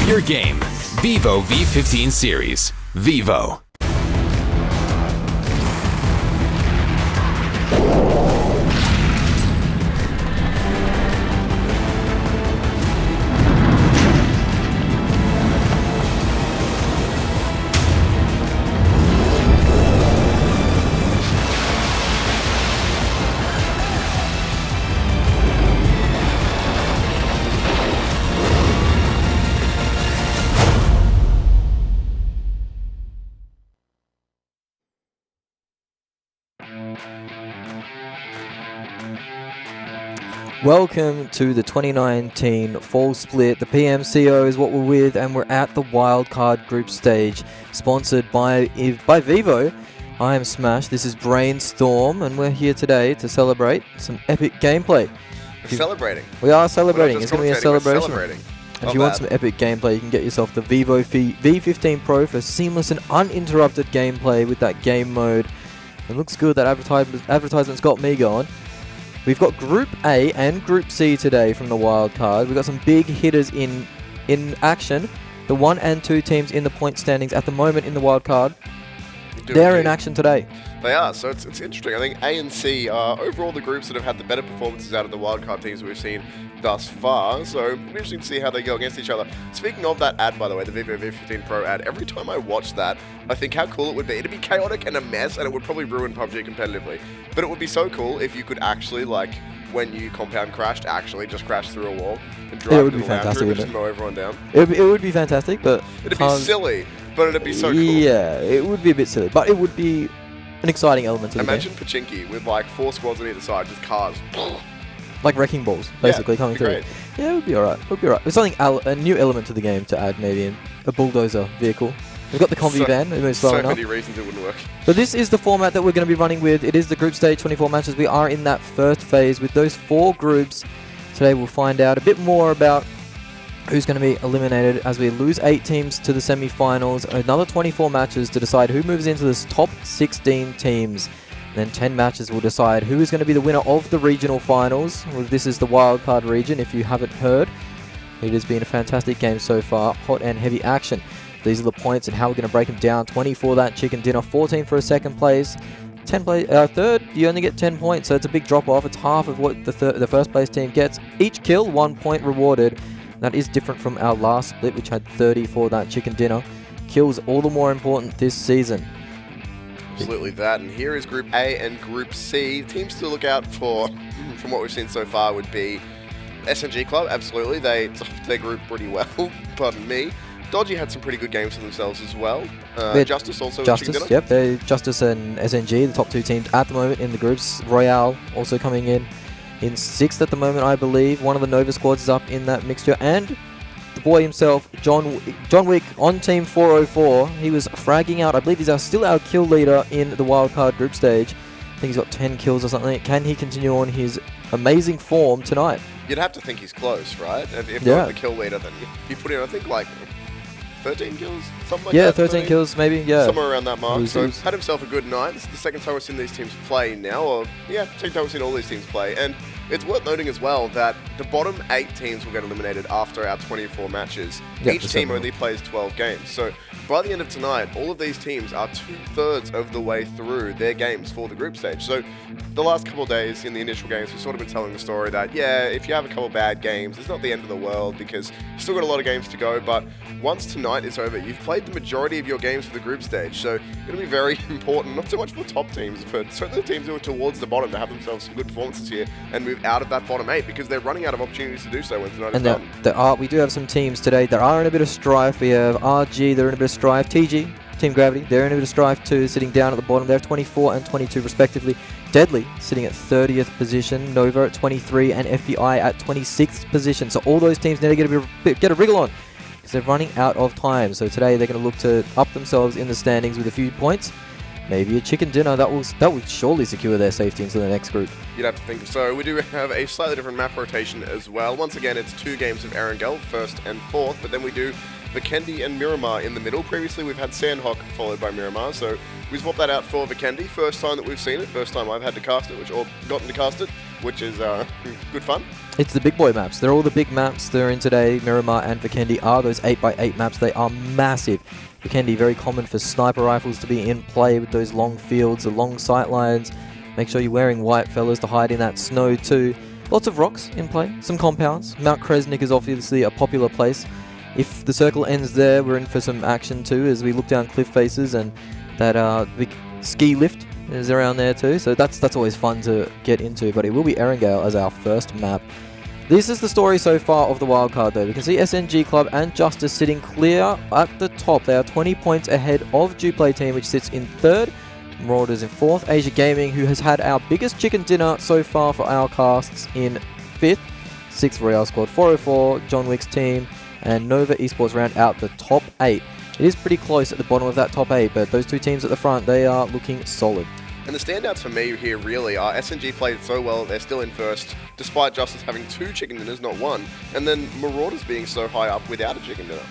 your game. Vivo V15 Series. Vivo. Welcome to the 2019 Fall Split. The PMCO is what we're with, and we're at the Wildcard group stage, sponsored by Vivo. I am Smash, this is Brainstorm, and we're here today to celebrate some epic gameplay. We're celebrating. We are celebrating. It's going to be a celebration. If you want some epic gameplay, you can get yourself the Vivo V15 Pro for seamless and uninterrupted gameplay with that game mode. It looks good. That advertisement's got me going. We've got Group A and Group C today from the Wildcard. We've got some big hitters in action. The 1 and 2 teams in the point standings at the moment in the Wildcard, they're in action today. They are, so it's interesting. I think A and C are overall the groups that have had the better performances out of the Wildcard teams we've seen thus far, so it'll be interesting to see how they go against each other. Speaking of that ad, by the way, the Vivo V15 Pro ad, every time I watch that, I think how cool it would be. It'd be chaotic and a mess, and it would probably ruin PUBG competitively. But it would be so cool if you could actually, like, when you compound crashed, actually just crash through a wall and drive to the lounge room and just mow everyone down. It would be fantastic, but... It'd be silly, but it'd be so cool. Yeah, it would be a bit silly, but it would be an exciting element to the game. Imagine Pachinki with, like, 4 squads on either side, just cars. Like wrecking balls, basically, coming through. Great. Yeah, it would be alright. It would be alright. There's something, a new element to the game to add, maybe a bulldozer vehicle. We've got the combi van. It moves slow enough. So many reasons it wouldn't work. But this is the format that we're going to be running with. It is the group stage, 24 matches. We are in that first phase with those 4 groups. Today we'll find out a bit more about who's going to be eliminated as we lose 8 teams to the semi-finals. Another 24 matches to decide who moves into this top 16 teams. Then 10 matches will decide who is going to be the winner of the regional finals. Well, this is the Wildcard region, if you haven't heard. It has been a fantastic game so far. Hot and heavy action. These are the points and how we're going to break them down. 20 for that chicken dinner, 14 for a second place. 10 third, you only get 10 points, so it's a big drop off. It's half of what the first place team gets. Each kill, 1 point rewarded. That is different from our last split, which had 30 for that chicken dinner. Kills all the more important this season. Absolutely that. And here is Group A and Group C. Teams to look out for, from what we've seen so far, would be SNG Club. Absolutely, they group pretty well. Pardon me. Dodgy had some pretty good games for themselves as well. Justice also. Justice, yep. Justice and SNG, the top 2 teams at the moment in the groups. ROYALE also coming in 6th at the moment, I believe. One of the Nova squads is up in that mixture. And the boy himself, John Wick, on Team 404. He was fragging out. I believe he's still our kill leader in the Wildcard group stage. I think he's got 10 kills or something. Can he continue on his amazing form tonight? You'd have to think he's close, right? If not the kill leader, then you put in, I think, like 13 kills? Something like that? Yeah, 13 kills maybe, yeah. Somewhere around that mark. So had himself a good night. This is the second time we've seen these teams play now. Or, yeah, second time we've seen all these teams play. And it's worth noting as well that the bottom 8 teams will get eliminated after our 24 matches. Each team only plays 12 games. So by the end of tonight, all of these teams are 2/3 of the way through their games for the group stage. So the last couple of days in the initial games, we've sort of been telling the story that, yeah, if you have a couple bad games, it's not the end of the world because you've still got a lot of games to go. But once tonight is over, you've played the majority of your games for the group stage. So it'll be very important, not so much for the top teams, but certainly the teams who are towards the bottom to have themselves some good performances here and move out of that bottom 8 because they're running out of opportunities to do so when tonight is done. We do have some teams today that are in a bit of strife. We have RG, they're in a bit of strife. TG, Team Gravity, they're in a bit of strife too, sitting down at the bottom. They're 24 and 22 respectively. Deadly sitting at 30th position, Nova at 23 and FBI at 26th position. So all those teams need to get a wriggle on because they're running out of time. So today they're going to look to up themselves in the standings with a few points. Maybe a chicken dinner that will surely secure their safety into the next group. You'd have to think so. We do have a slightly different map rotation as well. Once again, it's 2 games of Erangel, 1st and 4th, but then we do Vikendi and Miramar in the middle. Previously, we've had Sandhawk followed by Miramar, so we swapped that out for Vikendi. First time that we've seen it, first time I've had to cast it, or gotten to cast it. which is good fun. It's the big boy maps. They're all the big maps they're in today. Miramar and Vikendi are those 8x8 maps. They are massive. Vikendi, very common for sniper rifles to be in play with those long fields, the long sight lines. Make sure you're wearing white, fellas, to hide in that snow too. Lots of rocks in play, some compounds. Mount Kresnik is obviously a popular place. If the circle ends there, we're in for some action too as we look down cliff faces, and that big ski lift is around there too. So that's always fun to get into, but it will be Erangel as our first map. This is the story so far of the wildcard though. We can see SNG Club and Justice sitting clear at the top. They are 20 points ahead of Duplay Team, which sits in third. Marauders in fourth. AsiaGaming, who has had our biggest chicken dinner so far for our casts, in fifth. Sixth Royale Squad 404, John Wick's team, and Nova Esports round out the top 8. It is pretty close at the bottom of that top 8, but those two teams at the front, they are looking solid. And the standouts for me here really are SNG played so well they're still in first, despite Justice having 2 chicken dinners, not 1, and then Marauders being so high up without a chicken dinner.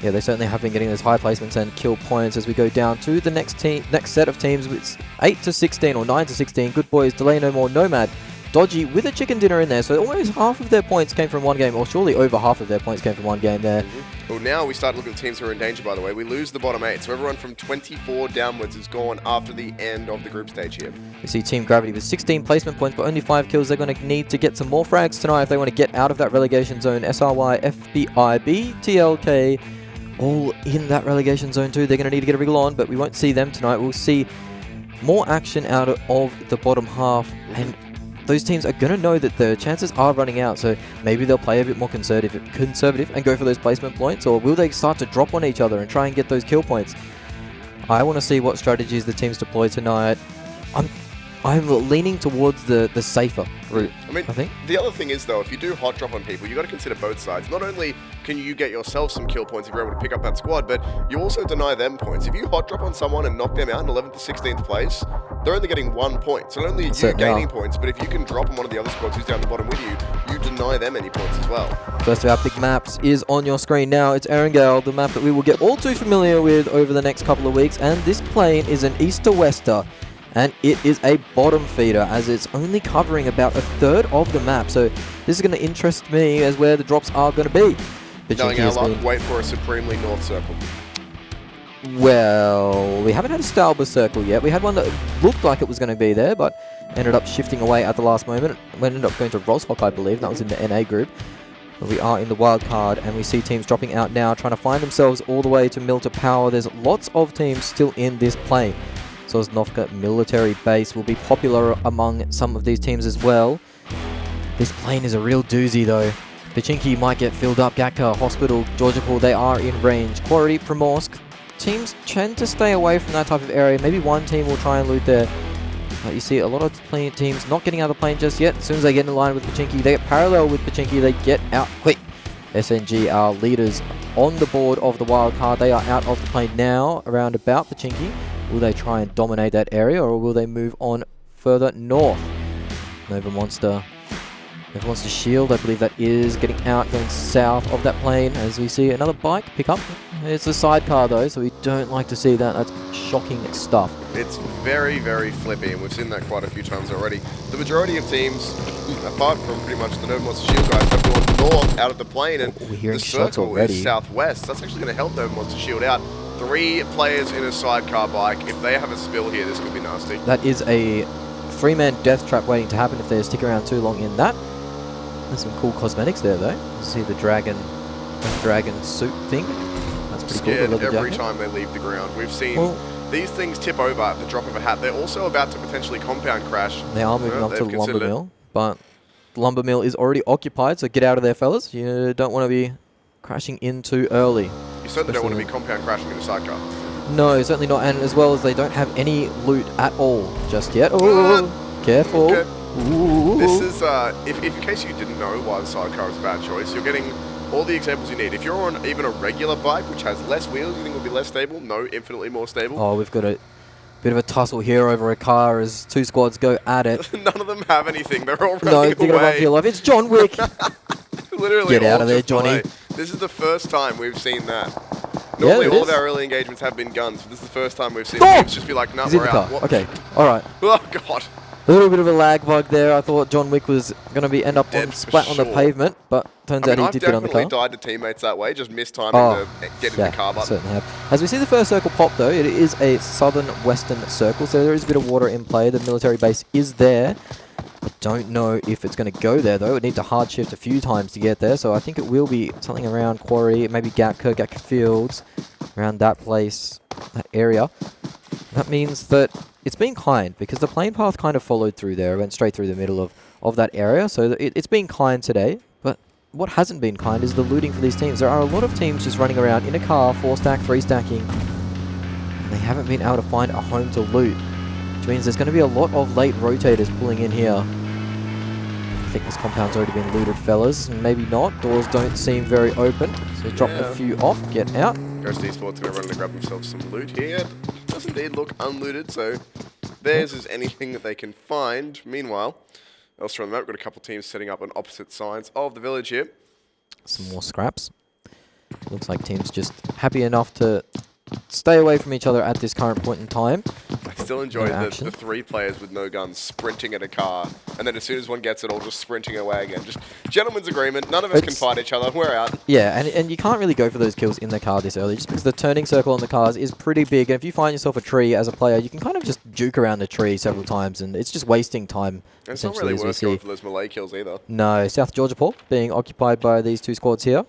Yeah, they certainly have been getting those high placements and kill points as we go down to the next set of teams with 8 to 16 or 9 to 16. GoodBoys, DelayNoMore, Nomad, Dodgy with a chicken dinner in there, so almost half of their points came from one game, or surely over half of their points came from one game there. Well, now we start looking at teams who are in danger, by the way. We lose the bottom 8, so everyone from 24 downwards is gone after the end of the group stage here. We see Team Gravity with 16 placement points, but only 5 kills. They're going to need to get some more frags tonight if they want to get out of that relegation zone. SRY, FBI, BTLK, all in that relegation zone too. They're going to need to get a wriggle on, but we won't see them tonight. We'll see more action out of the bottom half, and those teams are going to know that the chances are running out, so maybe they'll play a bit more conservative and go for those placement points, or will they start to drop on each other and try and get those kill points? I want to see what strategies the teams deploy tonight. I'm leaning towards the safer route. I think the other thing is though, if you do hot drop on people, you got to consider both sides. Not only can you get yourself some kill points if you're able to pick up that squad, but you also deny them points. If you hot drop on someone and knock them out in 11th to 16th place, they're only getting 1 point. So not only are you gaining points, but if you can drop on one of the other squads who's down the bottom with you, you deny them any points as well. First of our big maps is on your screen now. It's Erangel, the map that we will get all too familiar with over the next couple of weeks, and this plane is an east to wester. And it is a bottom feeder, as it's only covering about a third of the map. So this is going to interest me as where the drops are going to be. Knowing our luck, wait for a supremely north circle. Well, we haven't had a Stalber circle yet. We had one that looked like it was going to be there, but ended up shifting away at the last moment. We ended up going to Roshok, I believe. That was in the NA group. But we are in the wild card, and we see teams dropping out now, trying to find themselves all the way to Mill to Power. There's lots of teams still in this plane. Sosnovka military base will be popular among some of these teams as well. This plane is a real doozy though. Pachinki might get filled up. Gatka, Hospital, Georgopol, they are in range. Quarry, Primorsk. Teams tend to stay away from that type of area. Maybe one team will try and loot there. But you see a lot of teams not getting out of the plane just yet. As soon as they get in line with Pachinki, they get parallel with Pachinki, they get out quick. SNG are leaders on the board of the wild card. They are out of the plane now, around about Pachinki. Will they try and dominate that area, or will they move on further north? Nova Monster Shield, I believe that is getting out, going south of that plane, as we see another bike pick up. It's a sidecar though, so we don't like to see that. That's shocking stuff. It's very, very flippy, and we've seen that quite a few times already. The majority of teams, apart from pretty much the Nova Monster Shield guys, have gone north out of the plane, and the circle is southwest. That's actually going to help Nova Monster Shield out. 3 players in a sidecar bike. If they have a spill here, this could be nasty. That is a 3-man death trap waiting to happen if they stick around too long in that. There's some cool cosmetics there though. You see the dragon suit thing. That's pretty Scared cool. Every time they leave the ground. We've seen these things tip over at the drop of a hat. They're also about to potentially compound crash. They are moving up to the lumber mill, but the lumber mill is already occupied, so get out of there, fellas. You don't want to be crashing in too early. You certainly don't want to be compound crashing in a sidecar. No, certainly not, and as well as they don't have any loot at all just yet. Oh, careful. Okay. This is, if in case you didn't know why the sidecar is a bad choice, you're getting all the examples you need. If you're on even a regular bike, which has less wheels, you think will be less stable? No, infinitely more stable. Oh, we've got a bit of a tussle here over a car as 2 squads go at it. None of them have anything. They're all running away. No, they're going to run for your life. It's John Wick. Literally, get out of there, Johnny. This is the first time we've seen that. Normally, all of our early engagements have been guns, but this is the first time we've seen teams just be like, no, we're out. Okay, all right. Oh, God. A little bit of a lag bug there. I thought John Wick was going to be end up on splat on the pavement, but turns out he did get on the car. I've definitely died to teammates that way, just missed timing to get in the car button. Certainly have. As we see the first circle pop though, it is a southern-western circle, so there is a bit of water in play. The military base is there. I don't know if it's going to go there though. It needs to hard shift a few times to get there, so I think it will be something around Quarry, maybe Gatka Fields, around that place, that area. That means that it's been kind, because the plane path kind of followed through there, went straight through the middle of that area, so it's been kind today. But what hasn't been kind is the looting for these teams. There are a lot of teams just running around in a car, 4-stack, 3-stacking, and they haven't been able to find a home to loot, which means there's going to be a lot of late rotators pulling in here. I think this compound's already been looted, fellas, and maybe not. Doors don't seem very open, so drop a few off, get out. Ghost Esports going to run and grab themselves some loot here. Does indeed look unlooted, so theirs is anything that they can find. Meanwhile, elsewhere on the map, we've got a couple teams setting up on opposite sides of the village here. Some more scraps. Looks like teams just happy enough to stay away from each other at this current point in time. I still enjoy the 3 players with no guns sprinting at a car, and then as soon as one gets it all, just sprinting away again. Just gentleman's agreement. None of us can fight each other. We're out. Yeah, and you can't really go for those kills in the car this early, just because the turning circle on the cars is pretty big, and if you find yourself a tree as a player, you can kind of just juke around the tree several times, and it's just wasting time. And it's not really worth going for those Malay kills either. No, South Georgia Port being occupied by these 2 squads here.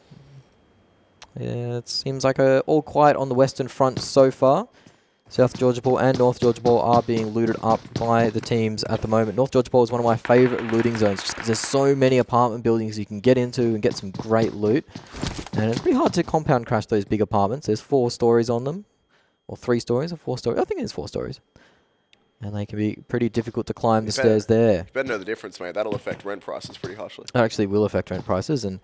Yeah, it seems like all quiet on the western front so far. South Georgia Port and North Georgia Port are being looted up by the teams at the moment. North Georgia Port is one of my favourite looting zones, just because there's so many apartment buildings you can get into and get some great loot. And it's pretty hard to compound crash those big apartments. There's 4 stories on them, or 3 stories, or 4 stories. I think it's 4 stories. And they can be pretty difficult to climb the stairs there. You better know the difference, mate. That'll affect rent prices pretty harshly. That actually will affect rent prices, and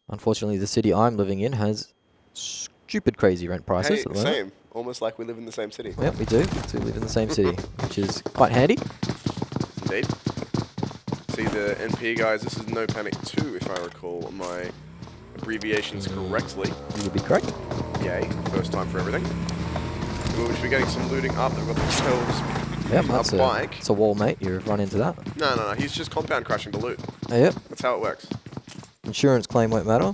unfortunately the city I'm living in has stupid crazy rent prices at the moment. Same. Almost like we live in the same city. Yep, we do. We live in the same city, which is quite handy. Indeed. See the NP guys, this is No Panic 2, if I recall my abbreviations correctly. You would be correct. Yay, first time for everything. We should be getting some looting up. They've got themselves a bike. It's a wall, mate. You've run into that. No. He's just compound crashing to loot. Yep. That's how it works. Insurance claim won't matter.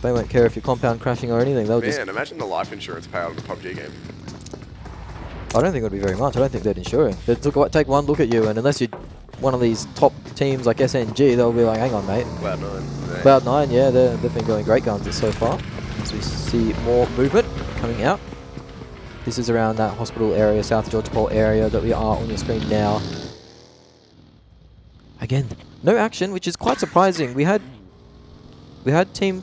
They won't care if you're compound crashing or anything. They'll just... imagine the life insurance payout in a PUBG game. I don't think it would be very much. I don't think they'd insure it. They'd take one look at you, and unless you're one of these top teams like SNG, they'll be like, hang on, mate. Cloud9. Cloud9, yeah, they've been going great guns so far. As we see more movement coming out. This is around that hospital area, South Georgia Port area that we are on your screen now. Again, no action, which is quite surprising. We had team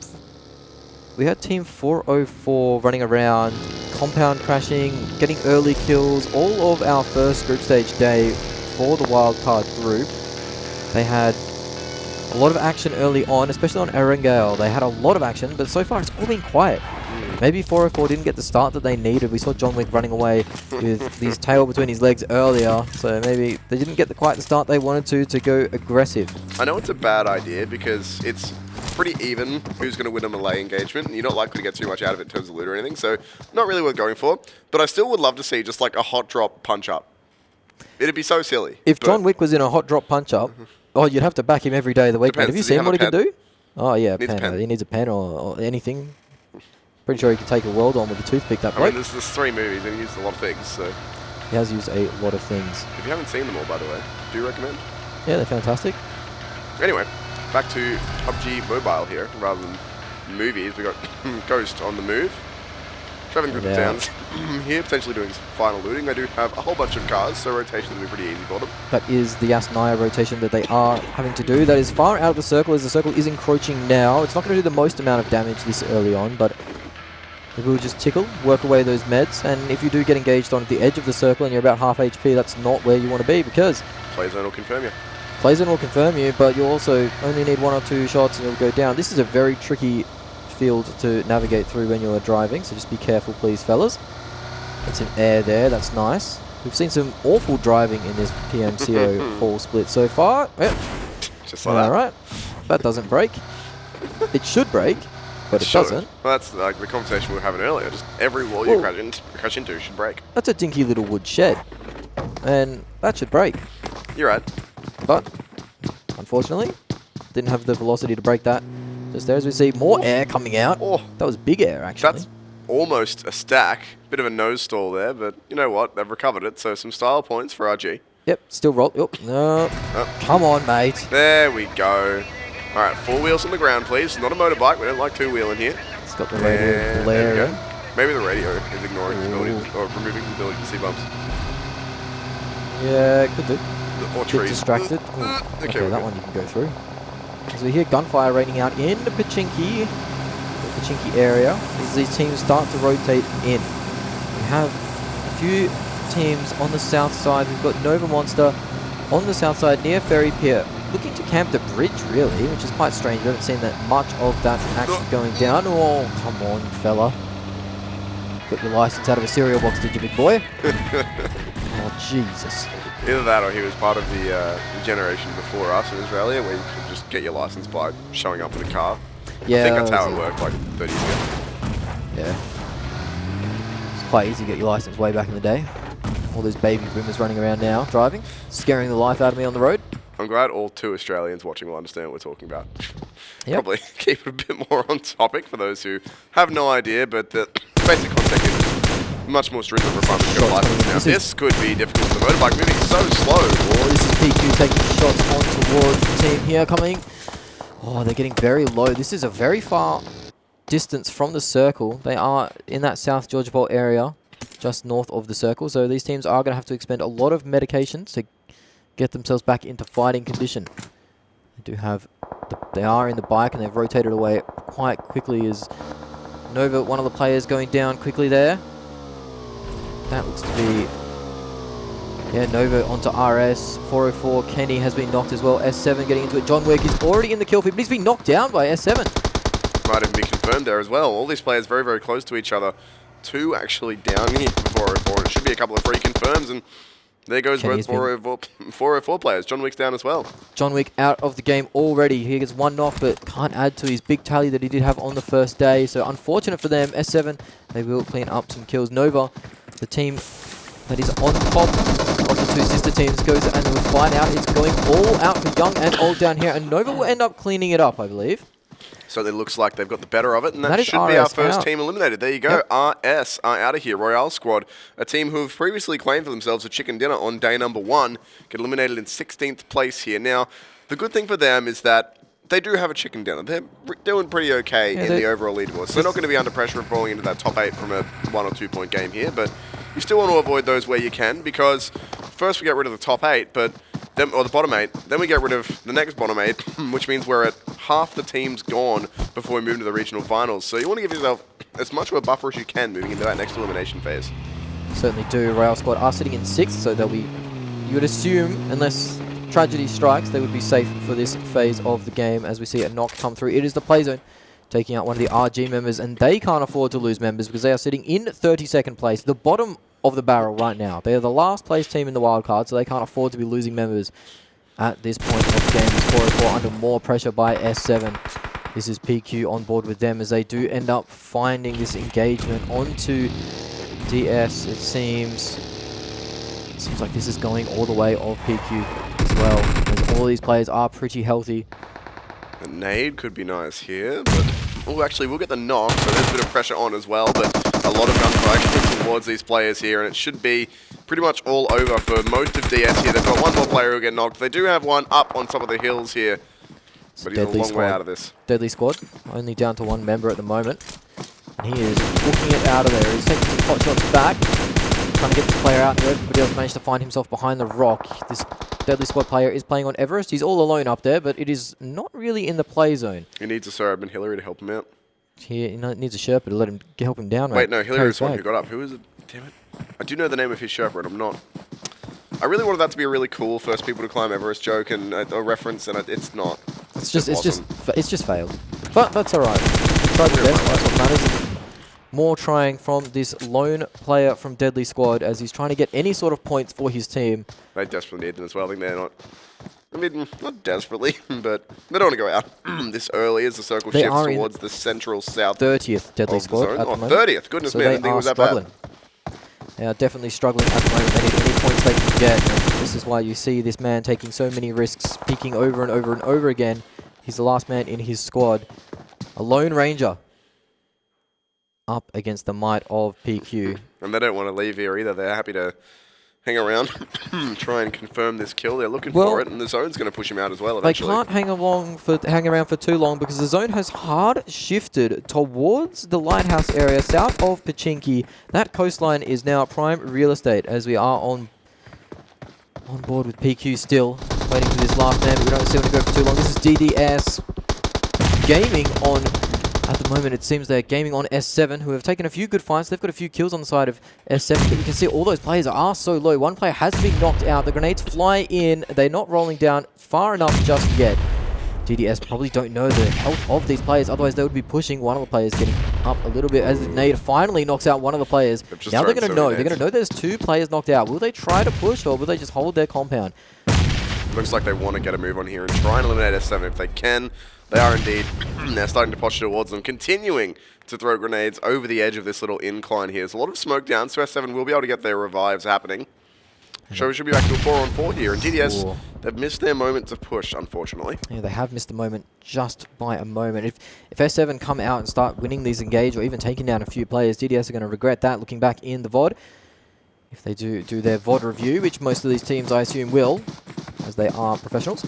404 running around, compound crashing, getting early kills. All of our first group stage day for the Wildcard group, they had a lot of action early on, especially on Erangel. They had a lot of action, but so far it's all been quiet. Maybe 404 didn't get the start that they needed. We saw John Wick running away with his tail between his legs earlier, so maybe they didn't get quite the start they wanted to go aggressive. I know it's a bad idea because it's pretty even who's going to win a melee engagement, and you're not likely to get too much out of it in terms of loot or anything, so not really worth going for. But I still would love to see just like a hot drop punch-up. It'd be so silly. If John Wick was in a hot drop punch-up, you'd have to back him every day of the week. Have you seen what he can do? Oh yeah, pen. He needs a pen or anything. Pretty sure he could take a world on with a toothpick, that bloke. I mean, there's 3 movies and he used a lot of things, so... He has used a lot of things. If you haven't seen them all, by the way, do you recommend? Yeah, they're fantastic. Anyway, back to PUBG Mobile here, rather than movies. We got Ghost on the move. Traveling through the towns here, potentially doing some final looting. They do have a whole bunch of cars, so rotation will be pretty easy for them. That is the Asnaya rotation that they are having to do. That is far out of the circle, as the circle is encroaching now. It's not going to do the most amount of damage this early on, but it will just tickle, work away those meds, and if you do get engaged on the edge of the circle and you're about half HP, that's not where you want to be, because Playzone will confirm you. Playzone will confirm you, but you also only need 1 or 2 shots and you'll go down. This is a very tricky field to navigate through when you're driving, so just be careful, please, fellas. That's an air there, that's nice. We've seen some awful driving in this PMCO fall split so far. Yep. Just like that. Alright, that doesn't break. It should break, but it doesn't. Well, that's like the conversation we were having earlier. Just every wall you crash into should break. That's a dinky little wood shed, and that should break. You're right. But, unfortunately, didn't have the velocity to break that. Just there as we see more air coming out. Oh. That was big air, actually. That's almost a stack. Bit of a nose stall there, but you know what? They've recovered it, so some style points for RG. Yep, still roll. Oh, no. Oh. Come on, mate. There we go. All right, 4 wheels on the ground, please. Not a motorbike. We don't like 2-wheeling here. It's got the radio blaring. Maybe the radio is ignoring his ability or removing his ability to see bumps. Yeah, could do. Or Bit trees. distracted. Okay, that one you can go through. As we hear gunfire raining out in the Pachinki area as these teams start to rotate in. We have a few teams on the south side. We've got Nova Monster on the south side near Ferry Pier, looking to camp the bridge really, which is quite strange. We haven't seen that much of that action going down. Oh, come on, fella. Got your license out of a cereal box, did you, big boy? Oh, Jesus. Either that or he was part of the generation before us in Australia where you could just get your license by showing up in a car. Yeah, I think that's how it worked like 30 years ago. Yeah. It's quite easy to get your license way back in the day. All those baby boomers running around now, driving, scaring the life out of me on the road. I'm glad all 2 Australians watching will understand what we're talking about. Yep. Probably keep it a bit more on topic for those who have no idea, but the basic concept is much more stringent requirements to get a license now. This could be difficult for the motorbike, moving so slow. Oh, this is PQ taking shots on towards the team here coming. Oh, they're getting very low. This is a very far distance from the circle. They are in that South Georgia Bowl area, just north of the circle. So these teams are going to have to expend a lot of medications to get themselves back into fighting condition. They do have, they are in the bike and they've rotated away quite quickly as Nova, one of the players going down quickly there. That looks to be, yeah, Nova onto RS, 404, Kenny has been knocked as well, S7 getting into it, John Wick is already in the kill feed, but he's been knocked down by S7. Might even be confirmed there as well. All these players very, very close to each other. 2 actually down here for 404. It should be a couple of free confirms, and there goes both 404 players. John Wick's down as well. John Wick out of the game already. He gets 1 knock, but can't add to his big tally that he did have on the first day. So unfortunate for them. S7, they will clean up some kills. Nova, the team that is on top of the 2 sister teams, goes and we'll find out it's going all out for young and old down here. And Nova will end up cleaning it up, I believe. So it looks like they've got the better of it, and that should be our first team eliminated. There you go. Yep. RS are out of here. ROYALE squad, a team who have previously claimed for themselves a chicken dinner on day number 1, get eliminated in 16th place here. Now, the good thing for them is that they do have a chicken dinner. They're doing pretty okay in the overall leaderboard. So they're not going to be under pressure of falling into that top 8 from a 1 or 2 point game here, but you still want to avoid those where you can, because first we get rid of the top 8, but then, or the bottom 8, then we get rid of the next bottom 8, which means we're at half the teams gone before we move to the regional finals. So you want to give yourself as much of a buffer as you can moving into that next elimination phase. Certainly do. ROYALE squad are sitting in 6th, so they'll be, you would assume, unless tragedy strikes, they would be safe for this phase of the game as we see a knock come through. It is the play zone taking out one of the RG members, and they can't afford to lose members because they are sitting in 32nd place, the bottom of the barrel right now. They are the last place team in the wildcard, so they can't afford to be losing members at this point of the game. It's 404 under more pressure by S7. This is PQ on board with them as they do end up finding this engagement onto DS. It seems like this is going all the way of PQ as well, as all these players are pretty healthy. A nade could be nice here, but oh, actually we'll get the knock, so there's a bit of pressure on as well, but a lot of gunfire towards these players here, and it should be pretty much all over for most of DS here. They've got 1 more player who'll get knocked. They do have 1 up on top of the hills here, but he's a long way out of this. Deadly squad, only down to 1 member at the moment. And he is booking it out of there. He's taking some pot shots back, trying to get this player out there. Everybody else managed to find himself behind the rock. This Deadly squad player is playing on Everest. He's all alone up there, but it is not really in the play zone. He needs a Sarab and Hillary to help him out. He needs a Sherpa to let him help him down. Wait, no, Hillary is the one who got up. Who is it? Damn it. I do know the name of his Sherpa, and I'm not. I really wanted that to be a really cool first people to climb Everest joke and a reference, and it's not. It's just failed. But that's all right. Tried the best. That's what matters. More trying from this lone player from Deadly Squad as he's trying to get any sort of points for his team. They desperately need them as well. I think they're not. I mean, not desperately, but they don't want to go out this early as the circle shifts towards the central south. 30th Deadly Squad at the moment. 30th. Goodness me, I didn't think it was that bad. They are definitely struggling at the moment. They need any points they can get. And this is why you see this man taking so many risks, peeking over and over and over again. He's the last man in his squad. A Lone Ranger up against the might of PQ. And they don't want to leave here either. They're happy to hang around, try and confirm this kill. They're looking for it, and the zone's going to push him out as well eventually. They can't hang around for too long because the zone has hard shifted towards the lighthouse area south of Pachinki. That coastline is now prime real estate as we are on board with PQ still, waiting for this last man, but we don't see him to go for too long. This is DDS gaming on... At the moment, it seems they're gaming on S7, who have taken a few good fights. They've got a few kills on the side of S7, but you can see all those players are so low. One player has been knocked out. The grenades fly in. They're not rolling down far enough just yet. DDS probably don't know the health of these players. Otherwise, they would be pushing one of the players, getting up a little bit as the nade finally knocks out one of the players. Now they're going to know. They're going to know there's 2 players knocked out. Will they try to push, or will they just hold their compound? Looks like they want to get a move on here and try and eliminate S7 if they can. They are indeed. They're starting to posture towards them, continuing to throw grenades over the edge of this little incline here. There's a lot of smoke down, so S7 will be able to get their revives happening. So we should be back to a 4-on-4 here. And DDS, they've missed their moment to push, unfortunately. Yeah, they have missed the moment just by a moment. If S7 come out and start winning these engage or even taking down a few players, DDS are going to regret that looking back in the VOD. If they do their VOD review, which most of these teams I assume will, as they are professionals,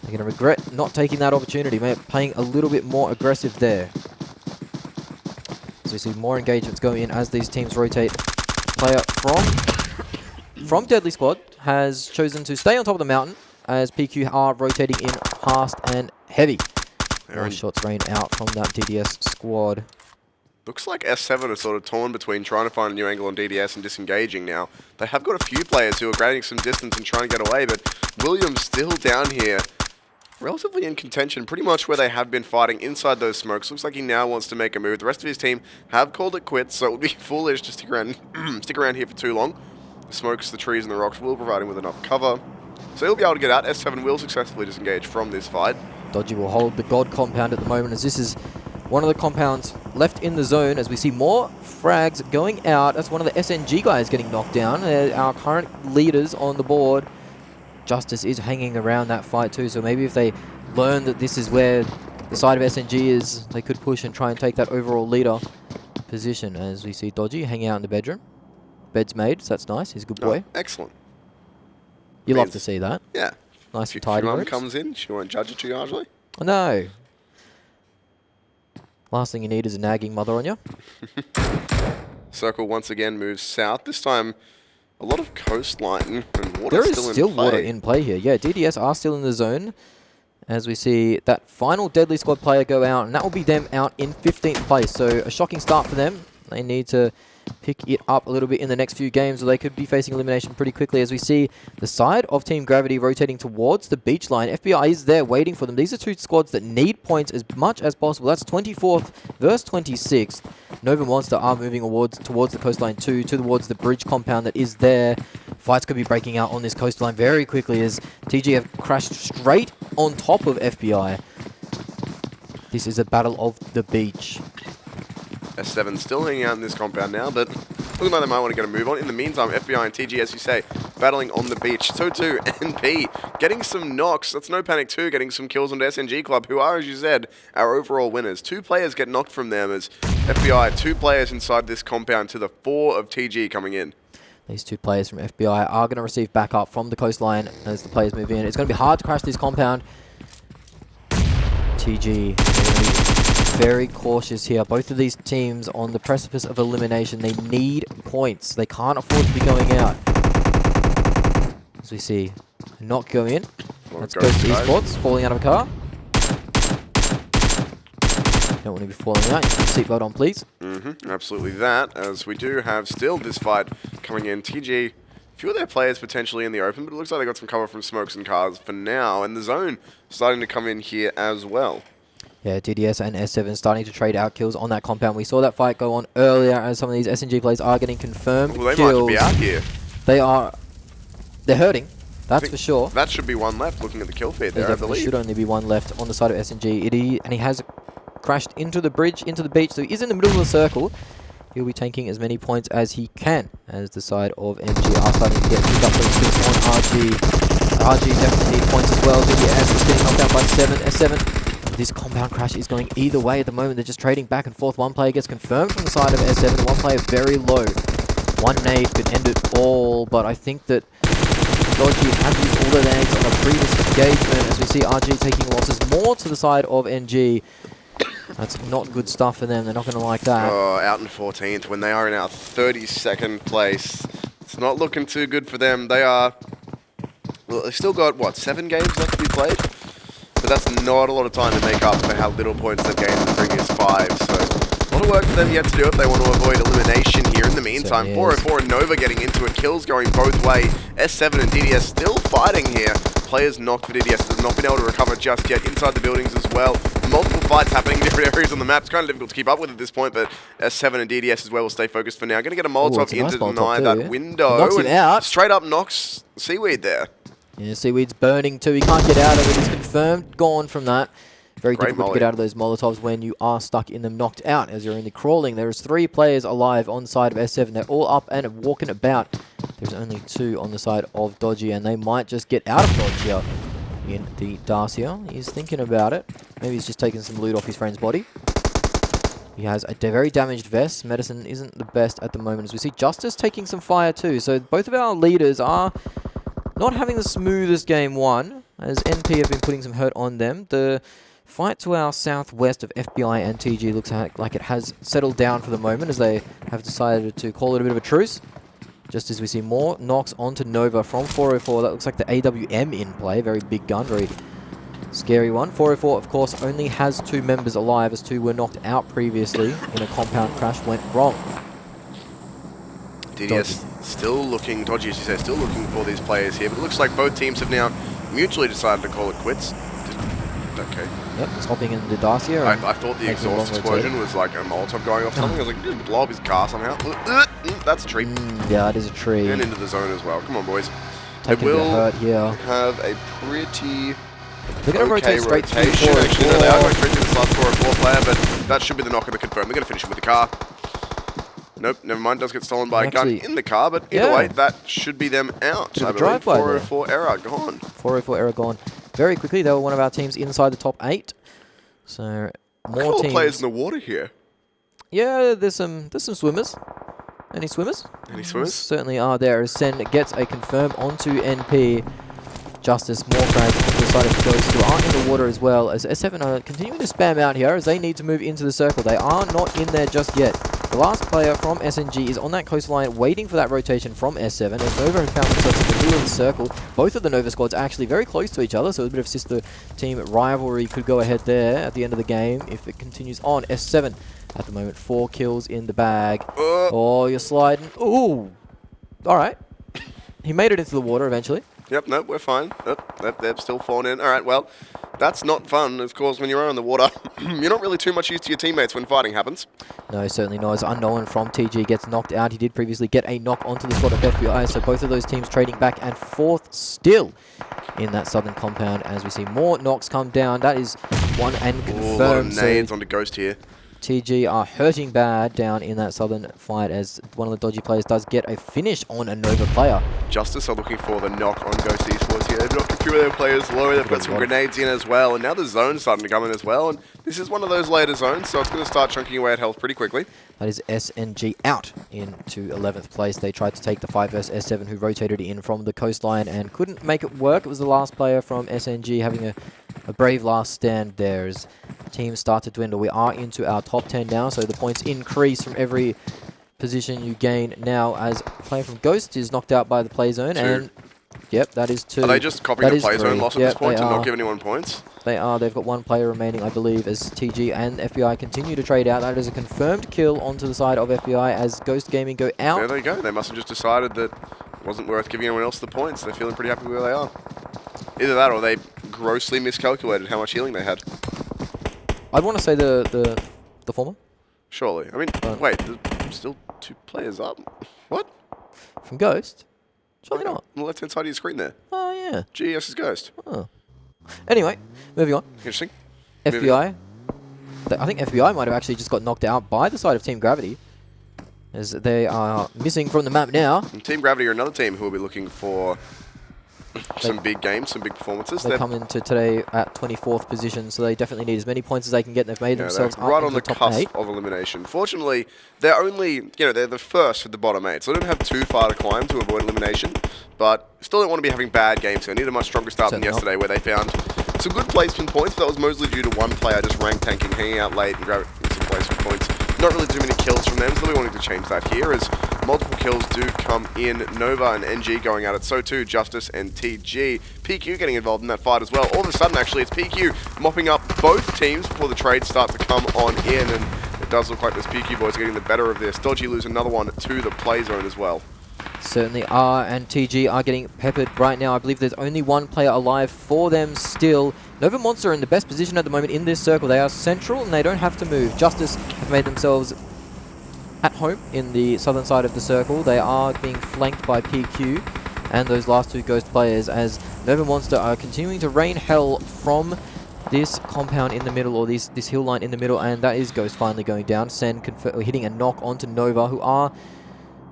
they're going to regret not taking that opportunity, playing a little bit more aggressive there. So we see more engagements going in as these teams rotate. Player from Deadly Squad has chosen to stay on top of the mountain as PQ are rotating in fast and heavy. More shots rain out from that DDS squad. Looks like S7 are sort of torn between trying to find a new angle on DDS and disengaging now. They have got a few players who are gaining some distance and trying to get away, but Williams still down here, relatively in contention, pretty much where they have been fighting inside those smokes. Looks like he now wants to make a move. The rest of his team have called it quits, so it would be foolish to stick around here for too long. The smokes, the trees, and the rocks will provide him with enough cover. So he'll be able to get out. S7 will successfully disengage from this fight. Dodgy will hold the God compound at the moment, as this is one of the compounds left in the zone, as we see more frags going out. That's one of the SNG guys getting knocked down. Our current leaders on the board. Justice is hanging around that fight too, so maybe if they learn that this is where the side of SNG is, they could push and try and take that overall leader position, as we see Dodgy hanging out in the bedroom. Bed's made, so that's nice. He's a good boy. Oh, excellent. You love to see that. Yeah. Nice and tidy. If your mum comes in, she won't judge it too harshly. No. Last thing you need is a nagging mother on you. Circle once again moves south. This time, a lot of coastline and water there is still water in play here. Yeah, DDS are still in the zone. As we see that final Deadly Squad player go out, and that will be them out in 15th place. So a shocking start for them. They need to pick it up a little bit in the next few games, or they could be facing elimination pretty quickly, as we see the side of Team Gravity rotating towards the beach line. FBI is there waiting for them. These are 2 squads that need points as much as possible. That's 24th versus 26th. Nova Monster are moving towards the coastline too, towards the bridge compound that is there. Fights could be breaking out on this coastline very quickly, as TG have crashed straight on top of FBI. This is a battle of the beach. S7 still hanging out in this compound now, but looking like they might want to get a move on. In the meantime, FBI and TG, as you say, battling on the beach. So too, NP getting some knocks. That's no panic too, getting some kills on the SNG Club, who are, as you said, our overall winners. 2 players get knocked from them as FBI, 2 players inside this compound to the 4 of TG coming in. These 2 players from FBI are going to receive backup from the coastline as the players move in. It's going to be hard to crash this compound. TG very cautious here. Both of these teams on the precipice of elimination. They need points. They can't afford to be going out. As we see, not go in. Let's go to Esports, falling out of a car. Don't want to be falling out. Seatbelt on, please. Absolutely that, as we do have still this fight coming in. TG, few of their players potentially in the open, but it looks like they got some cover from smokes and cars for now, and the zone starting to come in here as well. Yeah, DDS and S7 starting to trade out kills on that compound. We saw that fight go on earlier, as some of these SNG players are getting confirmed Well, they kills. might be out here. They're hurting, that's for sure. That should be one left, looking at the kill feed there, I believe. There should only be one left on the side of SNG. And he has crashed into the bridge, into the beach, so he is in the middle of the circle. he'll be taking as many points as he can, as the side of MG are starting to get picked up those kills on RG. RG definitely need points as well. DDS is getting knocked out by 7. S7. This compound crash is going either way at the moment. They're just trading back and forth. One player gets confirmed from the side of S7. One player very low. One nade could end it all, but I think that Dodgy have used all their nades on a previous engagement, as we see RG taking losses more to the side of NG. That's not good stuff for them. They're not going to like that. Oh, out in 14th when they are in our 32nd place. It's not looking too good for them. They are... Well, they've still got, what, 7 games left to be played? But that's not a lot of time to make up for how little points they've gained in the previous 5. So a lot of work for them yet to do if they want to avoid elimination here. In the meantime, 404 and Nova getting into it. Kills going both way. S7 and DDS still fighting here. Players knocked for DDS. Has not been able to recover just yet. Inside the buildings as well. Multiple fights happening in different areas on the map. It's kind of difficult to keep up with at this point, but S7 and DDS as well will stay focused for now. Going to get a Molotov in to deny that window. Knocks him out. Straight up knocks Seaweed there. Yeah, Seaweed's burning too. He can't get out of it. He's confirmed gone from that. Very difficult to get out of those Molotovs when you are stuck in them, knocked out as you're only crawling. There's 3 players alive on side of S7. They're all up and walking about. There's only 2 on the side of Dodgy, and they might just get out of Dodge here in the Dacia. He's thinking about it. Maybe he's just taking some loot off his friend's body. He has a very damaged vest. Medicine isn't the best at the moment, as we see Justice taking some fire too. So both of our leaders are not having the smoothest game 1, as NP have been putting some hurt on them. The fight to our southwest of FBI and TG looks like it has settled down for the moment, as they have decided to call it a bit of a truce. Just as we see more knocks onto Nova from 404. That looks like the AWM in play. Very big gun, very scary one. 404, of course, only has 2 members alive, as 2 were knocked out previously in a compound crash went wrong. DDS still looking, Dodgy as you say, still looking for these players here, but it looks like both teams have now mutually decided to call it quits. Okay. Yep, it's hopping in the Dacia. I thought the exhaust explosion was like a Molotov going off something. I was like, did it blow up his car somehow? That's a tree. Yeah, it is a tree. And into the zone as well. Come on, boys. Taking a hurt here. Have a pretty they're going to rotate straight through 404. Actually, no, they are going straight through this last 404 player, but that should be the knock of the confirm. They're going to finish it with the car. Nope, never mind. Does get stolen by a gun in the car, but either way, that should be them out. I believe 404 error gone. 404 error gone. Very quickly, they were one of our teams inside the top 8. So more teams. Players in the water here. Yeah, there's some swimmers. Any swimmers? Any swimmers? Certainly are there. As Sen gets a confirm onto NP. Justice, more frags onto the side of Ghost, who are in the water as well, as S7 are continuing to spam out here as they need to move into the circle. They are not in there just yet. The last player from SNG is on that coastline waiting for that rotation from S7, as Nova has found themselves in the middle of the circle. Both of the Nova squads are actually very close to each other, so a bit of sister team rivalry could go ahead there at the end of the game if it continues on. S7 at the moment, 4 kills in the bag. Oh, you're sliding. Ooh! Alright. He made it into the water eventually. Yep, nope, we're fine. Nope, they've still fallen in. Alright, well, that's not fun. Of course, when you're on the water, you're not really too much used to your teammates when fighting happens. No, certainly not. As Unknown from TG gets knocked out. He did previously get a knock onto the squad of FBI, so both of those teams trading back and forth still in that southern compound as we see more knocks come down. That is one and confirmed. A lot of nades onto Ghost here. TG are hurting bad down in that southern fight as one of the Dodgy players does get a finish on a Nova player. Justice are looking for the knock on Ghost Esports here. They've knocked a few of their players low. They've got some grenades in as well. And now the zone's starting to come in as well. And this is one of those later zones, so it's going to start chunking away at health pretty quickly. That is SNG out into 11th place. They tried to take the 5 vs S7 who rotated in from the coastline and couldn't make it work. It was the last player from SNG having a brave last stand there as teams start to dwindle. We are into our top 10 now, so the points increase from every position you gain now as player from Ghost is knocked out by the play zone. 2. And yep, that is 2. Are they just copying a play zone loss at this point and not giving anyone points? They are. They've got 1 player remaining, I believe, as TG and FBI continue to trade out. That is a confirmed kill onto the side of FBI as Ghost Gaming go out. There they go. They must have just decided that it wasn't worth giving anyone else the points. They're feeling pretty happy where they are. Either that or they grossly miscalculated how much healing they had. I'd want to say the former. Surely. I mean, wait, there's still 2 players up? What? From Ghost? Surely not. On the left-hand side of your screen there. Oh, yeah. GES is Ghost. Oh. Anyway, moving on. Interesting. FBI. I think FBI might have actually just got knocked out by the side of Team Gravity. as they are missing from the map now. And Team Gravity are another team who will be looking for some big games, some big performances. They come into today at 24th position, so they definitely need as many points as they can get. They've made themselves up right into on the top cusp 8. of elimination. Fortunately, they're only, they're the first with the bottom 8, so they don't have too far to climb to avoid elimination, but still don't want to be having bad games. So they need a much stronger start than yesterday, where they found some good placement points, but that was mostly due to one player just rank tanking, hanging out late and grabbing some placement points. Not really too many kills from them, so they'll be wanting to change that here, as multiple kills do come in. Nova and NG going at it, so too Justice and TG. PQ getting involved in that fight as well. All of a sudden, actually, it's PQ mopping up both teams before the trades start to come on in, and it does look like this PQ boys are getting the better of this. Dodgy lose another one to the play zone as well. Certainly R and TG are getting peppered right now. I believe there's only one player alive for them still. Nova Monster are in the best position at the moment in this circle. They are central and they don't have to move. Justice have made themselves at home in the southern side of the circle. They are being flanked by PQ and those last two Ghost players, as Nova Monster are continuing to rain hell from this compound in the middle, or this hill line in the middle, and that is Ghost finally going down. Sen hitting a knock onto Nova, who are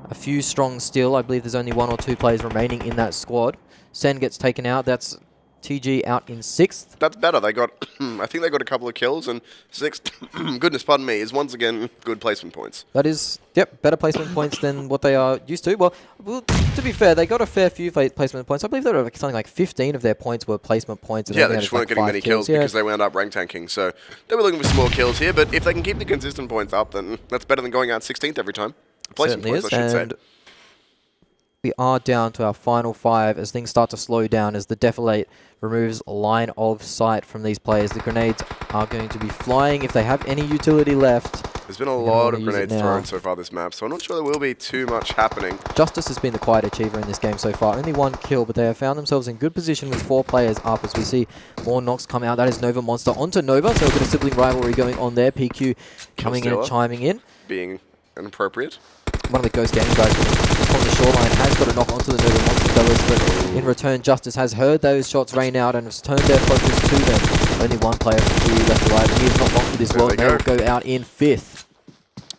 a few strong still. I believe there's only 1 or 2 players remaining in that squad. Sen gets taken out. That's TG out in 6th. That's better. They got, I think they got a couple of kills, and 6th, goodness, pardon me, is once again good placement points. That is, yep, better placement points than what they are used to. Well, to be fair, they got a fair few placement points. I believe there were something like 15 of their points were placement points. And yeah, they just weren't getting many kills because they wound up rank tanking. So they were looking for some more kills here, but if they can keep the consistent points up, then that's better than going out 16th every time. Placement points, I should say. We are down to our final 5 as things start to slow down, as the Defilate removes line of sight from these players. The grenades are going to be flying if they have any utility left. There's been a lot of grenades thrown so far this map, so I'm not sure there will be too much happening. Justice has been the quiet achiever in this game so far. Only 1 kill, but they have found themselves in good position with 4 players up, as we see more knocks come out. That is Nova Monster onto Nova, so a bit of sibling rivalry going on there. PQ coming in and chiming in. Being inappropriate. One of the Ghost Gaming guys from the shoreline has got a knock onto the Nova Monster fellas, but in return, Justice has heard those shots rain out and has turned their focus to them. Only 1 player from PU left alive, and he is not long for this world. They will go out in 5th.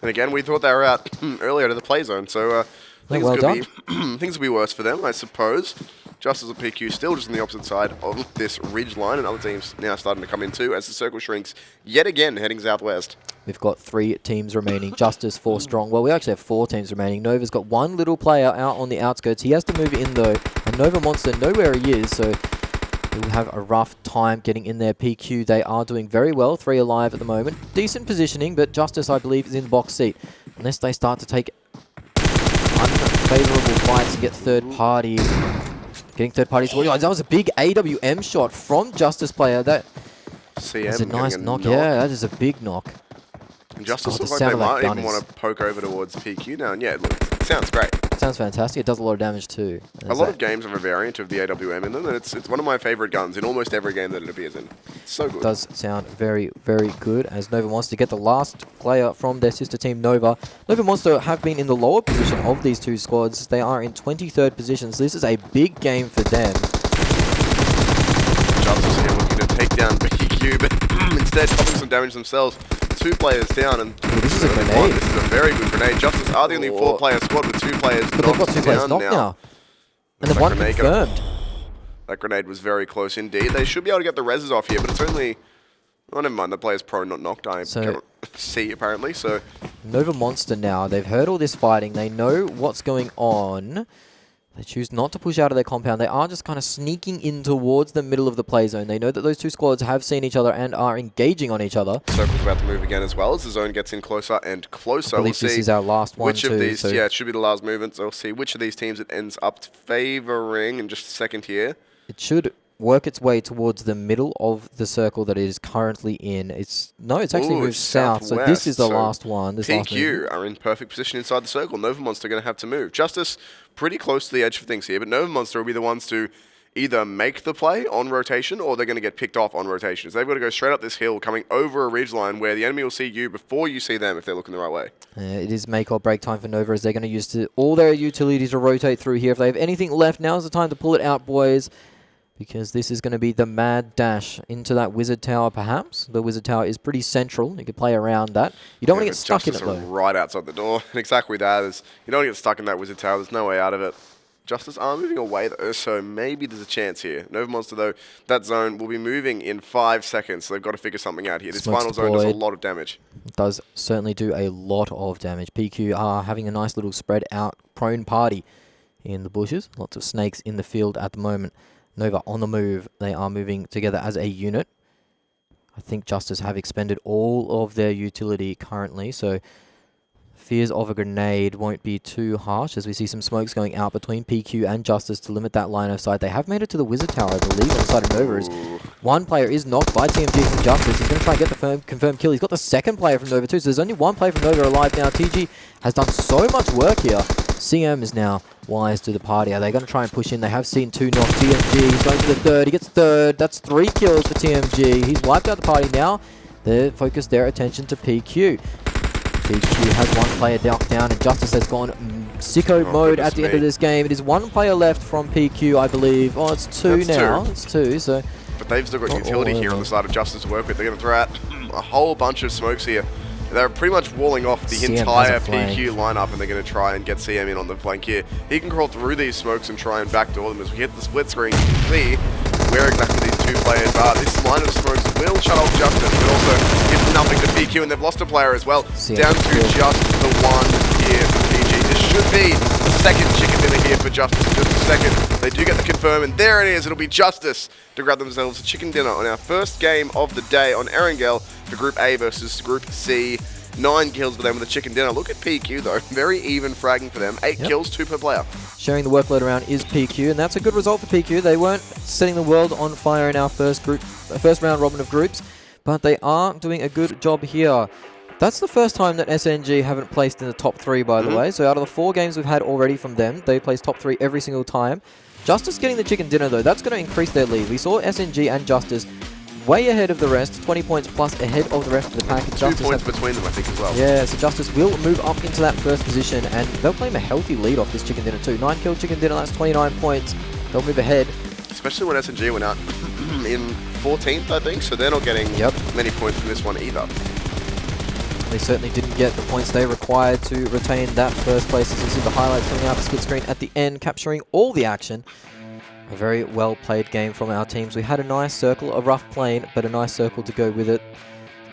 And again, we thought they were out earlier to the play zone, so things will be worse for them, I suppose. Justice and PQ still just on the opposite side of this ridge line, and other teams now starting to come in too as the circle shrinks yet again, heading southwest. We've got 3 teams remaining. Justice 4 strong. Well, we actually have 4 teams remaining. Nova's got 1 little player out on the outskirts. He has to move in though, and Nova Monster know where he is, so he will have a rough time getting in there. PQ, they are doing very well. 3 alive at the moment. Decent positioning, but Justice, I believe, is in box seat. Unless they start to take unfavorable fights and get third parties. Getting third parties. Well, that was a big AWM shot from Justice player. That's a nice knock. Yeah, that is a big knock. And Justice looks like they might even want to poke over towards PQ now. And yeah, look, it sounds great. It sounds fantastic. It does a lot of damage too. A lot of games have a variant of the AWM in them, and it's one of my favorite guns in almost every game that it appears in. It's so good. It does sound very, very good, as Nova wants to get the last player from their sister team, Nova. Nova Monster have been in the lower position of these 2 squads. They are in 23rd position, so this is a big game for them. Justice here looking to take down PQ, but instead causing some damage themselves. 2 players down, and this is a grenade. This is a very good grenade. Justice are the only 4-player squad with 2 players knocked down. But they've got 2 players knocked now. And then 1 confirmed. That grenade was very close indeed. They should be able to get the reses off here, but it's only... Oh, never mind. The player's pro, not knocked. I cannot see, apparently, so... Nova Monster now. They've heard all this fighting. They know what's going on. They choose not to push out of their compound. They are just kind of sneaking in towards the middle of the play zone. They know that those 2 squads have seen each other and are engaging on each other. Circle's about to move again as well as the zone gets in closer and closer. I believe this is our last one which of these, yeah, it should be the last movement, so we'll see which of these teams it ends up favouring in just a second here. It should work its way towards the middle of the circle that it is currently in. It's actually moved south, so this is the last one. PQ are in perfect position inside the circle. Nova Monster are going to have to move. Justice pretty close to the edge of things here, but Nova Monster will be the ones to either make the play on rotation or they're going to get picked off on rotations. They've got to go straight up this hill, coming over a ridgeline where the enemy will see you before you see them if they're looking the right way. It is make or break time for Nova, as they're going to use all their utilities to rotate through here. If they have anything left, now's the time to pull it out, boys. because this is going to be the mad dash into that Wizard Tower, perhaps. The Wizard Tower is pretty central. You can play around that. You don't want to get stuck in it, though. Right outside the door. And exactly that is, you don't want to get stuck in that Wizard Tower. There's no way out of it. Justice are moving away, though, so maybe there's a chance here. Nova Monster, though, that zone will be moving in 5 seconds, so they've got to figure something out here. This final zone does a lot of damage. It does certainly do a lot of damage. PQ are having a nice little spread out prone party in the bushes. Lots of snakes in the field at the moment. Nova on the move. They are moving together as a unit. I think Justice have expended all of their utility currently, so fears of a grenade won't be too harsh as we see some smokes going out between PQ and Justice to limit that line of sight. They have made it to the Wizard Tower, I believe, on the side of Nova. As one player is knocked by TMG from Justice. He's going to try and get the confirmed kill. He's got the second player from Nova too, so there's only one player from Nova alive now. TG has done so much work here. CM is now wise to the party. Are they going to try and push in? They have seen 2 knocks. TMG, he's going to the third. He gets third. That's 3 kills for TMG. He's wiped out the party now. They focus their attention to PQ. PQ has one player down, and Justice has gone sicko mode at the end of this game. It is 1 player left from PQ, I believe. Oh, it's 2 now. It's 2, so... But they've still got utility here on the side of Justice to work with. They're going to throw out a whole bunch of smokes here. They're pretty much walling off the entire PQ lineup, and they're going to try and get CM in on the flank here. He can crawl through these smokes and try and backdoor them. As we hit the split screen, you can see where exactly these 2 players are. This line of smokes will shut off Justice, but also gives nothing to PQ, and they've lost a player as well. Down to just the 1 here for PG. This should be the second chicken dinner here for Justice in just a second. They do get the confirm, and there it is. It'll be Justice to grab themselves a chicken dinner on our first game of the day on Erangel for Group A versus Group C. 9 kills for them with a chicken dinner. Look at PQ, though. Very even fragging for them. 8 kills, 2 per player. Sharing the workload around is PQ, and that's a good result for PQ. They weren't setting the world on fire in our first round robin of groups, but they are doing a good job here. That's the first time that SNG haven't placed in the top 3, by the way. So out of the 4 games we've had already from them, they placed top 3 every single time. Justice getting the chicken dinner, though, that's going to increase their lead. We saw SNG and Justice way ahead of the rest, 20 points plus ahead of the rest of the pack. 2 points between them, I think, as well. Yeah, so Justice will move up into that first position, and they'll claim a healthy lead off this chicken dinner too. 9 kill chicken dinner, that's 29 points. They'll move ahead. Especially when SNG went out in 14th, I think, so they're not getting many points from this one either. They certainly didn't get the points they required to retain that first place. As you see the highlights coming out the split screen at the end, capturing all the action. A very well played game from our teams. We had a nice circle, a rough plane, but a nice circle to go with it.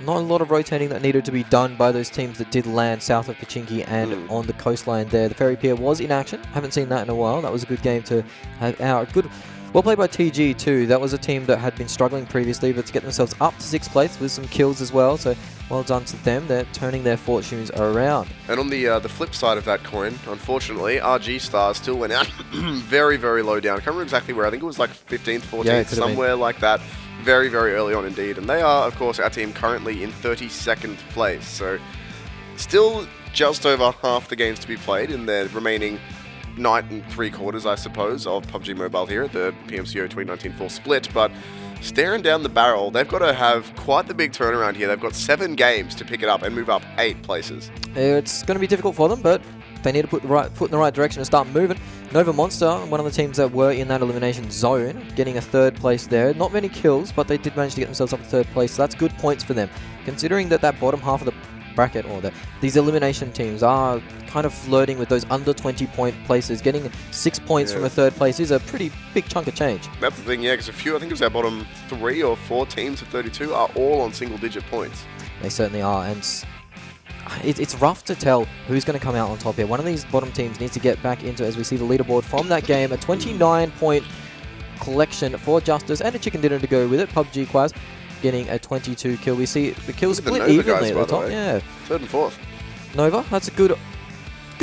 Not a lot of rotating that needed to be done by those teams that did land south of Pachinki and on the coastline there. The ferry pier was in action. Haven't seen that in a while. That was a good game to have out. Good, well played by TG too. That was a team that had been struggling previously, but to get themselves up to 6th place with some kills as well. So well done to them. They're turning their fortunes around. And on the flip side of that coin, unfortunately, RG Stars still went out very, very low down. I can't remember exactly where. I think it was like 15th, 14th, somewhere like that. Very, very early on indeed. And they are, of course, our team currently in 32nd place. So still just over half the games to be played in their remaining night and 3/4, I suppose, of PUBG Mobile here at the PMCO 2019 full split. But staring down the barrel, they've got to have quite the big turnaround here. They've got 7 games to pick it up and move up 8 places. It's going to be difficult for them, but they need to put the right foot in the right direction and start moving. Nova Monster, one of the teams that were in that elimination zone, getting a 3rd place there. Not many kills, but they did manage to get themselves up to 3rd place, so that's good points for them. Considering that bottom half of the bracket, or these elimination teams are kind of flirting with those under 20 point places. Getting 6 points from a 3rd place is a pretty big chunk of change. That's the thing, yeah, because a few, I think it was our bottom 3 or 4 teams of 32 are all on single-digit points. They certainly are, and it's rough to tell who's going to come out on top here. One of these bottom teams needs to get back into, as we see the leaderboard from that game, a 29-point collection for Justice and a chicken dinner to go with it. PUBG Quaz getting a 22 kill. We see the kills split evenly at the top. Yeah, 3rd and 4th. Nova, that's a good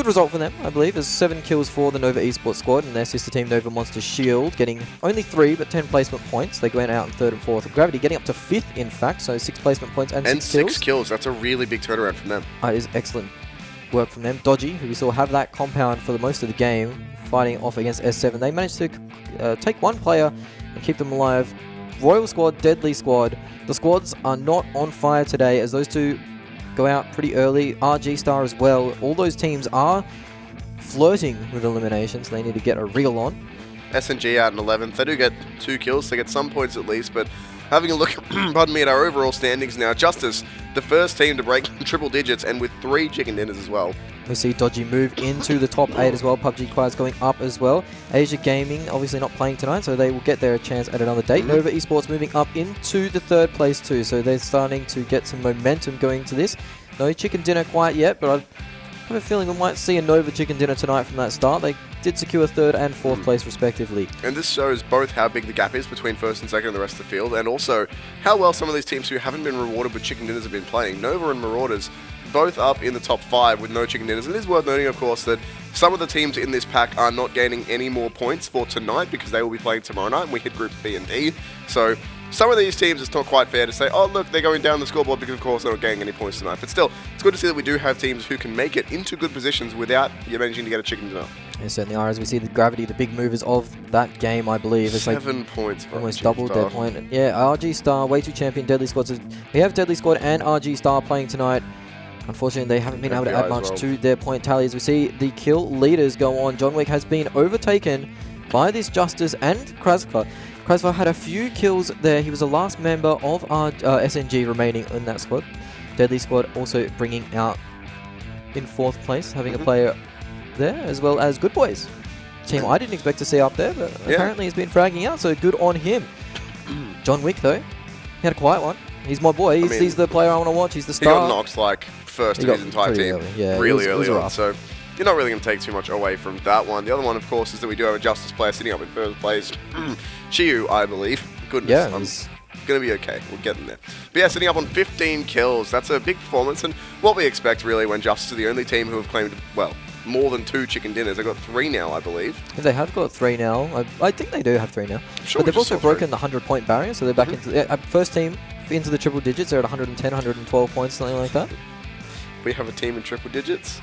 result for them, I believe. There's 7 kills for the Nova Esports squad and their sister team Nova Monster Shield, getting only 3 but 10 placement points. They went out in 3rd and 4th. Gravity getting up to 5th, in fact, so 6 placement points and 6 kills. That's a really big turnaround from them. It is excellent work from them. Dodgy, who we saw have that compound for the most of the game, fighting off against S7. They managed to take 1 player and keep them alive. Royal squad, deadly squad. The squads are not on fire today, as those 2 go out pretty early. RG Star as well. All those teams are flirting with eliminations. They need to get a reel on. SNG out in 11th. They do get 2 kills, they get some points at least, but having a look, pardon me, at our overall standings now, Justice, the first team to break triple digits and with 3 chicken dinners as well. We see Dodgy move into the top 8 as well. PUBG Quads going up as well. AsiaGaming obviously not playing tonight, so they will get their chance at another date. Nova Esports moving up into the 3rd place too, so they're starting to get some momentum going to this. No chicken dinner quite yet, but I have a feeling we might see a Nova chicken dinner tonight from that start. They did secure 3rd and 4th place respectively. And this shows both how big the gap is between 1st and 2nd and the rest of the field, and also how well some of these teams who haven't been rewarded with chicken dinners have been playing. Nova and Marauders both up in the top 5 with no chicken dinners. And it is worth noting, of course, that some of the teams in this pack are not gaining any more points for tonight because they will be playing tomorrow night, and we hit groups B and D. So some of these teams, it's not quite fair to say, oh, look, they're going down the scoreboard because, of course, they're not getting any points tonight. But still, it's good to see that we do have teams who can make it into good positions without you managing to get a chicken dinner. They certainly are, as we see the Gravity, the big movers of that game, I believe. It's 7 like points. almost doubled their point. Yeah, RG Star, way too champion, Deadly Squad. So we have Deadly Squad and RG Star playing tonight. Unfortunately, they haven't been able to add much to their point tallies. We see the kill leaders go on. John Wick has been overtaken by this Justice and Krasva. Krasva had a few kills there. He was the last member of our SNG remaining in that squad. Deadly Squad also bringing out in 4th place, having a player there, as well as GoodBoys. Team I didn't expect to see up there, but apparently he's been fragging out, so good on him. John Wick, though, he had a quiet one. He's my boy. He's the player I want to watch. He's the star. He got knocked like first of his entire team really early on, so you're not really going to take too much away from that one. The other one, of course, is that we do have a Justice player sitting up in 1st place. Chiyu, I believe. Goodness, I'm going to be okay. We'll get in there. But yeah, sitting up on 15 kills. That's a big performance, and what we expect, really, when Justice are the only team who have claimed, well, more than 2 chicken dinners. They've got 3 now, I believe. They have got 3 now. I think they do have 3 now. Sure, but they've also broken the 100-point barrier, so they're back into first team into the triple digits. They're at 110, 112 points, something like that. We have a team in triple digits.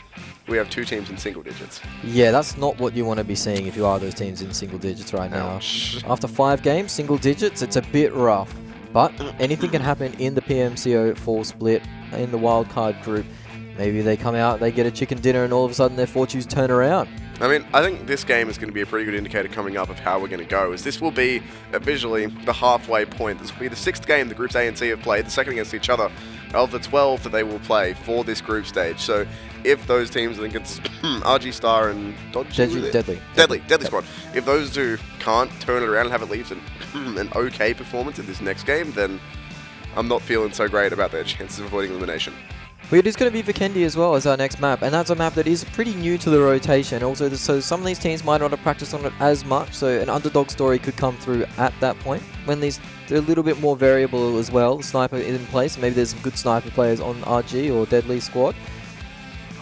We have 2 teams in single digits. Yeah, that's not what you want to be seeing if you are those teams in single digits right now. Ouch. After 5 games, single digits, it's a bit rough. But anything can happen in the PMCO full split, in the wildcard group. Maybe they come out, they get a chicken dinner, and all of a sudden their fortunes turn around. I mean, I think this game is going to be a pretty good indicator coming up of how we're going to go, as this will be visually the halfway point. This will be the 6th game the groups A and C have played, the second against each other, of the 12 that they will play for this group stage. So if those teams, I think it's RG Star and Deadly Squad, if those 2 can't turn it around and have at least an okay performance in this next game, then I'm not feeling so great about their chances of avoiding elimination. But it is going to be Vikendi as well as our next map, and that's a map that is pretty new to the rotation. Also, so some of these teams might not have practiced on it as much, so an underdog story could come through at that point. When they're a little bit more variable as well, sniper is in place, maybe there's some good sniper players on RG or Deadly Squad.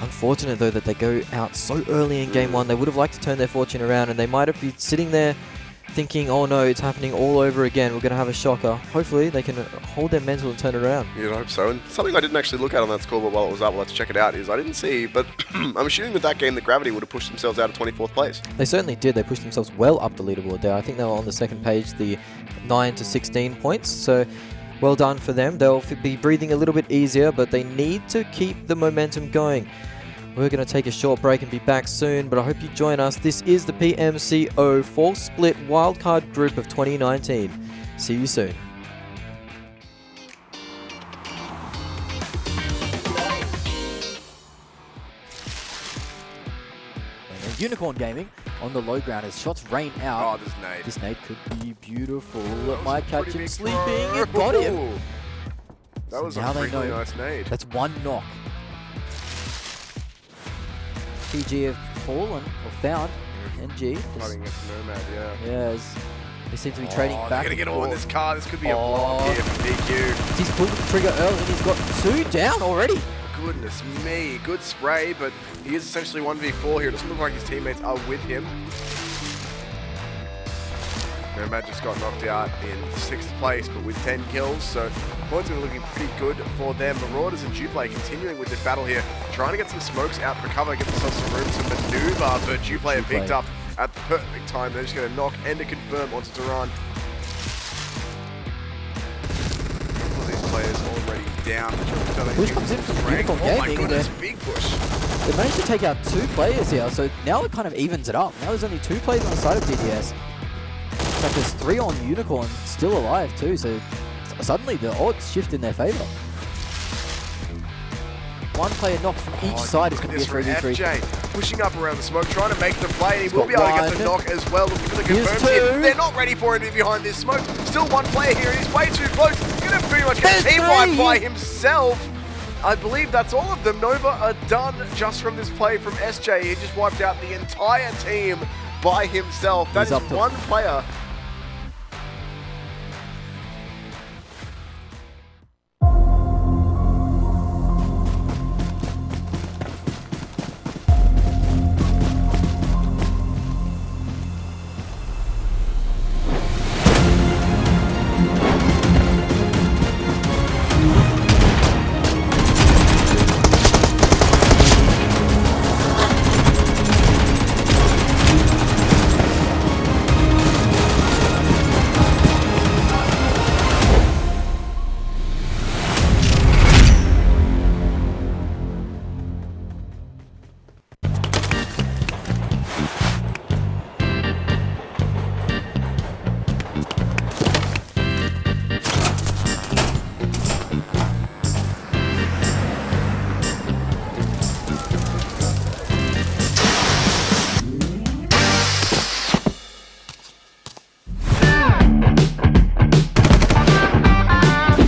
Unfortunate though that they go out so early in game 1, they would have liked to turn their fortune around, and they might have been sitting there thinking, oh no, it's happening all over again, we're going to have a shocker. Hopefully they can hold their mental and turn it around. You'd hope so. And something I didn't actually look at on that scoreboard while it was up, we'll have to check it out, is I didn't see, but I'm assuming with that game that Gravity would have pushed themselves out of 24th place. They certainly did. They pushed themselves well up the leaderboard there. I think they were on the 2nd page, the 9 to 16 points. So well done for them. They'll be breathing a little bit easier, but they need to keep the momentum going. We're going to take a short break and be back soon, but I hope you join us. This is the PMCO Full Split Wildcard Group of 2019. See you soon. And Unicorn Gaming on the low ground as shots rain out. Oh, this nade. This nade could be beautiful. It might catch him sleeping. It got him. That was so a really nice nade. That's 1 knock. PG have fallen, or found, NG. Fighting against Nomad, yeah. Yes. They seem to be trading back. They're going to get all in this car. This could be a block here for PQ. He's pulled the trigger early and he's got 2 down already. Goodness me. Good spray, but he is essentially 1v4 here. It doesn't look like his teammates are with him. Nomad just got knocked out in 6th place, but with 10 kills, so points are looking pretty good for them. Marauders and Duplay continuing with this battle here, trying to get some smokes out for cover, get themselves some room to maneuver, but Duplay are picked up at the perfect time. They're just going to knock and to confirm onto Duran. All these players already down. Push comes in from Unicorn Gaming. Oh my goodness, big push. They managed to take out 2 players here, so now it kind of evens it up. Now there's only 2 players on the side of DDS. In fact, there's 3 on Unicorn, still alive too, so suddenly the odds shift in their favor. 1 player knocked from each side is going to be a 3v3. FJ pushing up around the smoke, trying to make the play, and he will He's be able to got get the 1. knock as well. Looking for the Here's confirms here. 2. They're not ready for him behind this smoke. Still 1 player here, and he's way too close. He's going to pretty much get a There's team 3. wipe by himself. I believe that's all of them. Nova are done just from this play from SJ. He just wiped out the entire team by himself. That He's is up to 1 player.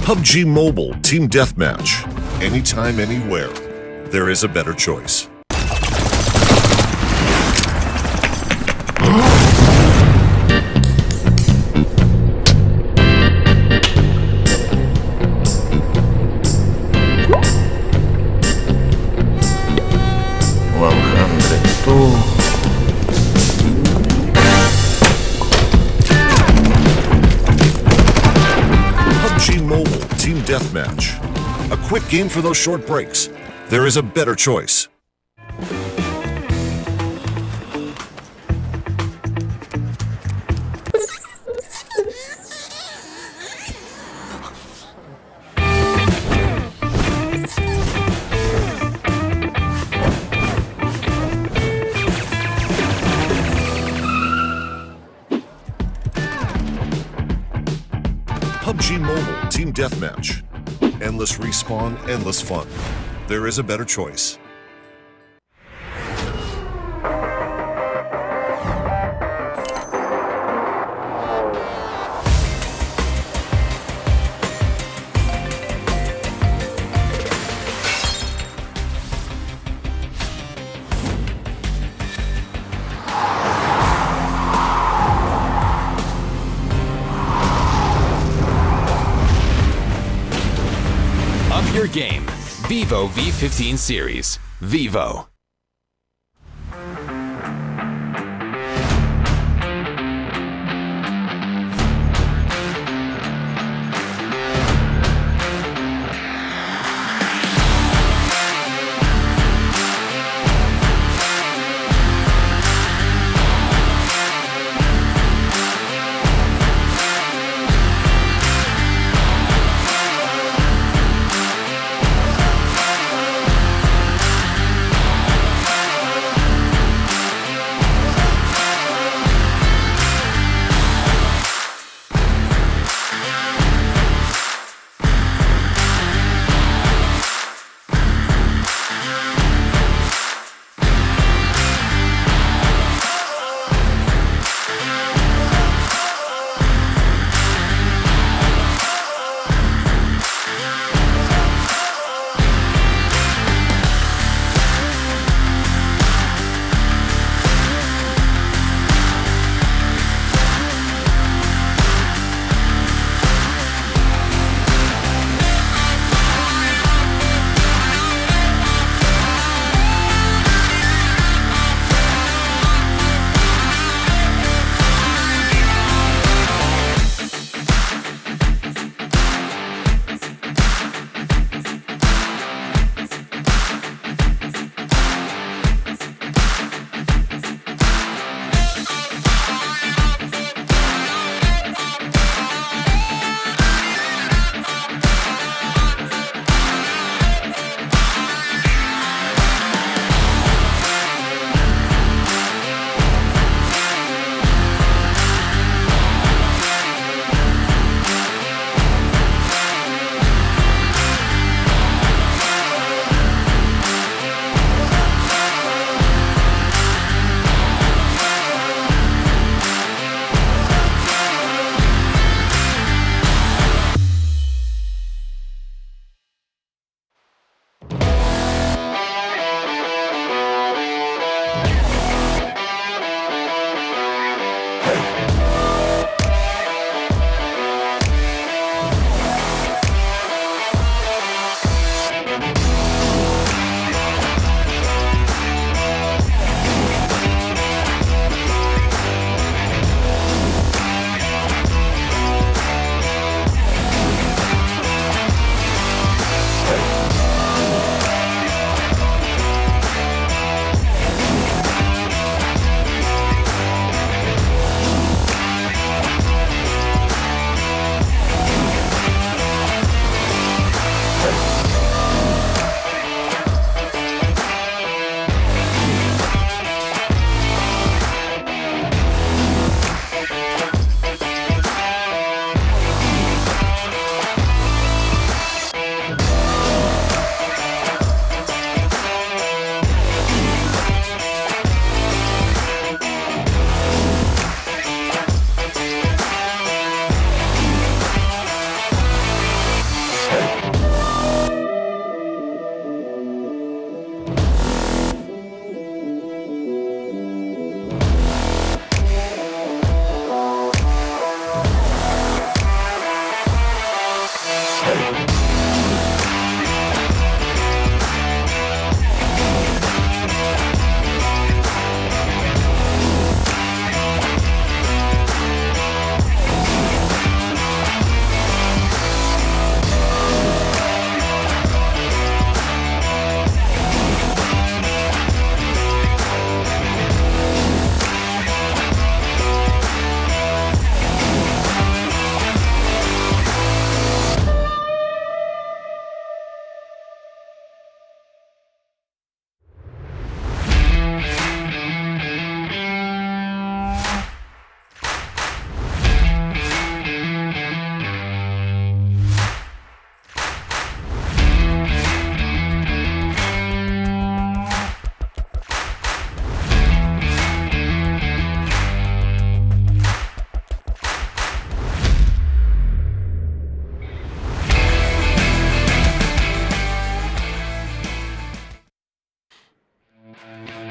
PUBG Mobile Team Deathmatch. Anytime, anywhere. There is a better choice. PUBG Mobile Team Deathmatch. A quick game for those short breaks. There is a better choice. PUBG Mobile Team Deathmatch. Endless respawn, endless fun. There is a better choice. Up your game. Vivo V15 series. Vivo.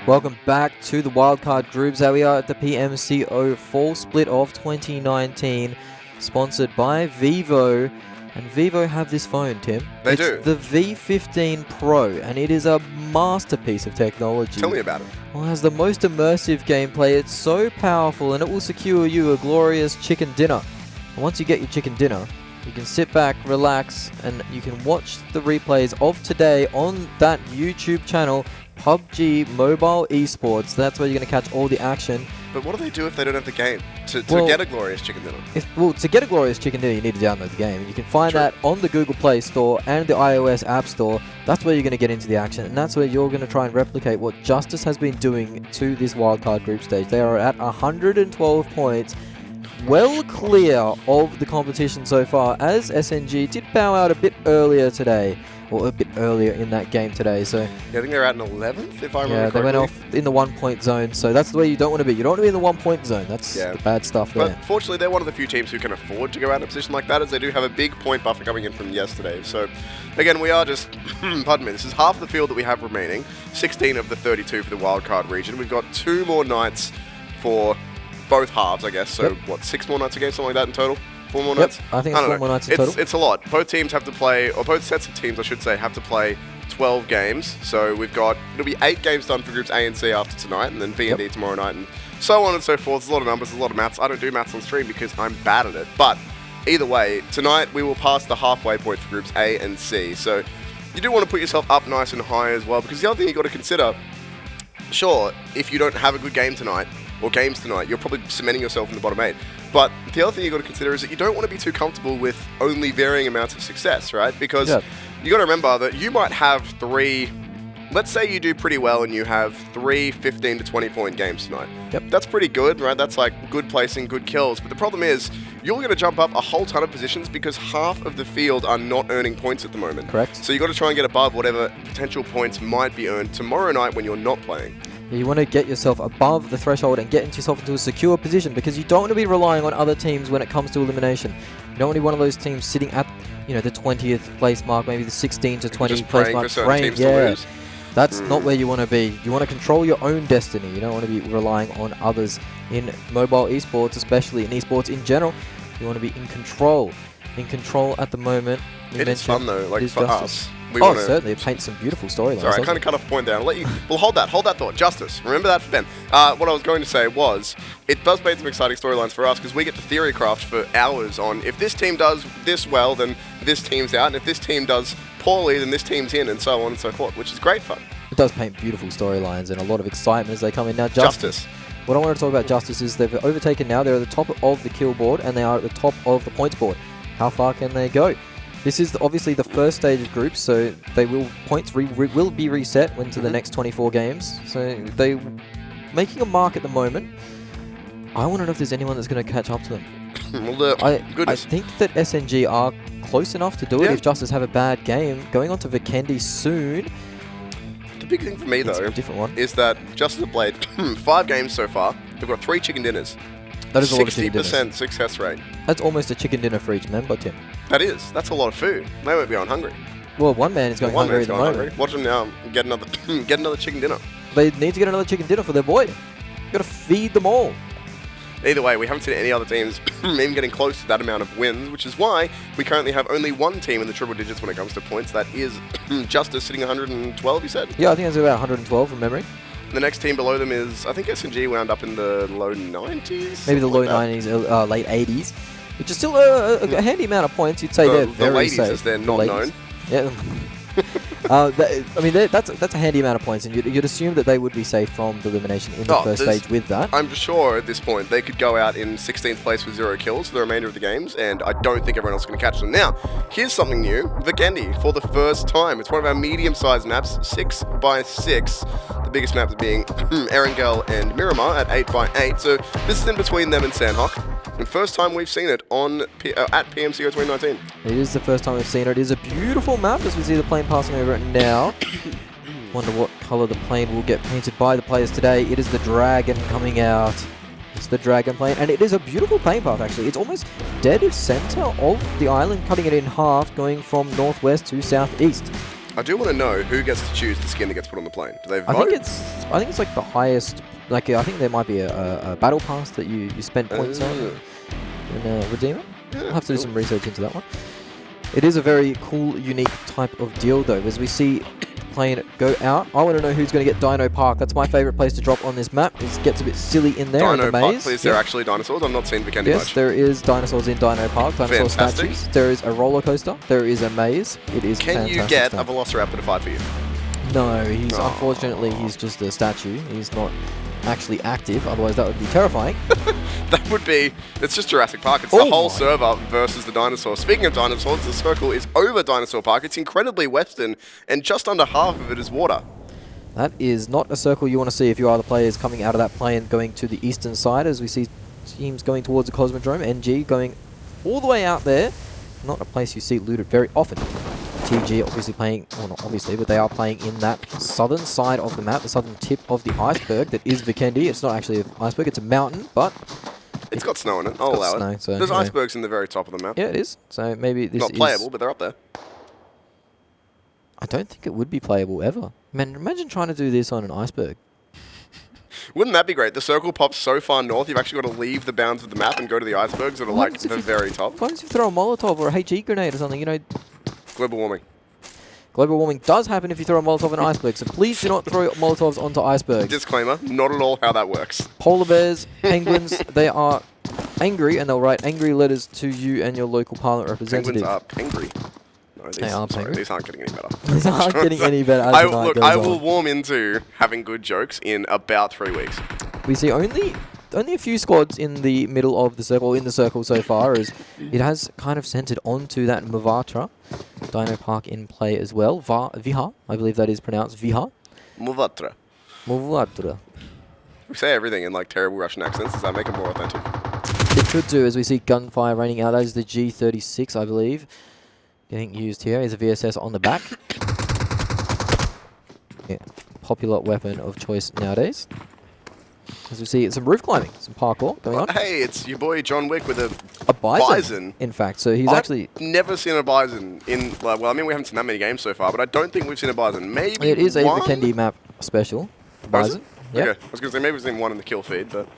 Welcome back to the Wildcard groups. We are at the PMCO Fall Split of 2019, sponsored by Vivo. And Vivo have this phone, Tim. They it's do. The V15 Pro, and it is a masterpiece of technology. Tell me about it. Well, it has the most immersive gameplay. It's so powerful, and it will secure you a glorious chicken dinner. And once you get your chicken dinner, you can sit back, relax, and you can watch the replays of today on that YouTube channel, PUBG Mobile Esports. That's where you're going to catch all the action. But what do they do if they don't have the game to Well, get a glorious chicken dinner? Well, to get a glorious chicken dinner, you need to download the game. You can find True. that on the Google Play Store and the iOS App Store. That's where you're going to get into the action, and that's where you're going to try and replicate what Justice has been doing to this wildcard group stage. They are at 112 points, well clear of the competition so far, as SNG did bow out a bit earlier today, or a bit earlier in that game today. So Yeah, I think they're at an 11th, if I remember yeah, they went off in the 1 point zone. So that's the way you don't want to be. You don't want to be in the 1 point zone. That's the bad stuff there. But fortunately, they're one of the few teams who can afford to go out in a position like that, as they do have a big point buffer coming in from yesterday. So, again, we are just, pardon me, this is half the field that we have remaining, 16 of the 32 for the wildcard region. We've got 2 more nights for both halves, I guess. So, what, 6 more nights again, something like that in total? 4 more nights? I think it's 4 more nights in total. It's a lot. Both teams have to play, or both sets of teams, I should say, have to play 12 games. So we've got, it'll be 8 games done for groups A and C after tonight, and then B and D tomorrow night, and so on and so forth. There's a lot of numbers, there's a lot of maths. I don't do maths on stream because I'm bad at it. But either way, tonight we will pass the halfway point for groups A and C. So you do want to put yourself up nice and high as well, because the other thing you've got to consider, sure, if you don't have a good game tonight, or games tonight, you're probably cementing yourself in the bottom 8. But the other thing you've got to consider is that you don't want to be too comfortable with only varying amounts of success, right? Because you got to remember that you might have 3, let's say you do pretty well and you have 3 15 to 20 point games tonight. That's pretty good, right? That's like good placing, good kills. But the problem is, you're going to jump up a whole ton of positions because half of the field are not earning points at the moment. Correct. So you got to try and get above whatever potential points might be earned tomorrow night when you're not playing. You want to get yourself above the threshold and get yourself into a secure position, because you don't want to be relying on other teams when it comes to elimination. You don't want to be one of those teams sitting at, the 20th place mark, maybe the 16 to 20 Just place praying mark. for certain teams to lose. That's not where you want to be. You want to control your own destiny. You don't want to be relying on others in mobile esports, especially in esports in general. You want to be in control. In control at the moment. It is fun though, like for us. Certainly, it paints some beautiful storylines. Sorry, I kind of cut off a point there. I'll let you. Well, hold that thought. Justice. Remember that for Ben. What I was going to say was, it does paint some exciting storylines for us, because we get to theory craft for hours on if this team does this well, then this team's out, and if this team does poorly, then this team's in, and so on and so forth, which is great fun. It does paint beautiful storylines and a lot of excitement as they come in. Now, Justice. What I want to talk about Justice is they've overtaken now. They're at the top of the kill board, and they are at the top of the points board. How far can they go? This is obviously the first stage of groups, so they will points will be reset into the next 24 games. So they making a mark at the moment. I want to know if there's anyone that's going to catch up to them. I think that SNG are close enough to do it if Justice have a bad game. Going on to Vikendi soon. The big thing for me though, different one, is that Justice have played 5 games so far. They've got 3 chicken dinners. That is a lot of chicken 60% success rate. That's almost a chicken dinner for each member, Tim. That is. That's a lot of food. They won't be on hungry. Well, one man is going hungry at the moment. Watch them now get another chicken dinner. They need to get another chicken dinner for their boy. You got to feed them all. Either way, we haven't seen any other teams even getting close to that amount of wins, which is why we currently have only one team in the triple digits when it comes to points. That is Justice, sitting 112, you said? Yeah, I think it's about 112 from memory. The next team below them is, I think SNG wound up in the low 90s? Maybe the low 90s, late 80s, which is still a handy amount of points. You'd say they're very safe. The ladies, as they're not known. Yeah. That's a handy amount of points, and you'd assume that they would be safe from the elimination in the first stage with that. I'm sure at this point they could go out in 16th place with 0 kills for the remainder of the games, and I don't think everyone else is going to catch them. Now, here's something new. Vikendi, for the first time. It's one of our medium-sized maps, 6x6. The biggest maps being Erangel and Miramar at 8x8. So this is in between them and Sandhawk. And first time we've seen it on at PMCO 2019. It is the first time we've seen it. It is a beautiful map as we see the plane passing over it now. Wonder what color the plane will get painted by the players today. It is the Dragon coming out. It's the Dragon plane, and it is a beautiful plane path actually. It's almost dead center of the island, cutting it in half, going from northwest to southeast. I do want to know who gets to choose the skin that gets put on the plane. Do they vote? I think it's like the highest. Like I think there might be a battle pass that you spend points on and redeem it. Yeah, I'll have to do some research into that one. It is a very cool, unique type of deal though. As we see plane go out, I want to know who's going to get Dino Park. That's my favorite place to drop on this map. It gets a bit silly in there in the Dino Park, maze. please. They're actually dinosaurs. I'm not seeing Vikendi Yes, much. there is dinosaurs in Dino Park. Dinosaur Fantastic. statues. There is a roller coaster. There is a maze. It is Can you fantastic get stuff. a Velociraptor to fight for you? No, unfortunately he's just a statue. He's not actually active. Otherwise, that would be terrifying. That would be... It's just Jurassic Park. It's the whole server versus the dinosaurs. Speaking of dinosaurs, the circle is over Dinosaur Park. It's incredibly western, and just under half of it is water. That is not a circle you want to see if you are the players coming out of that plane going to the eastern side, as we see teams going towards the Cosmodrome. NG going all the way out there. Not a place you see looted very often. TG obviously playing, well not obviously, but they are playing in that southern side of the map, the southern tip of the iceberg that is Vikendi. It's not actually an iceberg, it's a mountain, but... It's got snow in it, I'll allow it. So, there's icebergs in the very top of the map. Yeah, it is. So maybe this Not playable, but they're up there. I don't think it would be playable ever. Man, imagine trying to do this on an iceberg. Wouldn't that be great? The circle pops so far north, you've actually got to leave the bounds of the map and go to the icebergs that are like the very top. Why don't you throw a Molotov or a HE grenade or something, you know? Global warming. Global warming does happen if you throw a Molotov on an iceberg, so please do not throw Molotovs onto icebergs. Disclaimer, not at all how that works. Polar bears, penguins, they are angry and they'll write angry letters to you and your local parliament representative. Penguins are angry. No, these aren't getting any better. These aren't getting any better as the night goes I on. will warm into having good jokes in about 3 weeks. We see only a few squads in the middle of the circle, in the circle so far, as it has kind of centered onto that Mavatra. Dino Park in play as well. Viha, I believe that is pronounced Viha. Muvatra. Mavatra. We say everything in like terrible Russian accents. Does that make it more authentic? It could do, as we see gunfire raining out. That is the G36, I believe. Getting used here is a VSS on the back. Yeah, popular weapon of choice nowadays. As we see, some roof climbing, some parkour going on. Hey, it's your boy John Wick with a bison. In fact, so he's actually... I've never seen a bison in... Well, I mean, we haven't seen that many games so far, but I don't think we've seen a bison. Maybe it is one? a Vikendi map special. Bison. Yep. Okay, I was going to say maybe we've seen one in the kill feed, but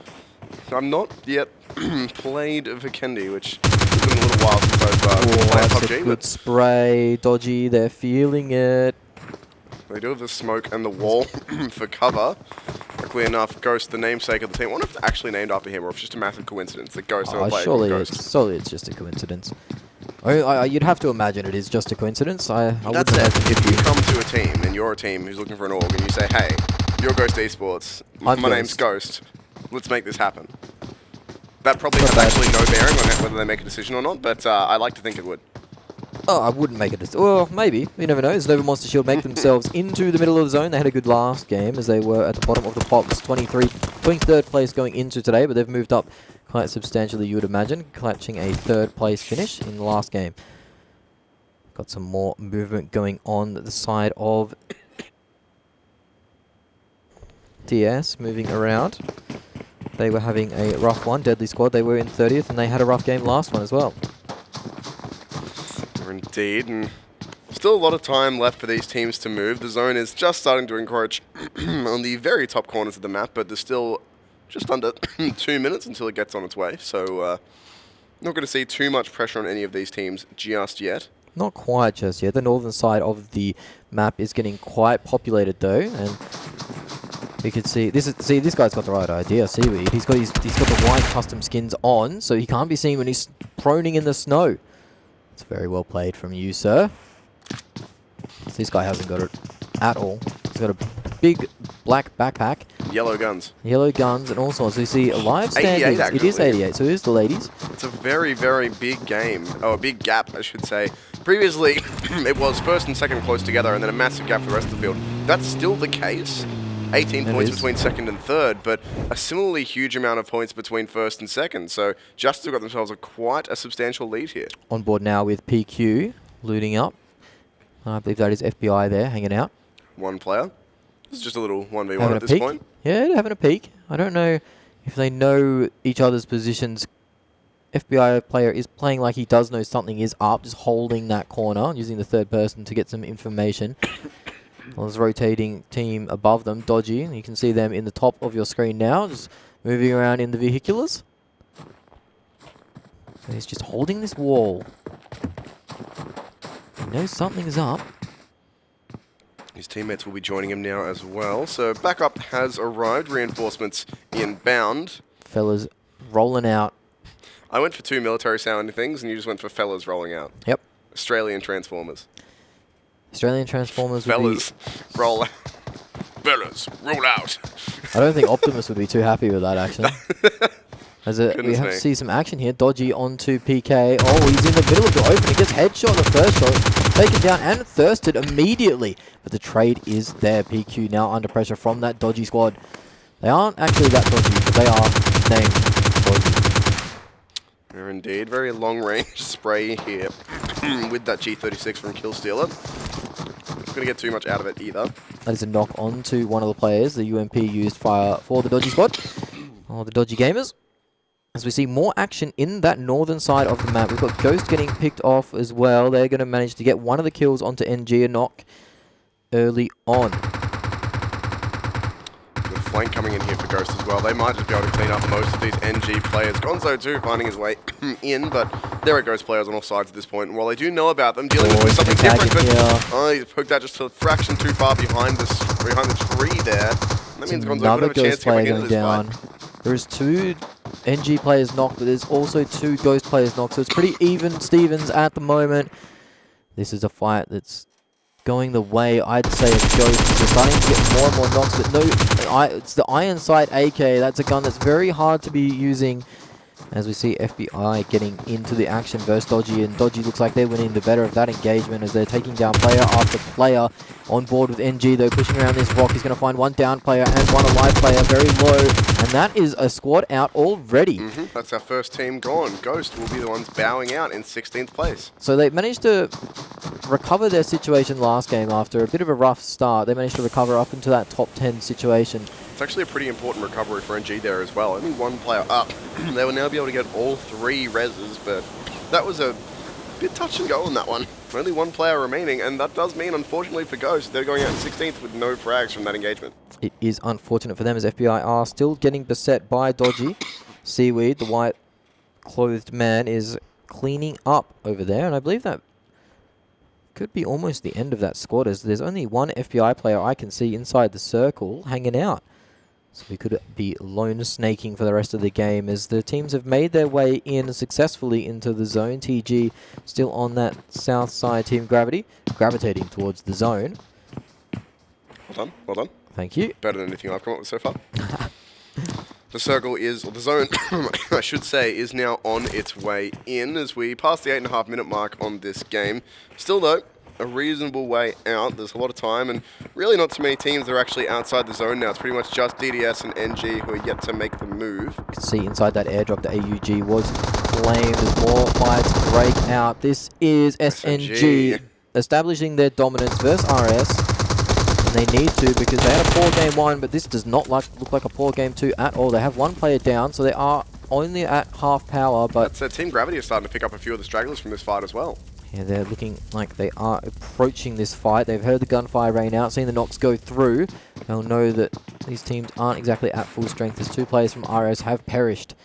I'm not yet played Vikendi, which has been a little while since I've played PUBG. Good spray, dodgy, they're feeling it. They do have the smoke and the wall for cover. Luckily enough, Ghost, the namesake of the team. I wonder if it's actually named after him or if it's just a massive coincidence that Ghost never played Ghost. Surely it's just a coincidence. You'd have to imagine it is just a coincidence. That's it. If you come to a team and you're a team who's looking for an org and you say, hey, you're Ghost Esports, my name's Ghost, let's make this happen. That probably has actually no bearing on whether they make a decision or not, but I like to think it would. Oh, I wouldn't make it. Well, maybe. You never know. As Nova Monster Shield make themselves into the middle of the zone. They had a good last game as they were at the bottom of the pops. 23rd place going into today, but they've moved up quite substantially, you would imagine, clutching a 3rd place finish in the last game. Got some more movement going on the side of DS, moving around. They were having a rough one. Deadly Squad, they were in 30th, and they had a rough game last one as well. Indeed, and still a lot of time left for these teams to move. The zone is just starting to encroach on the very top corners of the map, but there's still just under 2 minutes until it gets on its way, so not going to see too much pressure on any of these teams just yet. Not quite just yet. The northern side of the map is getting quite populated though, and you can see this guy's got the right idea. Seaweed, he's got the white custom skins on, so he can't be seen when he's proning in the snow. It's very well played from you, sir. This guy hasn't got it at all. He's got a big black backpack. Yellow guns. Yellow guns and all sorts. We see live standings. It is 88, so here's the ladies. It's a very, very big game. Oh, a big gap, I should say. Previously, it was first and second close together and then a massive gap for the rest of the field. That's still the case. 18 points between second and third, but a similarly huge amount of points between first and second. So Justice have got themselves quite a substantial lead here. On board now with PQ, looting up. I believe that is FBI there, hanging out. One player. This is just a little 1v1 at this point. Yeah, they're having a peek. I don't know if they know each other's positions FBI player is playing like he does know something is up, just holding that corner, using the third person to get some information. Well, there's a rotating team above them, Dodgy. You can see them in the top of your screen now, just moving around in the vehiculars. So he's just holding this wall. He knows something's up. His teammates will be joining him now as well. So backup has arrived. Reinforcements inbound. Fellas rolling out. I went for 2 military sounding things, and you just went for fellas rolling out. Yep. Australian Transformers. Australian Transformers Fellas, roll out. Fellas, roll out. I don't think Optimus would be too happy with that, actually. We have to see some action here. Dodgy onto PK. Oh, he's in the middle of the open. He gets headshot on the first shot. Taken down and thirsted immediately. But the trade is there. PQ now under pressure from that Dodgy squad. They aren't actually that dodgy, but they are named dodgy. They're indeed. Very long range spray here with that G36 from Killstealer. Not going to get too much out of it either. That is a knock onto one of the players. The UMP used fire for the Dodgy squad. Oh, the Dodgy Gamers. As we see more action in that northern side of the map. We've got Ghost getting picked off as well. They're going to manage to get one of the kills onto NG, a knock early on. Good flank coming in here for Ghost as well. They might just be able to clean up most of these NG players. Gonzo too finding his way in, but there are Ghost players on all sides at this point. And while they do know about them, dealing with something different, but he poked that just a fraction too far behind the tree there. And that means Gonzo would have a chance to get into this fight. There's 2 NG players knocked, but there's also 2 Ghost players knocked, so it's pretty even Stevens at the moment. This is a fight that's going the way, I'd say, of Ghost. They're starting to get more and more knocks, but no, it's the Iron Sight AK. That's a gun that's very hard to be using. As we see FBI getting into the action versus Dodgy, and Dodgy looks like they're winning the better of that engagement as they're taking down player after player. On board with NG, though, pushing around this rock. He's going to find one down player and one alive player, very low, and that is a squad out already. That's our first team gone. Ghost will be the ones bowing out in 16th place. So they managed to recover their situation last game after a bit of a rough start. They managed to recover up into that top 10 situation. It's actually a pretty important recovery for NG there as well. Only one player up. They will now be able to get all 3 reses, but that was a bit touch and go on that one. Only one player remaining, and that does mean, unfortunately for Ghost, they're going out in 16th with no frags from that engagement. It is unfortunate for them as FBI are still getting beset by Dodgy. Seaweed, the white-clothed man, is cleaning up over there, and I believe that could be almost the end of that squad, as there's only one FBI player I can see inside the circle hanging out. So we could be lone snaking for the rest of the game as the teams have made their way in successfully into the zone. TG still on that south side, Team Gravity, gravitating towards the zone. Well done, well done. Thank you. Better than anything I've come up with so far. The circle is, or the zone, I should say, is now on its way in as we pass the 8.5 minute mark on this game. Still though, a reasonable way out. There's a lot of time and really not too many teams that are actually outside the zone now. It's pretty much just DDS and NG who are yet to make the move. You can see inside that airdrop the AUG was claimed as more fights break out. This is SNG establishing their dominance versus RS. And they need to because they had a poor game 1, but this does not look like a poor game 2 at all. They have 1 player down, so they are only at half power. But Team Gravity is starting to pick up a few of the stragglers from this fight as well. Yeah, they're looking like they are approaching this fight. They've heard the gunfire rain out, seen the knocks go through. They'll know that these teams aren't exactly at full strength as 2 players from RS have perished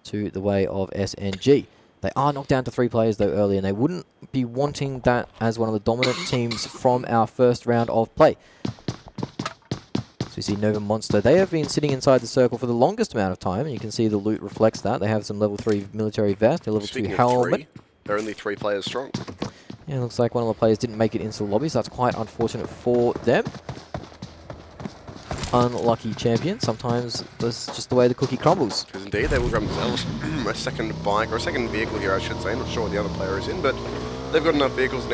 to the way of SNG. They are knocked down to 3 players though early, and they wouldn't be wanting that as one of the dominant teams from our first round of play. So we see Nova Monster. They have been sitting inside the circle for the longest amount of time, and you can see the loot reflects that. They have some level 3 military vest, a level 2 helmet. They're only 3 players strong. Yeah, it looks like one of the players didn't make it into the lobby, so that's quite unfortunate for them. Unlucky champion. Sometimes that's just the way the cookie crumbles. Because indeed, they will grab themselves a second bike, or a second vehicle here, I should say. Not sure what the other player is in, but they've got enough vehicles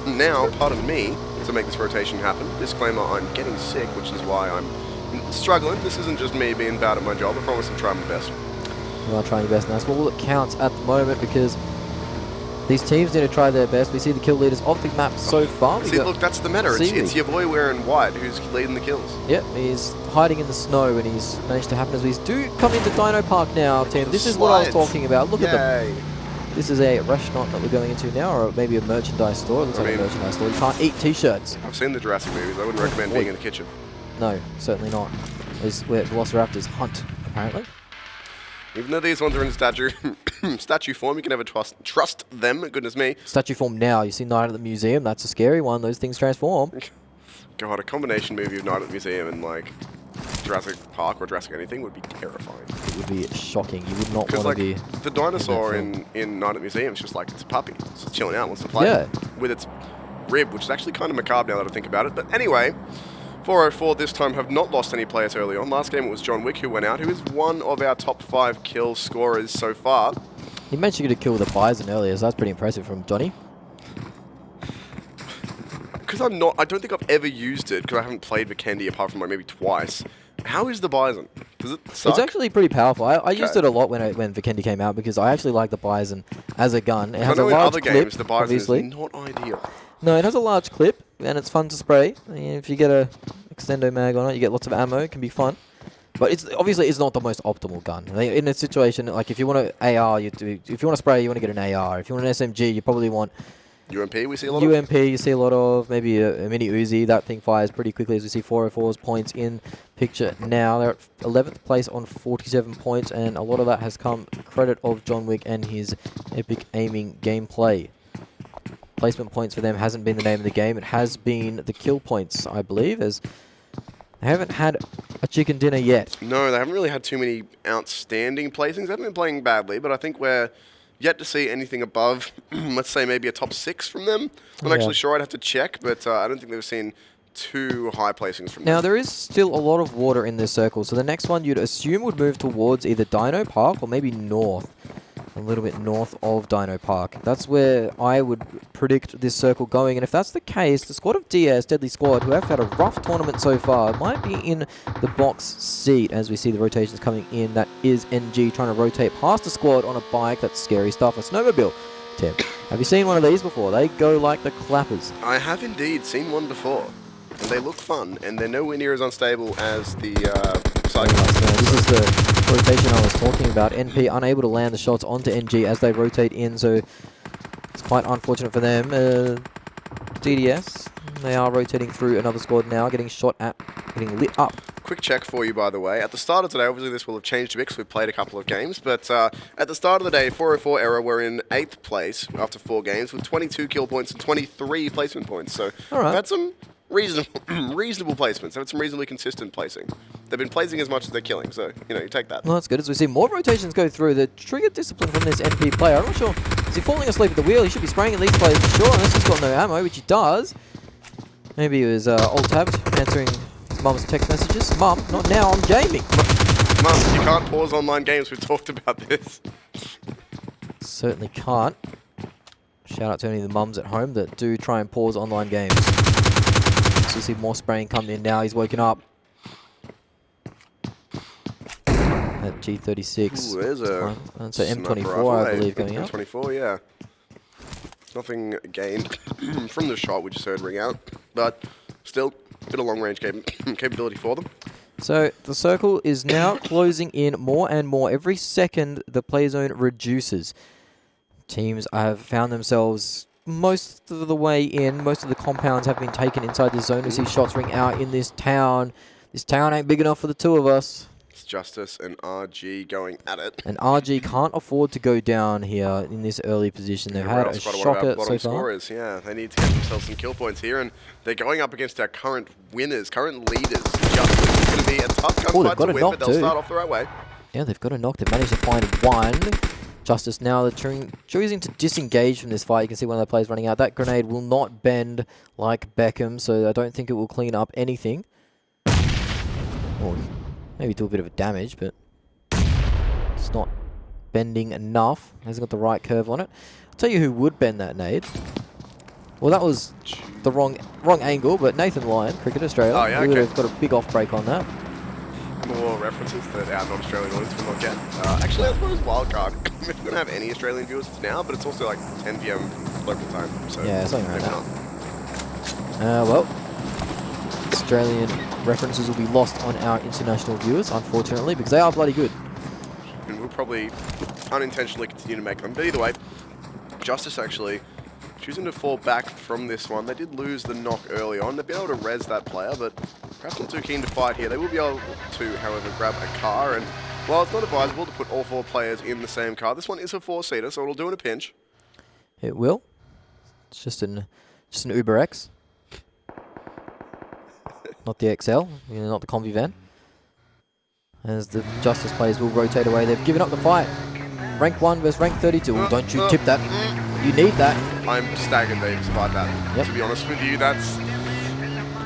now, pardon me, to make this rotation happen. Disclaimer, I'm getting sick, which is why I'm struggling. This isn't just me being bad at my job. I promise I'm trying my best. You are trying your best, and that's all that counts at the moment because These teams need to try their best. We see the kill leaders off the map so far. See, look, that's the meta. It's your boy wearing white who's leading the kills. Yep, he's hiding in the snow and he's managed to happen as we do come into Dino Park now, team. This is what I was talking about. Look at them. This is a restaurant that we're going into now, or maybe a merchandise store. It looks like a merchandise store. You can't eat t-shirts. I've seen the Jurassic movies. I wouldn't recommend being in the kitchen. No, certainly not. This is where Velociraptors hunt, apparently. Even though these ones are in statue form, you can never trust them, goodness me. Statue form now. You see Night at the Museum, that's a scary one. Those things transform. God, a combination movie of Night at the Museum and like Jurassic Park or Jurassic anything would be terrifying. It would be shocking. You would not want to be... the dinosaur in Night at the Museum is just like, it's a puppy. It's just chilling out, wants to play with its rib, which is actually kind of macabre now that I think about it. But anyway... 404 this time have not lost any players early on. Last game it was John Wick who went out, who is one of our top 5 kill scorers so far. He managed to get a kill with a Bison earlier, so that's pretty impressive from Johnny. Because I don't think I've ever used it, because I haven't played Vikendi apart from like maybe twice. How is the Bison? Does it suck? It's actually pretty powerful. I used it a lot when Vikendi came out, because I actually like the Bison as a gun. It has a large clip, games, the Bison obviously. is not ideal. No, it has a large clip, and it's fun to spray. And if you get a extendo mag on it, you get lots of ammo. It can be fun. But it's obviously it's not the most optimal gun. In a situation, like if you want an AR, if you want to spray, you want to get an AR. If you want an SMG, you probably want... UMP we see a lot of? UMP you see a lot of. Maybe a mini Uzi. That thing fires pretty quickly, as we see 404's points in picture now. They're at 11th place on 47 points, and a lot of that has come credit of John Wick and his epic aiming gameplay. Placement points for them hasn't been the name of the game. It has been the kill points, I believe, as they haven't had a chicken dinner yet. No, they haven't really had too many outstanding placings. They haven't been playing badly, but I think we're yet to see anything above, let's say, maybe a top 6 from them. I'm not actually sure. I'd have to check, but I don't think they've seen too high placings from them. Now, there is still a lot of water in this circle, so the next one you'd assume would move towards either Dino Park or maybe north. A little bit north of Dino Park. That's where I would predict this circle going. And if that's the case, the squad of DS, Deadly Squad, who have had a rough tournament so far, might be in the box seat as we see the rotations coming in. That is NG trying to rotate past the squad on a bike. That's scary stuff. A snowmobile. Tim, have you seen one of these before? They go like the clappers. I have indeed seen one before. And they look fun, and they're nowhere near as unstable as the cyclists. This is the rotation I was talking about. NP unable to land the shots onto NG as they rotate in, so it's quite unfortunate for them. DDS, they are rotating through another squad now, getting shot at, getting lit up. Quick check for you, by the way. At the start of today, obviously this will have changed a bit because we've played a couple of games, but at the start of the day, 404 Era were in 8th place after 4 games with 22 kill points and 23 placement points. So we've had some reasonable placements. They've had some reasonably consistent placing. They've been placing as much as they're killing, so, you know, you take that. Well, that's good. As we see more rotations go through, the trigger discipline from this NP player. I'm not sure, is he falling asleep at the wheel? He should be spraying at these players for sure, unless he's got no ammo, which he does. Maybe he was alt-tabbed, answering his mum's text messages. Mum, not now, I'm gaming. Mum, you can't pause online games. We've talked about this. Certainly can't. Shout out to any of the mums at home that do try and pause online games. So you see more spraying coming in now. He's woken up. At G36. Ooh, there's a so M24, I believe, going out. M24, yeah. Nothing gained from the shot we just heard ring out, but still a bit of long-range capability for them. So the circle is now closing in more and more. Every second, the play zone reduces. Teams have found themselves most of the way in. Most of the compounds have been taken inside the zone. We see shots ring out in this town. This town ain't big enough for the two of us. It's Justice and RG going at it. And RG can't afford to go down here in this early position. They've had a shocker so far. Scorers, yeah, they need to get themselves some kill points here, and they're going up against our current winners, current leaders. Justice is going to be a tough gunfight to win, but they'll start off the right way. Yeah, they've got a knock. They've managed to find one. Justice now, they're choosing to disengage from this fight. You can see one of the players running out. That grenade will not bend like Beckham, so I don't think it will clean up anything. Or maybe do a bit of a damage, but it's not bending enough. Hasn't got the right curve on it. I'll tell you who would bend that nade. Well, that was the wrong angle, but Nathan Lyon, Cricket Australia, oh, yeah, would have got a big off break on that. more references that our non-Australian audience will not get. Actually, I suppose Wildcard. If we're going to have any Australian viewers, it's now, but it's also like 10 PM local time. So Yeah, something like maybe that. Well, Australian references will be lost on our international viewers, unfortunately, because they are bloody good. And we'll probably unintentionally continue to make them. But either way, Justice actually choosing to fall back from this one. They did lose the knock early on. They've been able to res that player, but perhaps not too keen to fight here. They will be able to, however, grab a car. And while it's not advisable to put all 4 players in the same car, this one is a 4-seater, so it'll do in a pinch. It will. It's just an Uber X. Not the XL, not the Combi van. As the Justice players will rotate away. They've given up the fight. Rank 1 versus rank 32. Don't you tip that. You need that. I'm staggered they survived that. Yep. To be honest with you, that's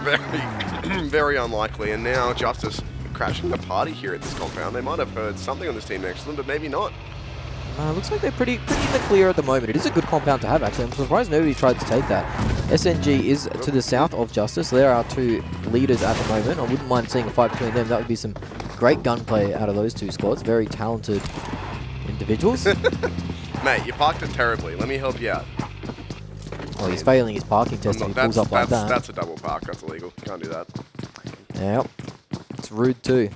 very, very unlikely. And now Justice crashing the party here at this compound. They might have heard something on this team next to them, but maybe not. Looks like they're pretty in the clear at the moment. It is a good compound to have, actually. I'm surprised nobody tried to take that. SNG is to the south of Justice. They're our 2 leaders at the moment. I wouldn't mind seeing a fight between them. That would be some great gunplay out of those 2 squads. Very talented individuals. Mate, you parked it terribly. Let me help you out. Well, he's failing his parking test if he pulls up like that. That's a double park. That's illegal. Can't do that. Yep. It's rude too.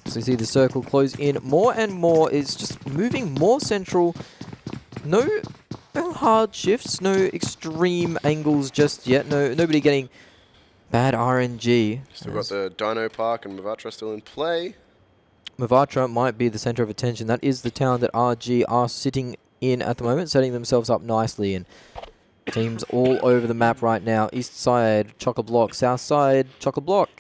So you see the circle close in more and more. It's just moving more central. No hard shifts, no extreme angles just yet. Nobody getting bad RNG. Still got the Dino Park and Mavatra still in play. Mavatra might be the center of attention. That is the town that RG are sitting in at the moment, setting themselves up nicely. And teams all over the map right now. East side, chock-a-block. South side, chock-a-block.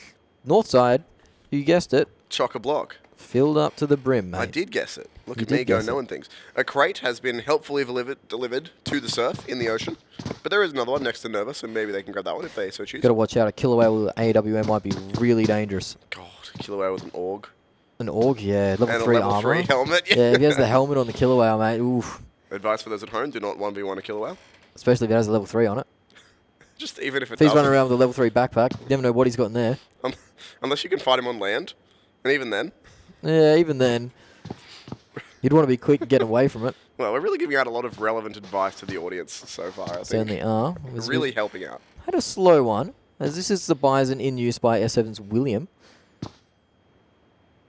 North side, you guessed it. Chock-a-block. Filled up to the brim, mate. I did guess it. Look at me go knowing things. A crate has been helpfully delivered to the surf in the ocean. But there is another one next to Nova, so maybe they can grab that one if they so choose. Got to watch out. A killer whale with AWM might be really dangerous. God, a killer whale with an AUG. An AUG, yeah. Level 3 and a level armor. 3 helmet. Yeah, if he has the helmet on the killer whale, mate, oof. Advice for those at home, do not 1v1 a killer whale. Especially if it has a level 3 on it. Just even if it If he's doesn't. running around with a level 3 backpack, you never know what he's got in there. Unless you can fight him on land. And even then. Yeah, even then. You'd want to be quick and get away from it. Well, we're really giving out a lot of relevant advice to the audience so far, I think. Certainly are. We're really helping out. Had a slow one, as this is the Bison in use by S7's William.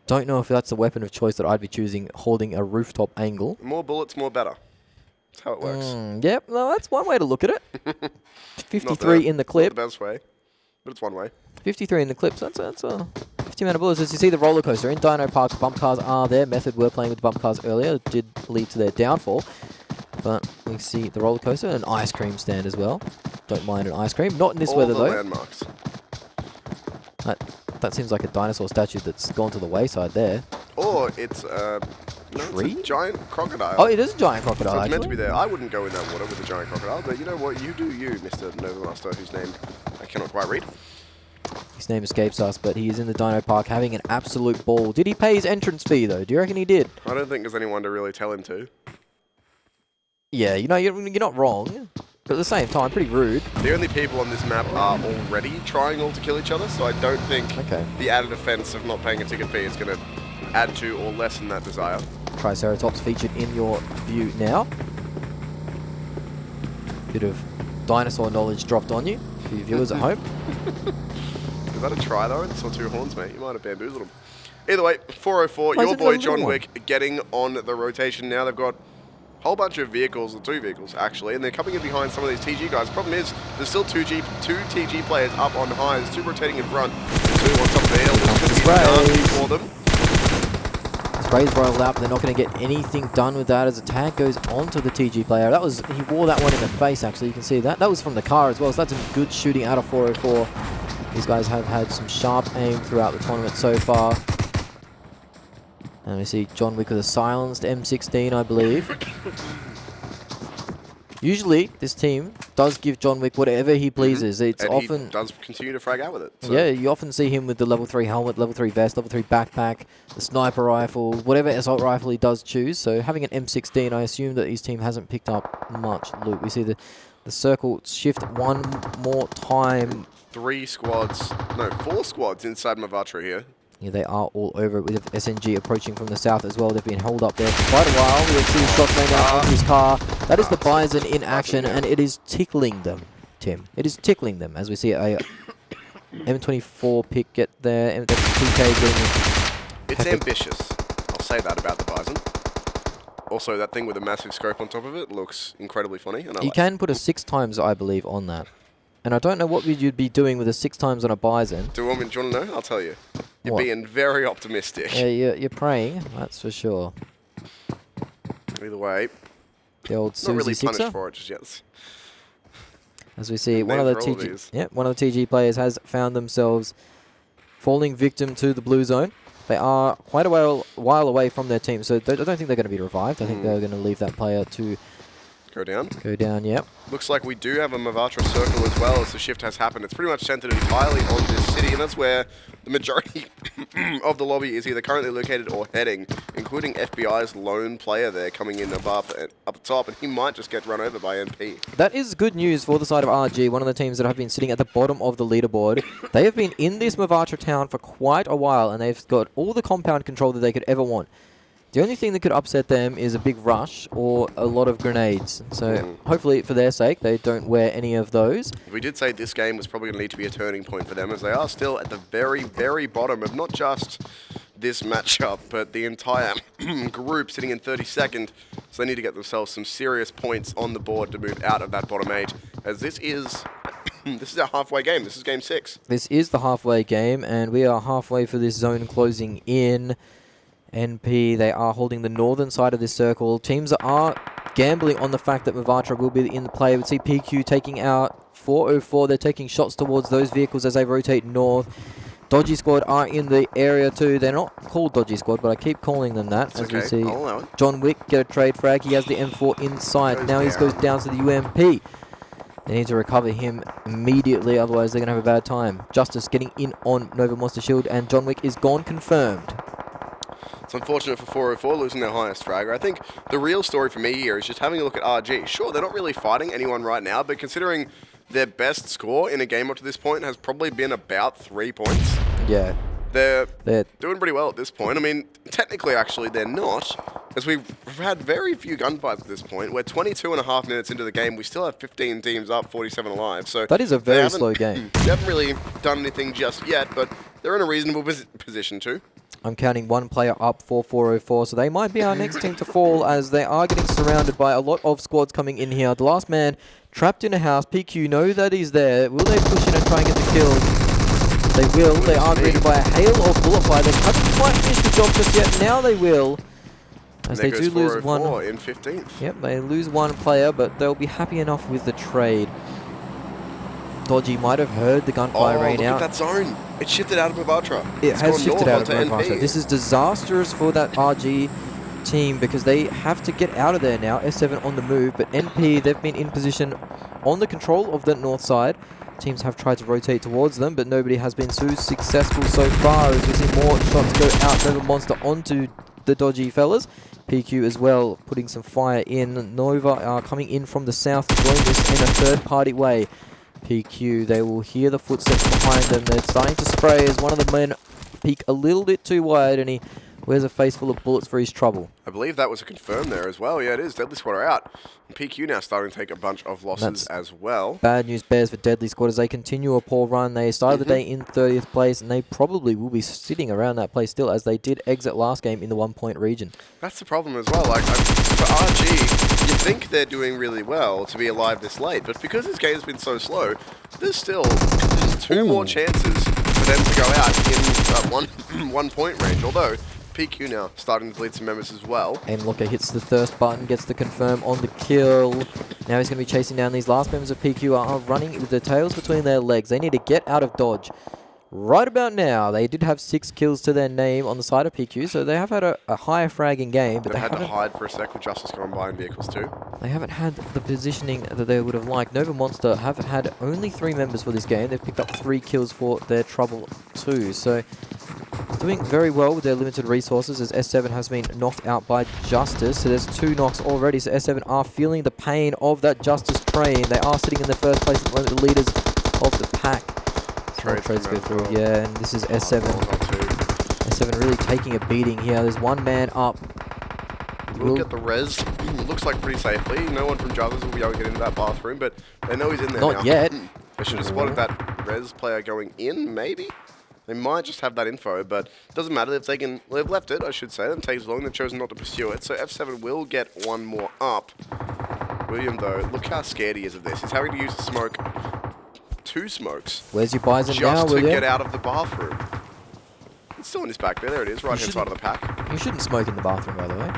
Don't know if that's the weapon of choice that I'd be choosing, holding a rooftop angle. More bullets, more better. That's how it works. Yep, no, that's one way to look at it. 53 in the clip. Not the best way, but it's one way. 53 in the clip, so that's a 50 amount of bullets. As you see the roller coaster in Dino Park, bump cars are there. Method were playing with bump cars earlier. It did lead to their downfall. But we see the roller coaster and an ice cream stand as well. Don't mind an ice cream. Not in this weather, though. All the landmarks. That seems like a dinosaur statue that's gone to the wayside there. Or it's, no, Tree? it's a giant crocodile. Oh, it is a giant crocodile, So it's actually. meant to be there. I wouldn't go in that water with a giant crocodile, but you know what? You do you, Mr. Nova Master, whose name I cannot quite read. His name escapes us, but he is in the Dino Park having an absolute ball. Did he pay his entrance fee, though? Do you reckon he did? I don't think there's anyone to really tell him to. Yeah, you know, you're not wrong. But at the same time, pretty rude. The only people on this map are already trying all to kill each other, so I don't think the added offense of not paying a ticket fee is going to add to or lessen that desire. Triceratops featured in your view now. Bit of dinosaur knowledge dropped on you for your viewers at home. Is that a try though? It's saw 2 horns, mate. You might have bamboozled them. Either way, 404, Why is your it boy a little John one? Wick getting on the rotation now. They've got a whole bunch of vehicles, or 2 vehicles actually, and they're coming in behind some of these TG guys. Problem is, there's still 2 TG players up on high. There's 2 rotating in front, and 2 on top of the hill. This could be nasty for them. Sprays rolled out, but they're not going to get anything done with that as a tag goes onto the TG player. He wore that one in the face, actually. You can see that. That was from the car as well, so that's some good shooting out of 404. These guys have had some sharp aim throughout the tournament so far. And we see John Wick with a silenced M16, I believe. Usually, this team does give John Wick whatever he pleases. It's and often he does continue to frag out with it. So. Yeah, you often see him with the level 3 helmet, level 3 vest, level 3 backpack, the sniper rifle, whatever assault rifle he does choose. So having an M16, I assume that his team hasn't picked up much loot. We see the circle shift one more time. 4 squads inside Mavatra here. Yeah, they are all over it with SNG approaching from the south as well. They've been held up there for quite a while. We'll see the shots going down onto his car. That is the Bison in action, and it is tickling them, Tim. It is tickling them as we see a M24 pick get there. That's PK getting It's ambitious. I'll say that about the Bison. Also, that thing with a massive scope on top of it looks incredibly funny. And You can put a 6 times, I believe, on that. And I don't know what you'd be doing with a 6 times on a Bison. Do you want to know? I'll tell you. You're What? being very optimistic. Yeah, you're praying, that's for sure. Either way, The old not really Susie punished Sixer. for it just yet. As we see, one Name of the for all TG, these. one of the TG players has found themselves falling victim to the blue zone. They are quite a while away from their team, so I don't think they're going to be revived. I think they're going to leave that player to Go down. go down. Yep. Looks like we do have a Mavatra circle as well as the shift has happened. It's pretty much centered entirely on this city, and that's where the majority of the lobby is either currently located or heading, including FBI's lone player there coming in up the top, and he might just get run over by NP. That is good news for the side of RG, one of the teams that have been sitting at the bottom of the leaderboard. They have been in this Mavatra town for quite a while, and they've got all the compound control that they could ever want. The only thing that could upset them is a big rush or a lot of grenades. So hopefully, for their sake, they don't wear any of those. We did say this game was probably going to need to be a turning point for them, as they are still at the very, very bottom of not just this matchup, but the entire group sitting in 32nd. So they need to get themselves some serious points on the board to move out of that bottom 8, as this is our halfway game. This is game 6. This is the halfway game, and we are halfway for this zone closing in. NP, they are holding the northern side of this circle. Teams are gambling on the fact that Mavatra will be in the play. We see PQ taking out 404. They're taking shots towards those vehicles as they rotate north. Dodgy Squad are in the area too. They're not called Dodgy Squad, but I keep calling them that. It's as okay. we see I'll allow it. John Wick get a trade frag. He has the M4 inside. Now he goes down to the UMP. They need to recover him immediately, otherwise they're going to have a bad time. Justice getting in on Nova Monster Shield, and John Wick is gone confirmed. It's unfortunate for 404 losing their highest fragger. I think the real story for me here is just having a look at RG. Sure, they're not really fighting anyone right now, but considering their best score in a game up to this point has probably been about 3 points. Yeah. They're doing pretty well at this point. I mean, technically, actually, they're not, as we've had very few gunfights at this point. We're 22.5 minutes into the game. We still have 15 teams up, 47 alive. So that is a very slow game. They haven't really done anything just yet, but they're in a reasonable position too. I'm counting one player up for 404, so they might be our next team to fall, as they are getting surrounded by a lot of squads coming in here. The last man trapped in a house. PQ know that he's there. Will they push in and try and get the kill? They will. They are greeted by a hail of bullet fire. They haven't quite finished the job just yet. Now they will. As they do lose one. In 15th. Yep, they lose one player, but they'll be happy enough with the trade. Dodgy might have heard the gunfire rain out. Look at that zone. It shifted out of Mavatra. It has shifted out of Mavatra. Mavatra. This is disastrous for that RG team because they have to get out of there now. S7 on the move, but NP, they've been in position on the control of the north side. Teams have tried to rotate towards them, but nobody has been so successful so far, as we see more shots go out. Nova Monster onto the Dodgy fellas. PQ as well, putting some fire in. Nova are coming in from the south, doing this in a third-party way. PQ, they will hear the footsteps behind them. They're starting to spray as one of the men peek a little bit too wide, and he wears a face full of bullets for his trouble. I believe that was a confirm there as well. Yeah, it is. Deadly Squad are out. And PQ now starting to take a bunch of losses as well. Bad news bears for Deadly Squad as they continue a poor run. They started the day in 30th place, and they probably will be sitting around that place still, as they did exit last game in the 1-point region. That's the problem as well. Like, for RG, you think they're doing really well to be alive this late, but because this game has been so slow, there's still two more chances for them to go out in that 1 point range, although PQ now starting to bleed some members as well. And Looker hits the thirst button, gets the confirm on the kill. Now he's going to be chasing down these last members of PQ are running with their tails between their legs. They need to get out of dodge. Right about now, they did have 6 kills to their name on the side of PQ, so they have had a higher fragging game. But they had to hide for a sec with Justice going by in vehicles too. They haven't had the positioning that they would have liked. Nova Monster have had only 3 members for this game. They've picked up 3 kills for their trouble too. So doing very well with their limited resources, as S7 has been knocked out by Justice. So there's 2 knocks already. So S7 are feeling the pain of that Justice train. They are sitting in the first place at the moment, the leaders of the pack. Trades go through, yeah, and this is S7. S7 really taking a beating here. There's one man up. We'll get the res. Looks like pretty safely. No one from Juggers will be able to get into that bathroom, but they know he's in there now. Not yet. They should have spotted that res player going in, maybe? They might just have that info, but it doesn't matter if they can. Well, they've left it, I should say. It takes long. They've chosen not to pursue it. So F7 will get one more up. William, though, look how scared he is of this. He's having to use the smoke. 2 smokes. Where's your Bison now, Just to William? get out of the bathroom. It's still in his back there. There it is, right-hand side of the pack. You shouldn't smoke in the bathroom, by the way.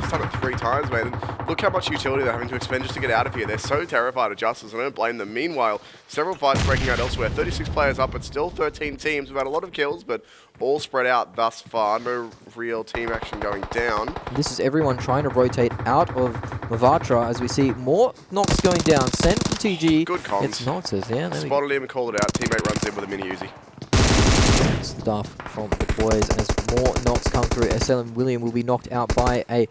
He's done it 3 times, man. And look how much utility they're having to expend just to get out of here. They're so terrified of Justice, and I don't blame them. Meanwhile, several fights breaking out elsewhere. 36 players up, but still 13 teams. We've had a lot of kills, but all spread out thus far. No real team action going down. This is everyone trying to rotate out of Mavatra as we see more knocks going down. Send from TG. Good comms. It's Noxus, yeah. Spotted him and called it out. Teammate runs in with a mini Uzi. Stuff from the boys, and as more knocks come through, SL and William will be knocked out by a...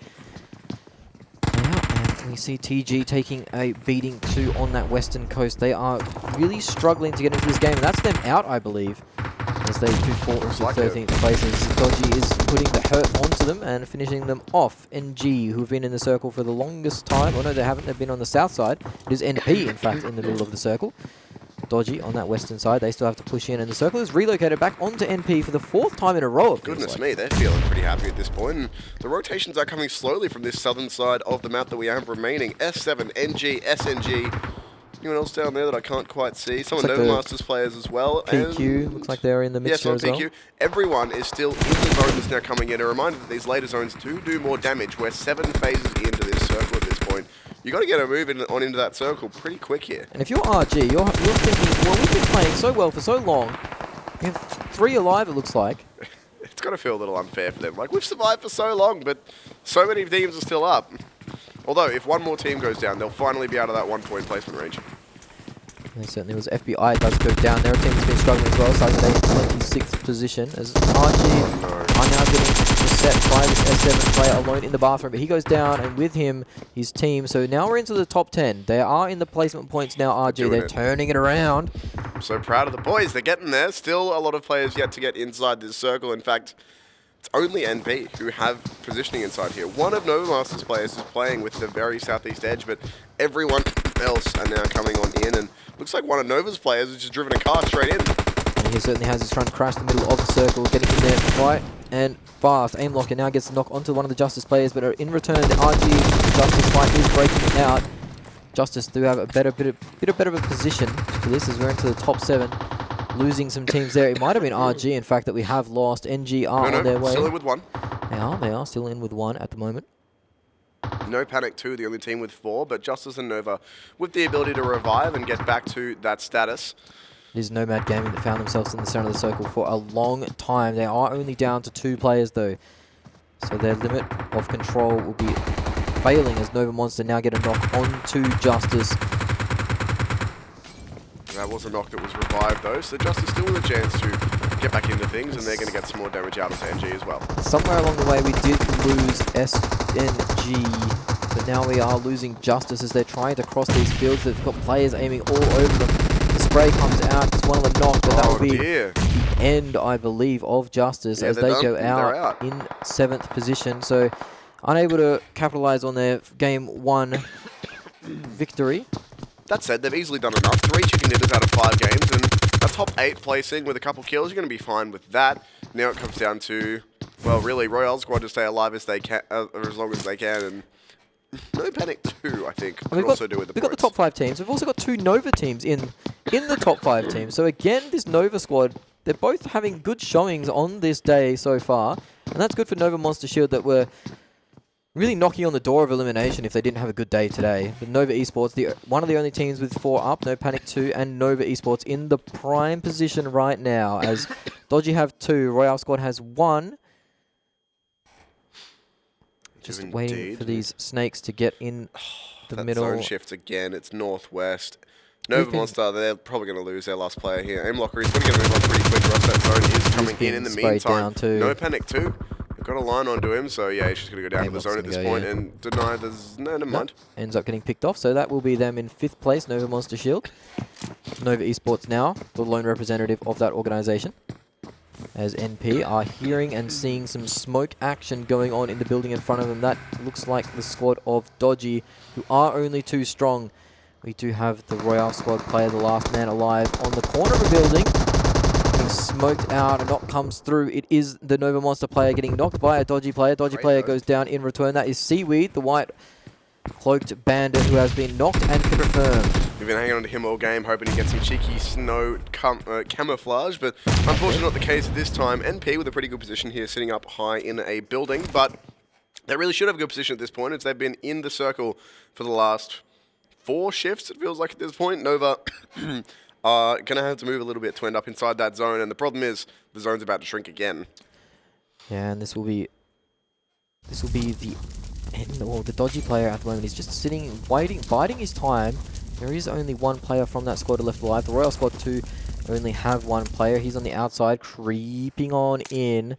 And we see TG taking a beating too on that western coast. They are really struggling to get into this game, and that's them out, I believe, as they do fall into 13th places. Dodgy is putting the hurt onto them and finishing them off. NG, who've been in the circle for the longest time. Oh no, they haven't. They've been on the south side. It is NP, in fact, in the middle of the circle. Dodgy on that western side. They still have to push in, and the circle is relocated back onto NP for the 4th time in a row. Goodness me, they're feeling pretty happy at this point. And the rotations are coming slowly from this southern side of the map that we have remaining. S7, NG, SNG. Anyone else down there that I can't quite see? Some of like Novamasters players as well. PQ, and looks like they're in the mixture as well. PQ. Everyone is still in the zone that's now coming in. A reminder that these later zones do more damage. We're 7 phases into this circle at this point. You got to get a move on into that circle pretty quick here. And if you're RG, you're thinking, well, we've been playing so well for so long. We have 3 alive, it looks like. It's got to feel a little unfair for them. Like, we've survived for so long, but so many teams are still up. Although, if one more team goes down, they'll finally be out of that 1-point placement range. There certainly was. FBI does go down. Their team has been struggling as well, starting at 26th position as RG are now getting beset by this S7 player alone in the bathroom. But he goes down, and with him, his team. So now we're into the top 10. They are in the placement points now, RG. They're turning it around. I'm so proud of the boys. They're getting there. Still a lot of players yet to get inside this circle. In fact, it's only NP who have positioning inside here. One of Novamasters players is playing with the very southeast edge, but everyone else are now coming on in, and looks like one of Nova's players has just driven a car straight in. And he certainly has. He's trying to crash the middle of the circle, getting in there quite and fast. Aimlocker now gets the knock onto one of the Justice players, but in return, the RG Justice fight is breaking out. Justice do have a better of a position for this as we're into the top 7. Losing some teams there. It might have been RG, in fact, that we have lost. NG are on their way. Still in with 1. They are still in with 1 at the moment. No Panic 2, the only team with 4, but Justice and Nova with the ability to revive and get back to that status. It is Nomad Gaming that found themselves in the center of the circle for a long time. They are only down to 2 players, though. So their limit of control will be failing as Nova Monster now get a knock onto Justice. That was a knock that was revived, though, so Justice still with a chance to get back into things, and they're going to get some more damage out of NG as well. Somewhere along the way, we did lose SNG, but now we are losing Justice as they're trying to cross these fields. They've got players aiming all over them. The spray comes out, it's one of the knocks, but that will be the end, I believe, of Justice as they go out in 7th position. So, unable to capitalize on their Game 1 victory. That said, they've easily done enough. 3 chicken dinners out of 5 games, and a top 8 placing with a couple kills. You're going to be fine with that. Now it comes down to, well, really, ROYALE squad to stay alive as they can, as long as they can, and no Panic 2, I think, could also do with the points. We've got the top 5 teams. We've also got 2 Nova teams in the top 5 teams. So again, this Nova squad, they're both having good showings on this day so far, and that's good for Nova Monster Shield that were really knocking on the door of elimination if they didn't have a good day today. But Nova Esports, one of the only teams with 4 up, No Panic 2, and Nova Esports in the prime position right now. As Dodgy have 2, ROYALE squad has 1. Just waiting for these snakes to get in the middle. Zone shift again. It's northwest. Nova Monster, they're probably going to lose their last player here. Aimlocker is going to get a move on pretty quick. The rest of that zone is coming in the meantime. No Panic 2. Got a line onto him, so yeah, he's just going to go down to the zone at this point and deny there's no mind. Ends up getting picked off, so that will be them in 5th place, Nova Monster Shield. Nova Esports now, the lone representative of that organization. as NP are hearing and seeing some smoke action going on in the building in front of them. That looks like the squad of Dodgy, who are only too strong. We do have the Royale squad player, the last man alive, on the corner of a building. Getting smoked out, a knock comes through. It is the Nova Monster player getting knocked by a Dodgy player. Dodgy player goes down in return. That is Seaweed, the white cloaked bandit who has been knocked and confirmed. We've been hanging on to him all game, hoping to get some cheeky snow camouflage, but unfortunately not the case this time. NP with a pretty good position here, sitting up high in a building, but they really should have a good position at this point, as they've been in the circle for the last 4 shifts, it feels like at this point. Nova are going to have to move a little bit to end up inside that zone, and the problem is the zone's about to shrink again. Yeah, and this will be the end. Well, the Dodgy player at the moment is just sitting, waiting, biding his time. There is only one player from that squad left alive. The Royal Squad 2 only have one player. He's on the outside, creeping on in,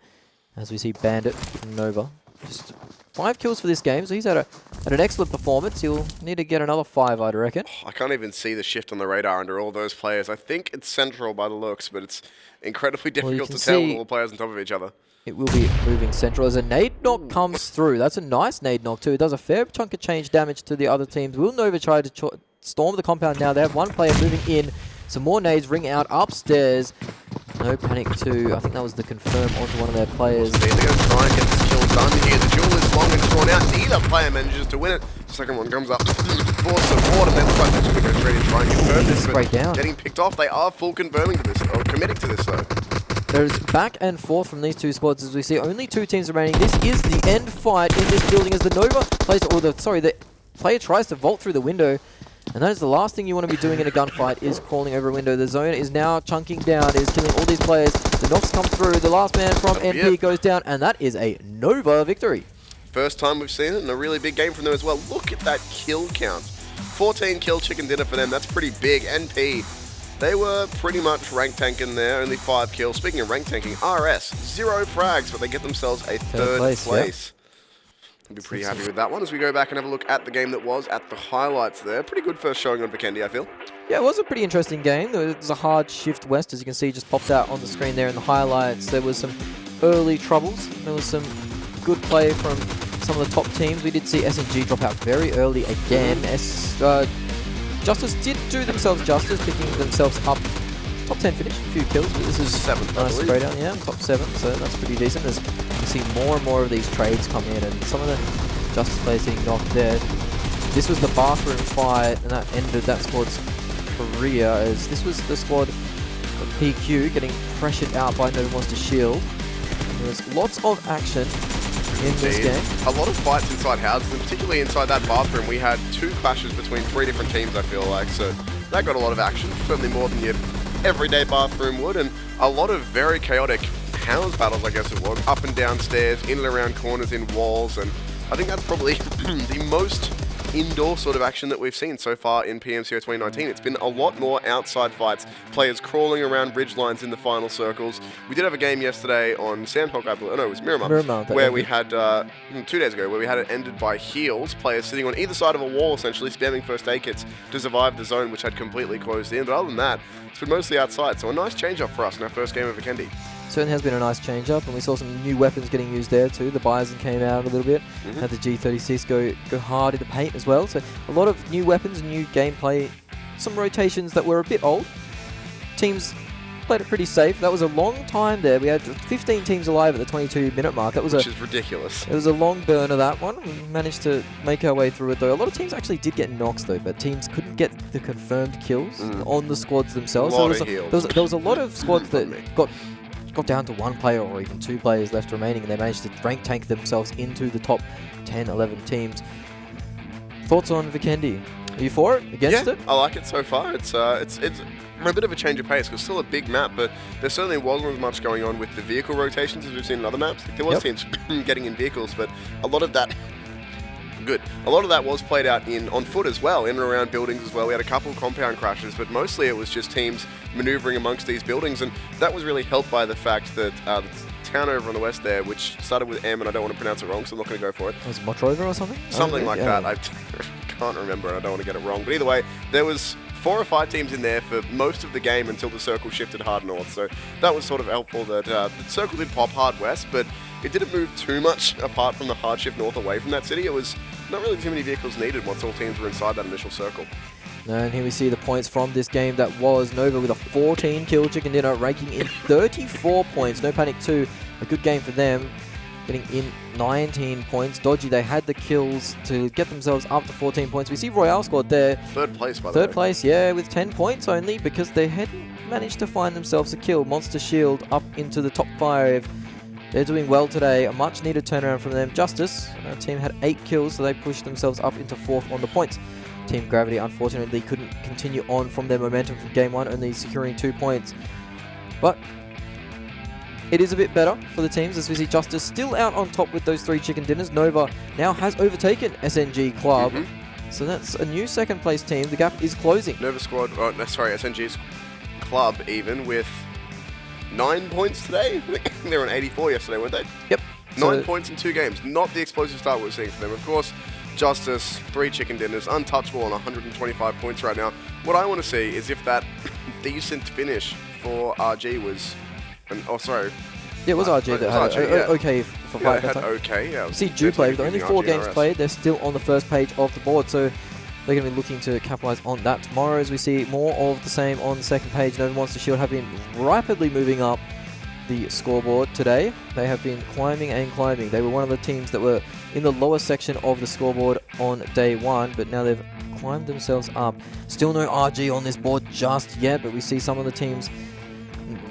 as we see Bandit from Nova. Just 5 kills for this game, so he's had an excellent performance. He'll need to get another 5, I'd reckon. I can't even see the shift on the radar under all those players. I think it's central by the looks, but it's incredibly difficult to tell with all the players on top of each other. It will be moving central as a nade knock comes through. That's a nice nade knock too. It does a fair chunk of change damage to the other teams. Will Nova try to storm the compound now? They have one player moving in. Some more nades ring out upstairs. No panic too. I think that was the confirm onto one of their players. They're going to try and get this kill done here. The duel is long and drawn out. Neither player manages to win it. The second one comes up for support, and then looks like they're going to go straight and try and confirm this. Straight down. Getting picked off. They are full confirming to this, or committing to this though. There's back and forth from these two squads as we see only 2 teams remaining. This is the end fight in this building as the Nova plays, or the player tries to vault through the window. And that is the last thing you want to be doing in a gunfight, is crawling over a window. The zone is now chunking down, is killing all these players. The knocks come through, the last man from NP goes down, and that is a Nova victory. First time we've seen it, and a really big game from them as well. Look at that kill count. 14 kill chicken dinner for them, that's pretty big. NP, they were pretty much rank tanking there, only 5 kills. Speaking of rank tanking, RS, 0 frags, but they get themselves a third place. Yep. I'll be pretty happy with that one as we go back and have a look at the game that was, at the highlights there. Pretty good first showing on Vikendi, I feel. Yeah, it was a pretty interesting game. There was a hard shift west, as you can see, just popped out on the screen there in the highlights. There was some early troubles. There was some good play from some of the top teams. We did see SNG drop out very early again. Justice did do themselves justice, picking themselves up. Top 10 finish, a few kills, but this is 7th, nice spray down, yeah, top 7, so that's pretty decent. As you can see more and more of these trades come in, and some of the Justice players getting knocked dead. This was the bathroom fight, and that ended that squad's career, as this was the squad of PQ getting pressured out by Nova Monster Shield. There was lots of action in this game. A lot of fights inside houses, and particularly inside that bathroom, we had 2 clashes between 3 different teams, I feel like, so that got a lot of action, certainly more than your everyday bathroom would, and a lot of very chaotic house battles, I guess it was, up and down stairs, in and around corners, in walls, and I think that's probably the most indoor sort of action that we've seen so far in PMCO 2019. It's been a lot more outside fights, players crawling around ridge lines in the final circles. We did have a game yesterday on Sandhawk, I believe, no, it was Miramar, where we had, 2 days ago, where we had it ended by heals, players sitting on either side of a wall, essentially, spamming first aid kits to survive the zone, which had completely closed in. But other than that, it's been mostly outside, so a nice change-up for us in our first game of Vikendi. Certainly has been a nice change-up, and we saw some new weapons getting used there too. The Bison came out a little bit, had the G36 go hard in the paint as well. So a lot of new weapons, new gameplay, some rotations that were a bit old. Teams played it pretty safe. That was a long time there. We had 15 teams alive at the 22-minute mark. That was which is ridiculous. It was a long burner, that one. We managed to make our way through it though. A lot of teams actually did get knocks though, but teams couldn't get the confirmed kills on the squads themselves. There was a lot of squads that got down to 1 player or even 2 players left remaining, and they managed to rank tank themselves into the top 10, 11 teams. Thoughts on Vikendi? Are you for it? Against it? I like it so far. It's a bit of a change of pace, because it's still a big map, but there certainly wasn't as much going on with the vehicle rotations as we've seen in other maps. There was teams getting in vehicles, but a lot of that a lot of that was played out on foot as well, in and around buildings as well. We had a couple of compound crashes, but mostly it was just teams maneuvering amongst these buildings, and that was really helped by the fact that the town over on the west there, which started with M, and I don't want to pronounce it wrong, so I'm not going to go for it. Was it Motrova or something? Something like that. I can't remember, and I don't want to get it wrong. But either way, there was 4 or 5 teams in there for most of the game until the circle shifted hard north. So that was sort of helpful that the circle did pop hard west, but it didn't move too much apart from the hard shift north away from that city. It was not really too many vehicles needed once all teams were inside that initial circle. And here we see the points from this game that was Nova with a 14 kill chicken dinner, ranking in 34 points. No Panic 2, a good game for them, getting in 19 points. Dodgy, they had the kills to get themselves up to 14 points. We see Royale scored there. Third place, by the way. Third place, yeah, with 10 points only because they hadn't managed to find themselves a kill. Monster Shield up into the top 5. They're doing well today. A much needed turnaround from them. Justice, our team had 8 kills, so they pushed themselves up into 4th on the points. Team Gravity, unfortunately, couldn't continue on from their momentum from Game 1, only securing 2 points. But it is a bit better for the teams as we see Justice still out on top with those 3 chicken dinners. Nova now has overtaken SNG Club. So that's a new 2nd place team. The gap is closing. Nova squad, SNG's Club even with 9 points today. They were on 84 yesterday, weren't they? Yep. 9 points in 2 games. Not the explosive start we're seeing for them. Of course, Justice, 3 chicken dinners, untouchable on 125 points right now. What I want to see is if that decent finish for RG was... Yeah, it was RG that had RG, okay for 5 had okay, yeah. You see Duplay with only 4 games played. They're still on the first page of the board, so they're going to be looking to capitalize on that tomorrow as we see more of the same on the 2nd page. Nova Monster Shield have been rapidly moving up the scoreboard today. They have been climbing and climbing. They were one of the teams that were in the lower section of the scoreboard on day 1, but now they've climbed themselves up. Still no RG on this board just yet, but we see some of the teams.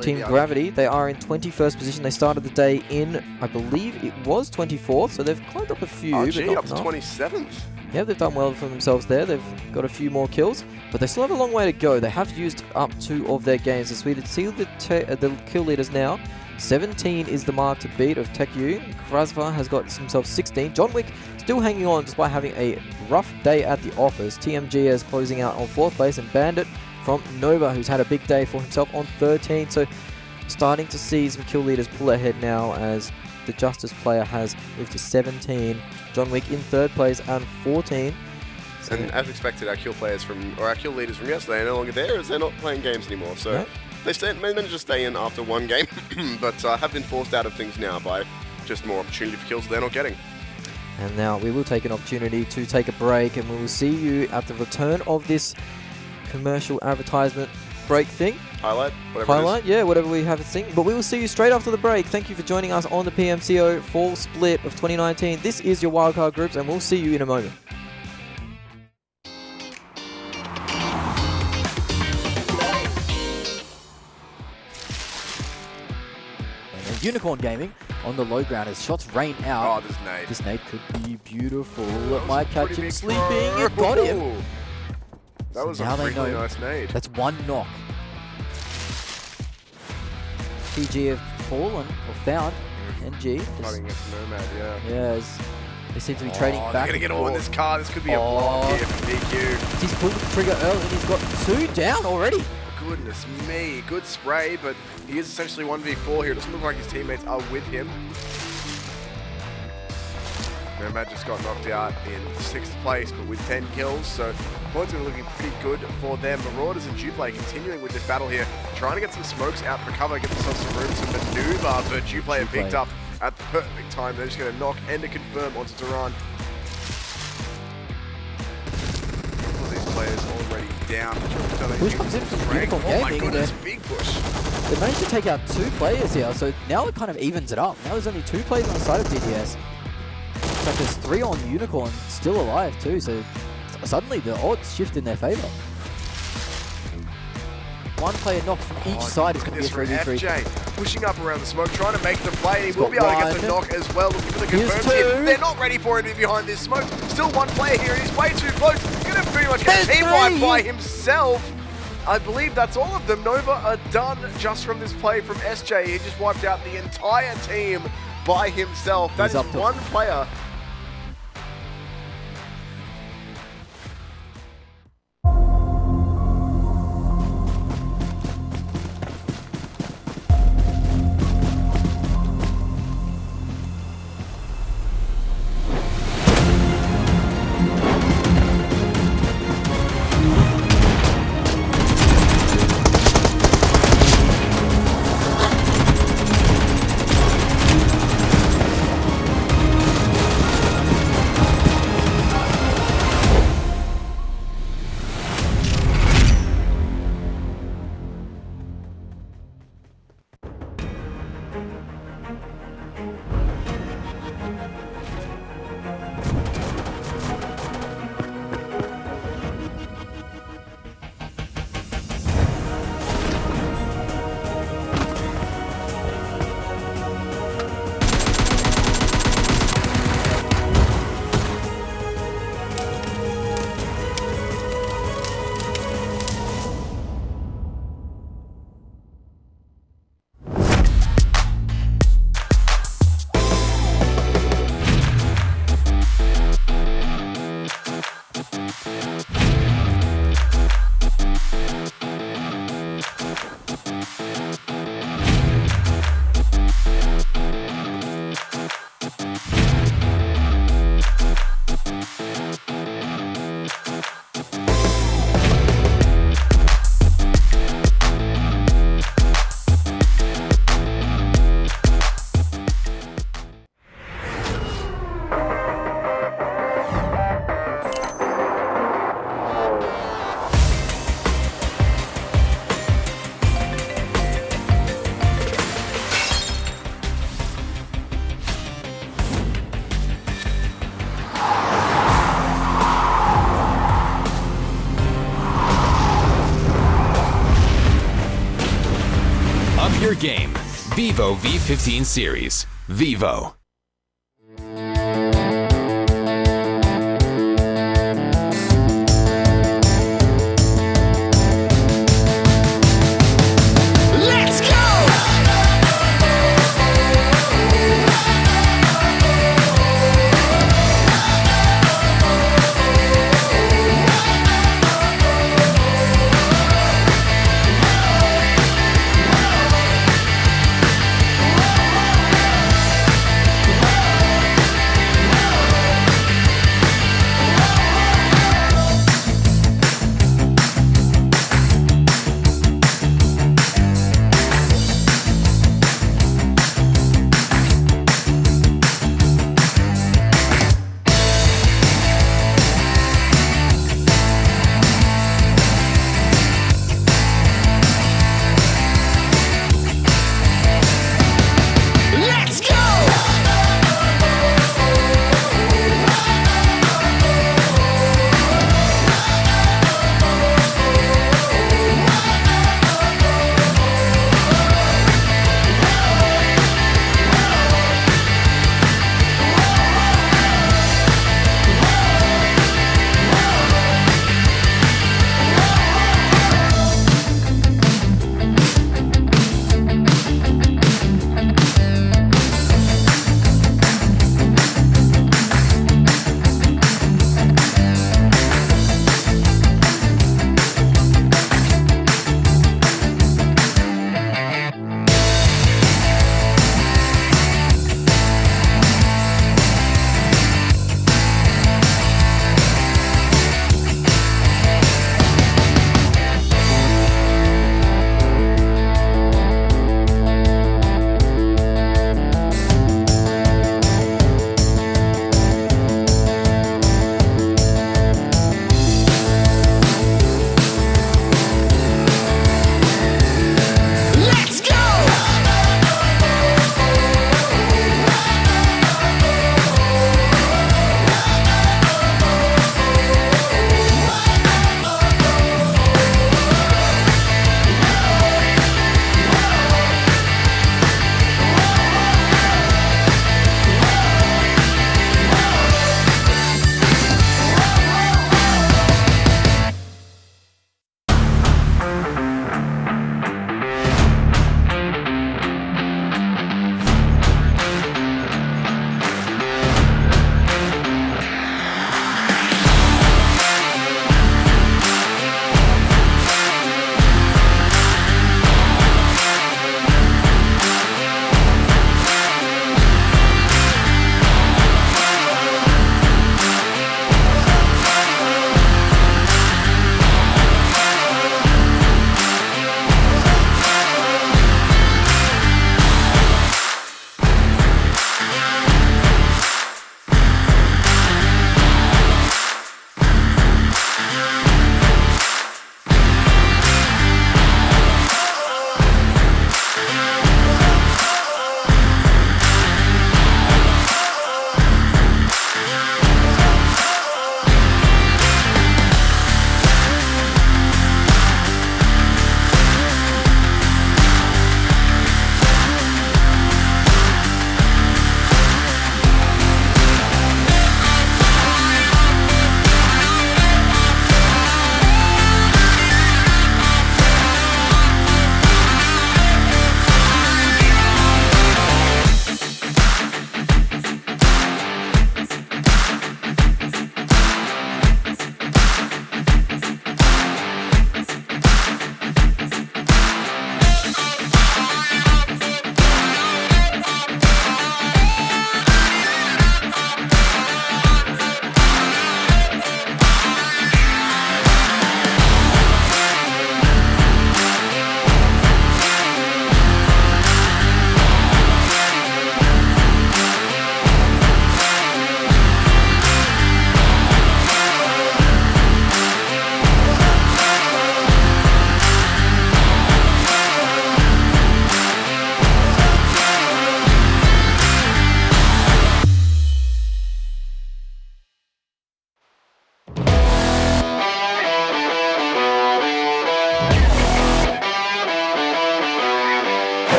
Team Gravity, they are in 21st position. They started the day in, I believe it was 24th, so they've climbed up a few. RG but up to 27th. Yeah, they've done well for themselves there. They've got a few more kills, but they still have a long way to go. They have used up 2 of their games. As we see the kill leaders now, 17 is the mark to beat of Tech U. Krasva has got himself 16. John Wick still hanging on despite having a rough day at the office. TMG is closing out on 4th place, and Bandit from Nova, who's had a big day for himself on 13. So starting to see some kill leaders pull ahead now as the Justice player has moved to 17. John Wick in 3rd place and 14. So and as expected, our kill leaders from yesterday are no longer there as they're not playing games anymore. So they managed to stay in after 1 game, but have been forced out of things now by just more opportunity for kills they're not getting. And now we will take an opportunity to take a break, and we will see you at the return of this commercial advertisement break thing. Highlight, whatever it is. Yeah, whatever we have to sing. But we will see you straight after the break. Thank you for joining us on the PMCO Fall Split of 2019. This is your wildcard groups, and we'll see you in a moment. And Unicorn Gaming on the low ground as shots rain out. Oh, this nade. This nade could be beautiful. It might catch him sleeping. It got him. That was a really nice nade. That's 1 knock. PG have fallen, or found, NG. Fighting against Nomad, yeah. Yeah, they seem to be trading back. They're going to get all in this car. This could be a block here for PQ. He's pulled the trigger early and he's got 2 down already. Goodness me. Good spray, but he is essentially 1v4 here. It doesn't look like his teammates are with him. Nomad just got knocked out in 6th place, but with 10 kills, so points are looking pretty good for them. Marauders and Duplay continuing with this battle here, trying to get some smokes out for cover, get themselves some room to maneuver, but Duplay have picked up at the perfect time. They're just going to knock and to confirm onto Duran. All of these players already down. Push comes in from Unicorn Gaming. Oh my goodness, big push. They managed to take out 2 players here, so now it kind of evens it up. Now there's only 2 players on the side of DDS. In fact, there's 3 on Unicorn, still alive too, so suddenly the odds shift in their favor. 1 player knocked from each side is going to be a 3v3. FJ pushing up around the smoke, trying to make the play. He will be able to get the knock as well. Looking for the confirms here. They're not ready for it behind this smoke. Still 1 player here, and he's way too close. Going to pretty much get a team wipe by himself. I believe that's all of them. Nova are done just from this play from SJ. He just wiped out the entire team by himself. That is 1 player. Your game, Vivo V15 series, Vivo.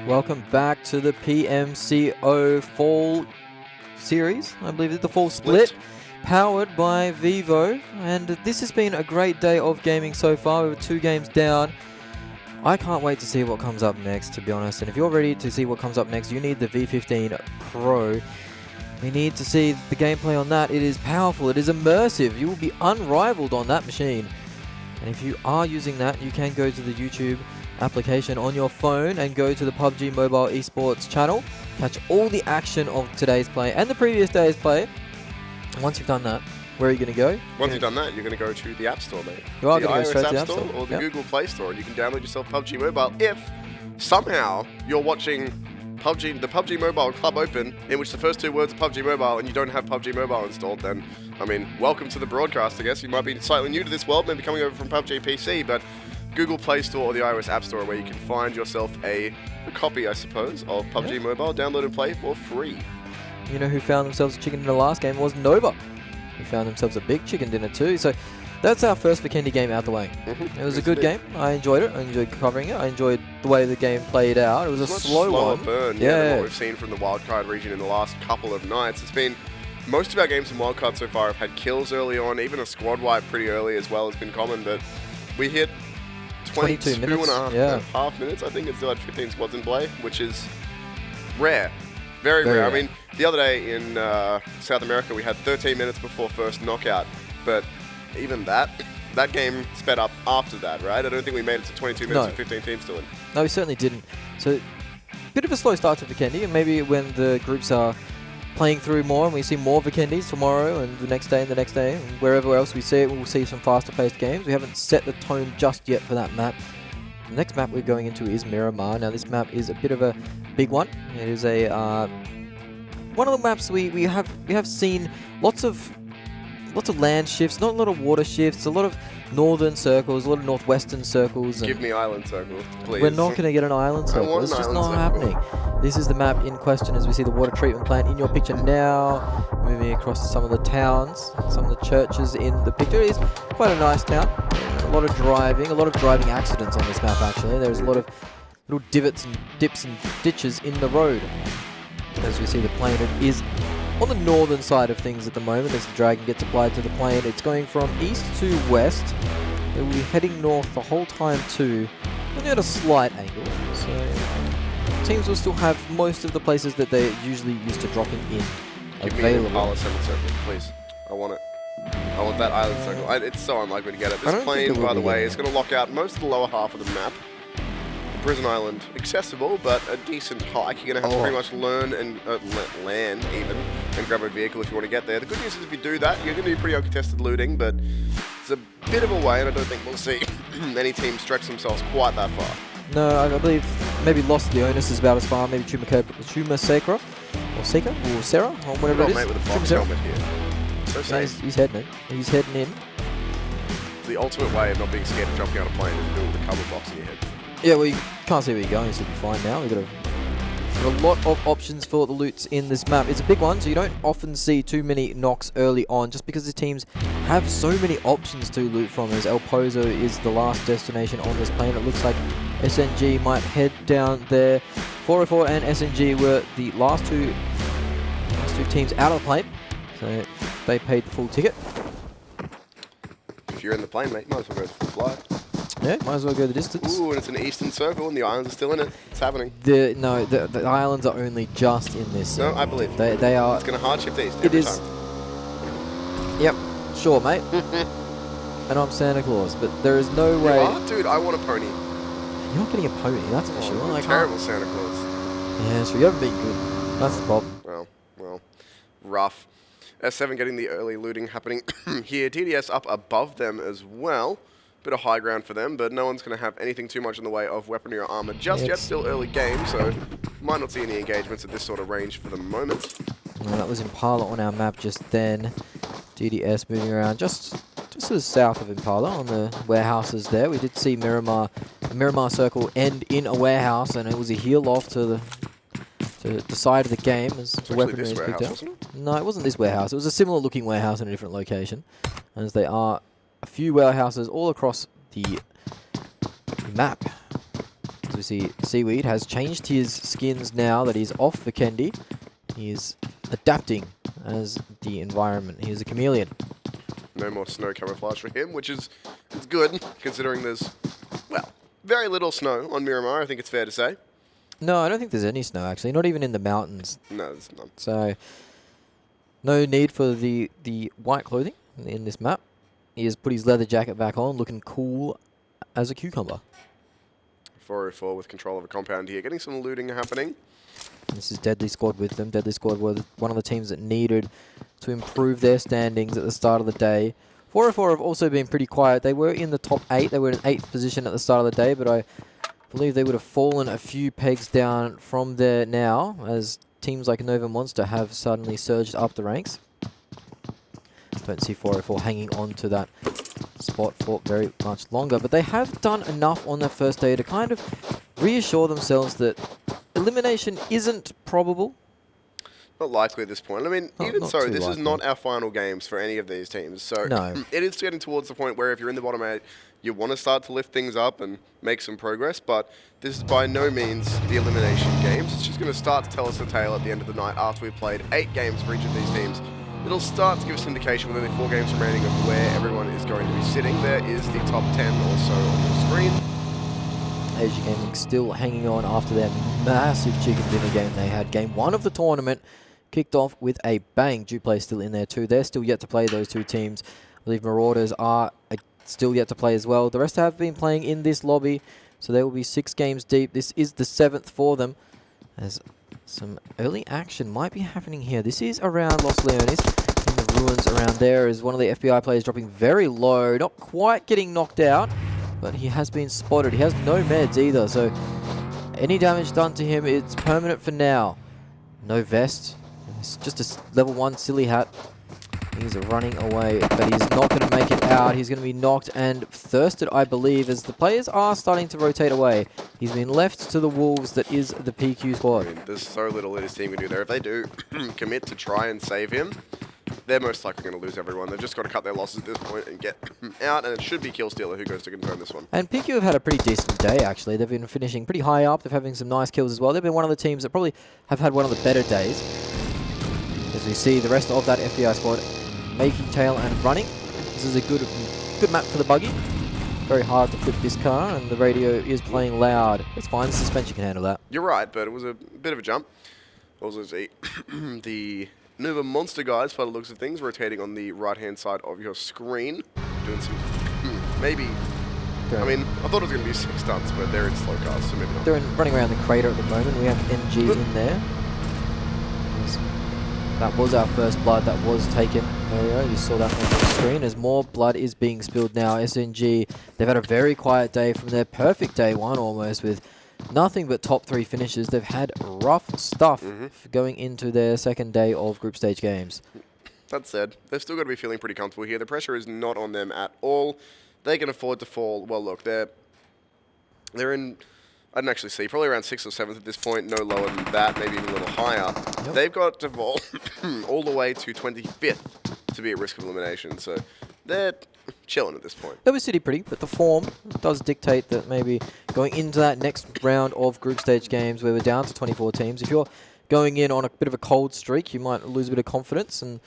Welcome back to the PMCO Fall Series. I believe it's the Fall Split, powered by Vivo. And this has been a great day of gaming so far. We were 2 games down. I can't wait to see what comes up next, to be honest. And if you're ready to see what comes up next, you need the V15 Pro. We need to see the gameplay on that. It is powerful. It is immersive. You will be unrivaled on that machine. And if you are using that, you can go to the YouTube application on your phone and go to the PUBG Mobile Esports channel. Catch all the action of today's play and the previous day's play. And once you've done that, where are you going to go? Once you've done that, you're going to go to the App Store, mate. You are the going to go straight to the App Store Store or the Google Play Store, and you can download yourself PUBG Mobile. If somehow you're watching the PUBG Mobile Club Open, in which the first 2 words are PUBG Mobile, and you don't have PUBG Mobile installed, then, I mean, welcome to the broadcast, I guess. You might be slightly new to this world, maybe coming over from PUBG PC, but Google Play Store or the iOS App Store, where you can find yourself a copy, I suppose, of PUBG Mobile, download and play for free. You know who found themselves a chicken dinner last game? It was Nova. Who found themselves a big chicken dinner too. So that's our first Vikendi game out the way. It was a good game. I enjoyed it. I enjoyed covering it. I enjoyed the way the game played out. It was a slow one. Burn, than what we've seen from the Wildcard region in the last couple of nights. It's been most of our games in Wildcard so far have had kills early on. Even a squad wipe pretty early as well has been common, but we hit 22 minutes. and a half minutes, I think, and still had 15 squads in play, which is rare. Very rare. I mean, the other day in South America, we had 13 minutes before first knockout, but even that game sped up after that, right? I don't think we made it to 22 minutes with 15 teams still in. No, we certainly didn't. So, bit of a slow start to Vikendi, and maybe when the groups are playing through more and we see more Vikendis tomorrow and the next day, and wherever else we see it, we'll see some faster paced games. We haven't set the tone just yet for that map. The next map we're going into is Miramar. Now this map is a bit of a big one. It is a one of the maps we have seen lots of land shifts, not a lot of water shifts, a lot of northern circles, a lot of northwestern circles. Give me island circle, please. We're not going to get an island circle. It's just not happening. This is the map in question as we see the water treatment plant in your picture now. Moving across to some of the towns, some of the churches in the picture. It is quite a nice town. A lot of driving accidents on this map actually. There's a lot of little divots and dips and ditches in the road. As we see the plane, it is on the northern side of things at the moment as the Dragon gets applied to the plane. It's going from east to west. It will be heading north the whole time too, only at a slight angle. So teams will still have most of the places that they usually used to dropping in available. Give me an Impala 7 circle, please. I want it. I want that island circle. It's so unlikely to get it. This plane, by the way, is going to lock out most of the lower half of the map. The Prison Island, accessible, but a decent hike. You're going to have to pretty much learn and land even, and grab a vehicle if you want to get there. The good news is if you do that, you're going to do pretty uncontested looting, but it's a bit of a way, and I don't think we'll see any team stretch themselves quite that far. No, I believe maybe Lost Leonis is about as far. Maybe Chuma Sacra, or Sika, or Sarah, or whatever it is. Mate with a box helmet here. So safe. He's heading in. He's heading in. The ultimate way of not being scared of jumping out of a plane is doing the cover box in your head. Yeah, well, you can't see where you're going, so you'll be fine now. We've got a lot of options for the loots in this map. It's a big one, so you don't often see too many knocks early on, just because the teams have so many options to loot from, as El Pozo is the last destination on this plane. It looks like SNG might head down there. 404 and SNG were the last two teams out of the plane, so they paid the full ticket. If you're in the plane, mate, might as well go to full flight. Yeah, might as well go the distance. Ooh, and it's an eastern circle, and the islands are still in it. It's happening. The islands are only just in this. No, I believe they are. It's going to hard shift east. It is. Time. Yep, sure, mate. And I'm Santa Claus, but there is no way. Oh, dude, I want a pony. You're not getting a pony, that's for sure. Like, terrible Santa Claus. Yeah, so you haven't been good. That's the problem. Well, rough. S7 getting the early looting happening here. TDS up above them as well. Bit of high ground for them, but no one's going to have anything too much in the way of weaponry or armor just yet. Still early game, so might not see any engagements at this sort of range for the moment. Well, that was Impala on our map just then. DDS moving around just to the south of Impala on the warehouses there. We did see the Miramar circle end in a warehouse, and it was a heel off to the side of the game as the weaponry is picked up. No, it wasn't this warehouse. It was a similar looking warehouse in a different location, as they are a few warehouses all across the map. As we see Seaweed has changed his skins now that he's off Vikendi. He is adapting as the environment. He is a chameleon. No more snow camouflage for him, which is good, considering there's, well, very little snow on Miramar, I think it's fair to say. No, I don't think there's any snow, actually. Not even in the mountains. No, there's none. So, no need for the white clothing in this map. He has put his leather jacket back on, looking cool as a cucumber. 404 with control of a compound here, getting some looting happening. This is Deadly Squad with them. Deadly Squad were one of the teams that needed to improve their standings at the start of the day. 404 have also been pretty quiet. They were in the top 8. They were in 8th position at the start of the day, but I believe they would have fallen a few pegs down from there now, as teams like Nova Monster have suddenly surged up the ranks. Don't see 404 hanging on to that spot for very much longer, but they have done enough on their first day to kind of reassure themselves that elimination isn't probable. Not likely at this point. I mean, even not so, too this is likely. not our final games for any of these teams. So No. it is getting towards the point where if you're in the bottom 8, you want to start to lift things up and make some progress, but this is by no means the elimination games. It's just going to start to tell us the tale at the end of the night after we've played 8 games for each of these teams. It'll start to give us an indication with only 4 games remaining of where everyone is going to be sitting. There is the top 10 or so on the screen. AsiaGaming still hanging on after their massive chicken dinner game they had. Game 1 of the tournament kicked off with a bang. Duplay still in there too. They're still yet to play, those two teams. I believe Marauders are still yet to play as well. The rest have been playing in this lobby, so they will be 6 games deep. This is the 7th for them, as some early action might be happening here. This is around Los Leones, in the ruins around there, is one of the FBI players dropping very low, not quite getting knocked out, but he has been spotted. He has no meds either, so any damage done to him, it's permanent for now. No vest. It's just a level 1 silly hat. He's running away, but he's not going to make it out. He's going to be knocked and thirsted, I believe, as the players are starting to rotate away. He's been left to the wolves that is the PQ squad. I mean, there's so little that his team can do there. If they do commit to try and save him, they're most likely going to lose everyone. They've just got to cut their losses at this point and get out, and it should be Killstealer who goes to confirm this one. And PQ have had a pretty decent day, actually. They've been finishing pretty high up. They're having some nice kills as well. They've been one of the teams that probably have had one of the better days. As we see the rest of that FBI squad making tail and running. This is a good map for the buggy. Very hard to flip this car, and the radio is playing loud. It's fine, the suspension can handle that. You're right, but it was a bit of a jump. Also see the Nova Monster guys, by the looks of things, rotating on the right-hand side of your screen. Doing some, maybe, I mean, I thought it was going to be 6 stunts, but they're in slow cars, so maybe not. They're running around the crater at the moment. We have NG in there. That was our first blood that was taken earlier. You saw that on the screen as more blood is being spilled now. SNG, they've had a very quiet day from their perfect day 1 almost, with nothing but top 3 finishes. They've had rough stuff going into their second day of group stage games. That said, they've still got to be feeling pretty comfortable here. The pressure is not on them at all. They can afford to fall. Well, look, they're in, I didn't actually see, probably around 6th or 7th at this point, no lower than that, maybe even a little higher. Yep. They've got to fall all the way to 25th to be at risk of elimination, so they're chilling at this point. They were city pretty, but the form does dictate that maybe going into that next round of group stage games where we're down to 24 teams, if you're going in on a bit of a cold streak, you might lose a bit of confidence, and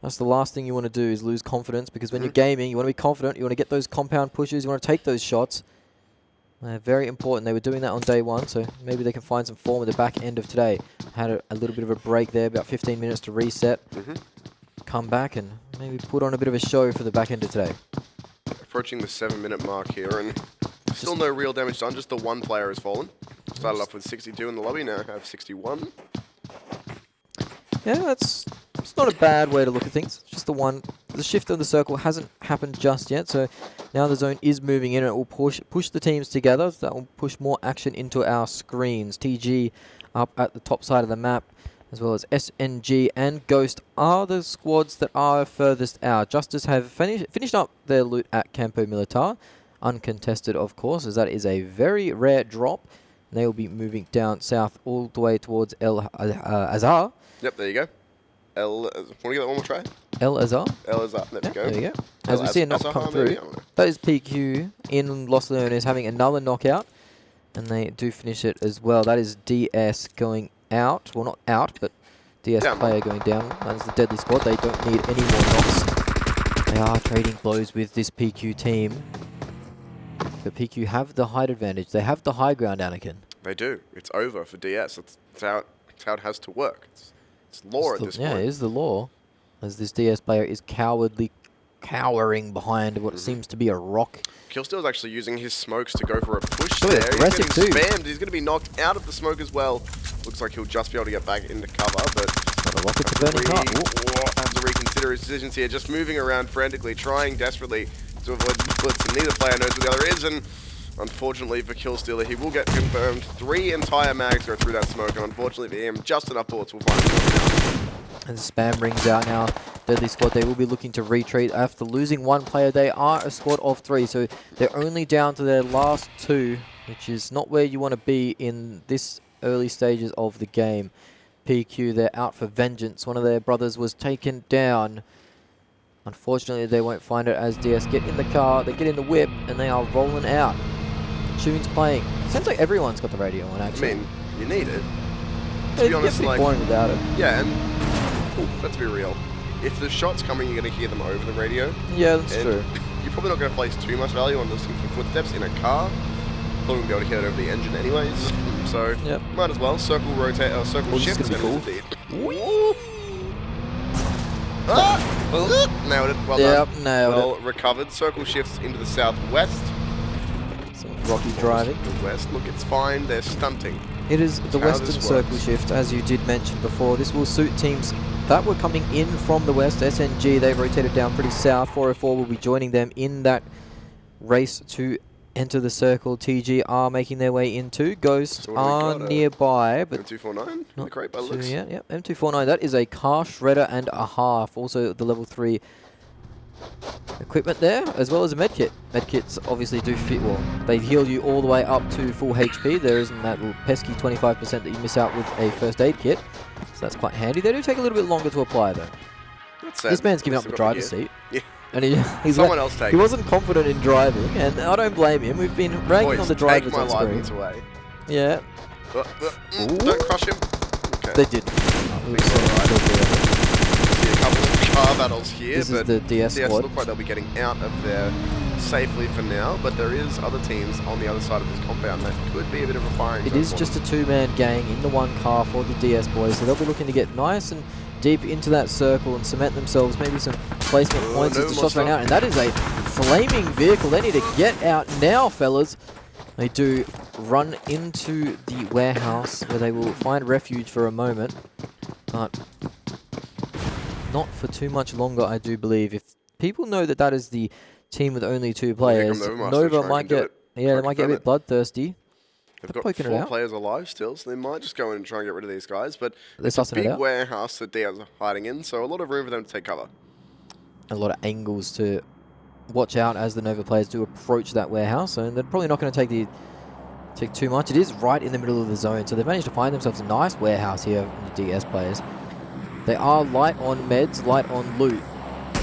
that's the last thing you want to do, is lose confidence, because when you're gaming, you want to be confident, you want to get those compound pushes, you want to take those shots. Very important. They were doing that on day 1, so maybe they can find some form at the back end of today. Had a little bit of a break there, about 15 minutes to reset. Come back and maybe put on a bit of a show for the back end of today. Approaching the 7-minute mark here, and still no real damage done, just the 1 player has fallen. Started off with 62 in the lobby, now have 61. Yeah, it's not a bad way to look at things. It's just the one. The shift of the circle hasn't happened just yet, so now the zone is moving in, and it will push the teams together. So that will push more action into our screens. TG up at the top side of the map, as well as SNG and Ghost are the squads that are furthest out. Justice have finished up their loot at Campo Militar, uncontested of course, as that is a very rare drop. And they will be moving down south all the way towards El Azhar. Yep, there you go. Want to get that one more try? El Azhar. El Azhar, there we go. There you go. As we see a knock come through, that is PQ in Los Leones having another knockout. And they do finish it as well. That is DS going out. Well, not out, but DS Down. player going down. That is the deadly squad. They don't need any more knocks. They are trading blows with this PQ team. But PQ have the height advantage. They have the high ground, Anakin. They do. It's over for DS. It's how it has to work. It's law at this point. Yeah, it is the law. As this DS player is cowardly cowering behind what seems to be a rock. Killsteal's actually using his smokes to go for a push Oh, there. yeah, He's aggressive getting too. spammed. He's going to be knocked out of the smoke as well. Looks like he'll just be able to get back into cover, but Got a rocket to burn him up. has to reconsider his decisions here. Just moving around frantically, trying desperately to avoid the bullets, and neither player knows where the other is. And unfortunately for Killstealer, he will get confirmed. 3 entire mags go through that smoke, and unfortunately for him, just enough bullets will find him. And spam rings out now. Deadly squad, they will be looking to retreat. After losing 1 player, they are a squad of 3, so they're only down to their last 2, which is not where you want to be in this early stages of the game. PQ, they're out for vengeance. One of their brothers was taken down. Unfortunately, they won't find it as DS get in the car, they get in the whip, and they are rolling out. Tunes playing. Sounds like everyone's got the radio on, actually. I mean, you need it. To It's be honest, pretty like, boring without it. yeah, and let's be real. If the shot's coming, you're going to hear them over the radio. Yeah, that's And true. you're probably not going to place too much value on listening for footsteps in a car. Probably won't be able to hear it over the engine anyways. So, Yep. might as well. Circle rotate, circle Well, this is shift. gonna and be indeed. Ah! Nailed it. Well Yep, done. nailed Well recovered. Circle shifts into the southwest. Some rocky driving. The west. Look, it's fine. They're stunting. It is the How western this circle works. shift, as you did mention before. This will suit teams that were coming in from the west. SNG, they've rotated down pretty south. 404 will be joining them in that race to enter the circle. TG are making their way into. Ghost So what do we are got? nearby, but M249 in the crate by too- looks. yeah, M249. That is a car shredder and a half. Also the level 3 equipment there, as well as a medkit. Medkits obviously do fit well. They heal you all the way up to full HP. There isn't that little pesky 25% that you miss out with a first aid kit. So that's quite handy. They do take a little bit longer to apply though. That's This sad. man's giving up Still the got driver's gear. seat. Yeah. And he's Someone else take he it. wasn't confident in driving, and I don't blame him. We've been ragging Boys, on the take drivers my on screen. license away. Yeah, Don't crush him. Okay. they did. It's alright. See a couple of car battles here, This is but the DS squad. look like they'll be getting out of there safely for now, but there is other teams on the other side of this compound that could be a bit of a firing It zone is for just them. a 2-man gang in the 1 car for the DS boys, so they'll be looking to get nice and deep into that circle and cement themselves, maybe some placement points no as the more shots run stuff. out. And that is a flaming vehicle. They need to get out now, fellas. They do run into the warehouse where they will find refuge for a moment, but not for too much longer, I do believe. If people know that that is the team with only 2 players, Nova Master Nova try might and do get, it. yeah, Try they and might get a confirm bit bloodthirsty. They've They're got poking it 4 out. players alive still, so they might just go in and try and get rid of these guys, but They're it's a sussing it big out. warehouse that Diaz are hiding in, so a lot of room for them to take cover. A lot of angles to watch out as the Nova players do approach that warehouse, and they're probably not going to take too much. It is right in the middle of the zone, so they've managed to find themselves a nice warehouse here from the DS players. They are light on meds, light on loot,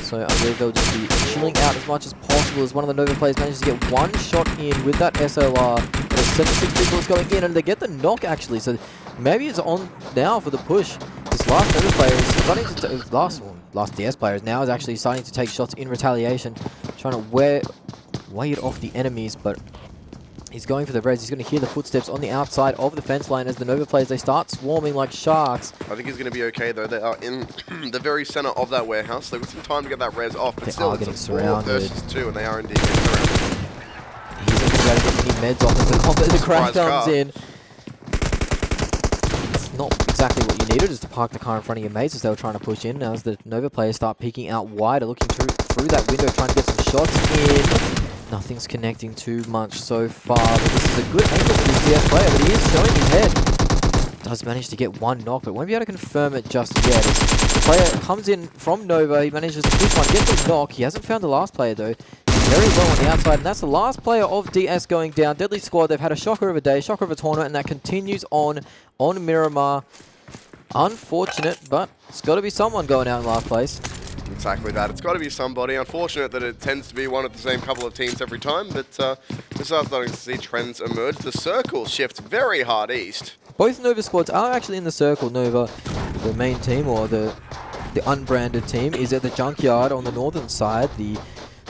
so I believe they'll just be chilling out as much as possible as one of the Nova players manages to get 1 shot in with that SLR. There's 76 people that's going in, and they get the knock actually, so maybe it's on now for the push. This last Nova player is starting to last DS player is now actually starting to take shots in retaliation, trying to weigh it off the enemies, but he's going for the res. He's going to hear the footsteps on the outside of the fence line as the Nova players, they start swarming like sharks. I think he's going to be okay though. They are in the very center of that warehouse. They've got some time to get that res off, but They still are it's getting a 4 surrounded. versus 2, and they are indeed getting surrounded. He's not going to be able to get any meds off as the crash Surprise comes car. in. It's not exactly what you needed, just to park the car in front of your mates as they were trying to push in. Now as the Nova players start peeking out wider, looking through that window, trying to get some shots in. Nothing's connecting too much so far, but this is a good angle for this DS player, but he is showing his head. Does manage to get 1 knock, but won't be able to confirm it just yet. As the player comes in from Nova, he manages to push 1, gets the knock. He hasn't found the last player though. He's very low on the outside, and that's the last player of DS going down. Deadly squad, they've had a shocker of a day, shocker of a tournament, and that continues on Miramar. Unfortunate, but it's got to be someone going out in last place. Exactly that. It's got to be somebody. Unfortunate that it tends to be one of the same couple of teams every time, but we're starting to see trends emerge. The circle shifts very hard east. Both Nova squads are actually in the circle. Nova, the main team, or the unbranded team, is at the junkyard on the northern side. The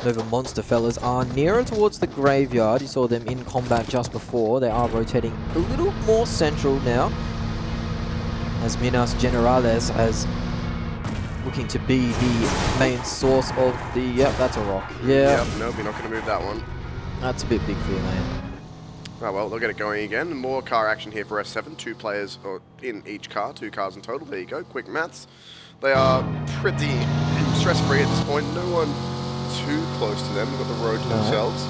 Nova Monster fellas are nearer towards the graveyard. You saw them in combat just before. They are rotating a little more central now, as Minas Generales as looking to be the main source of the... Yep, that's a rock. Yeah. Yep, nope, you're not going to move that one. That's a bit big for you, man. Oh well, they'll get it going again. More car action here for S7. 2 players in each car, 2 cars in total. There you go, quick maths. They are pretty stress-free at this point. No one too close to them. They've got the road to themselves.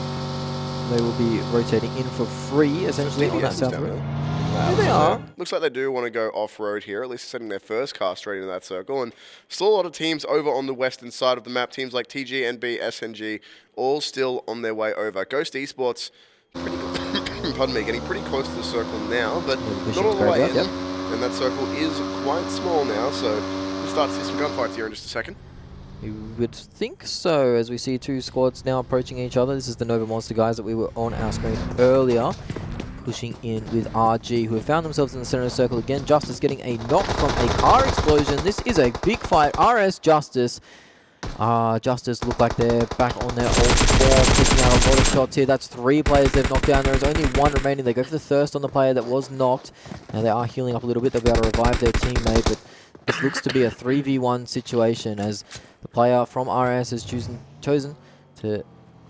They will be rotating in for free, essentially, on that south road. Here they are. Looks like they do want to go off-road here, at least sending their first car straight into that circle. And still a lot of teams over on the western side of the map. Teams like TG, NB, SNG, all still on their way over. Ghost Esports, pardon me, getting pretty close to the circle now, but not all the way in. And that circle is quite small now, so we'll start to see some gunfights here in just a second. You would think so, as we see 2 squads now approaching each other. This is the Nova Monster guys that we were on our screen earlier, pushing in with RG, who have found themselves in the center of the circle again. Justice getting a knock from a car explosion. This is a big fight. RS Justice. Justice look like they're back on their old form, picking out a lot of shots here. That's 3 players they've knocked down. There is only 1 remaining. They go for the thirst on the player that was knocked. Now they are healing up a little bit. They'll be able to revive their teammate, but this looks to be a 3v1 situation, as the player from RS has chosen to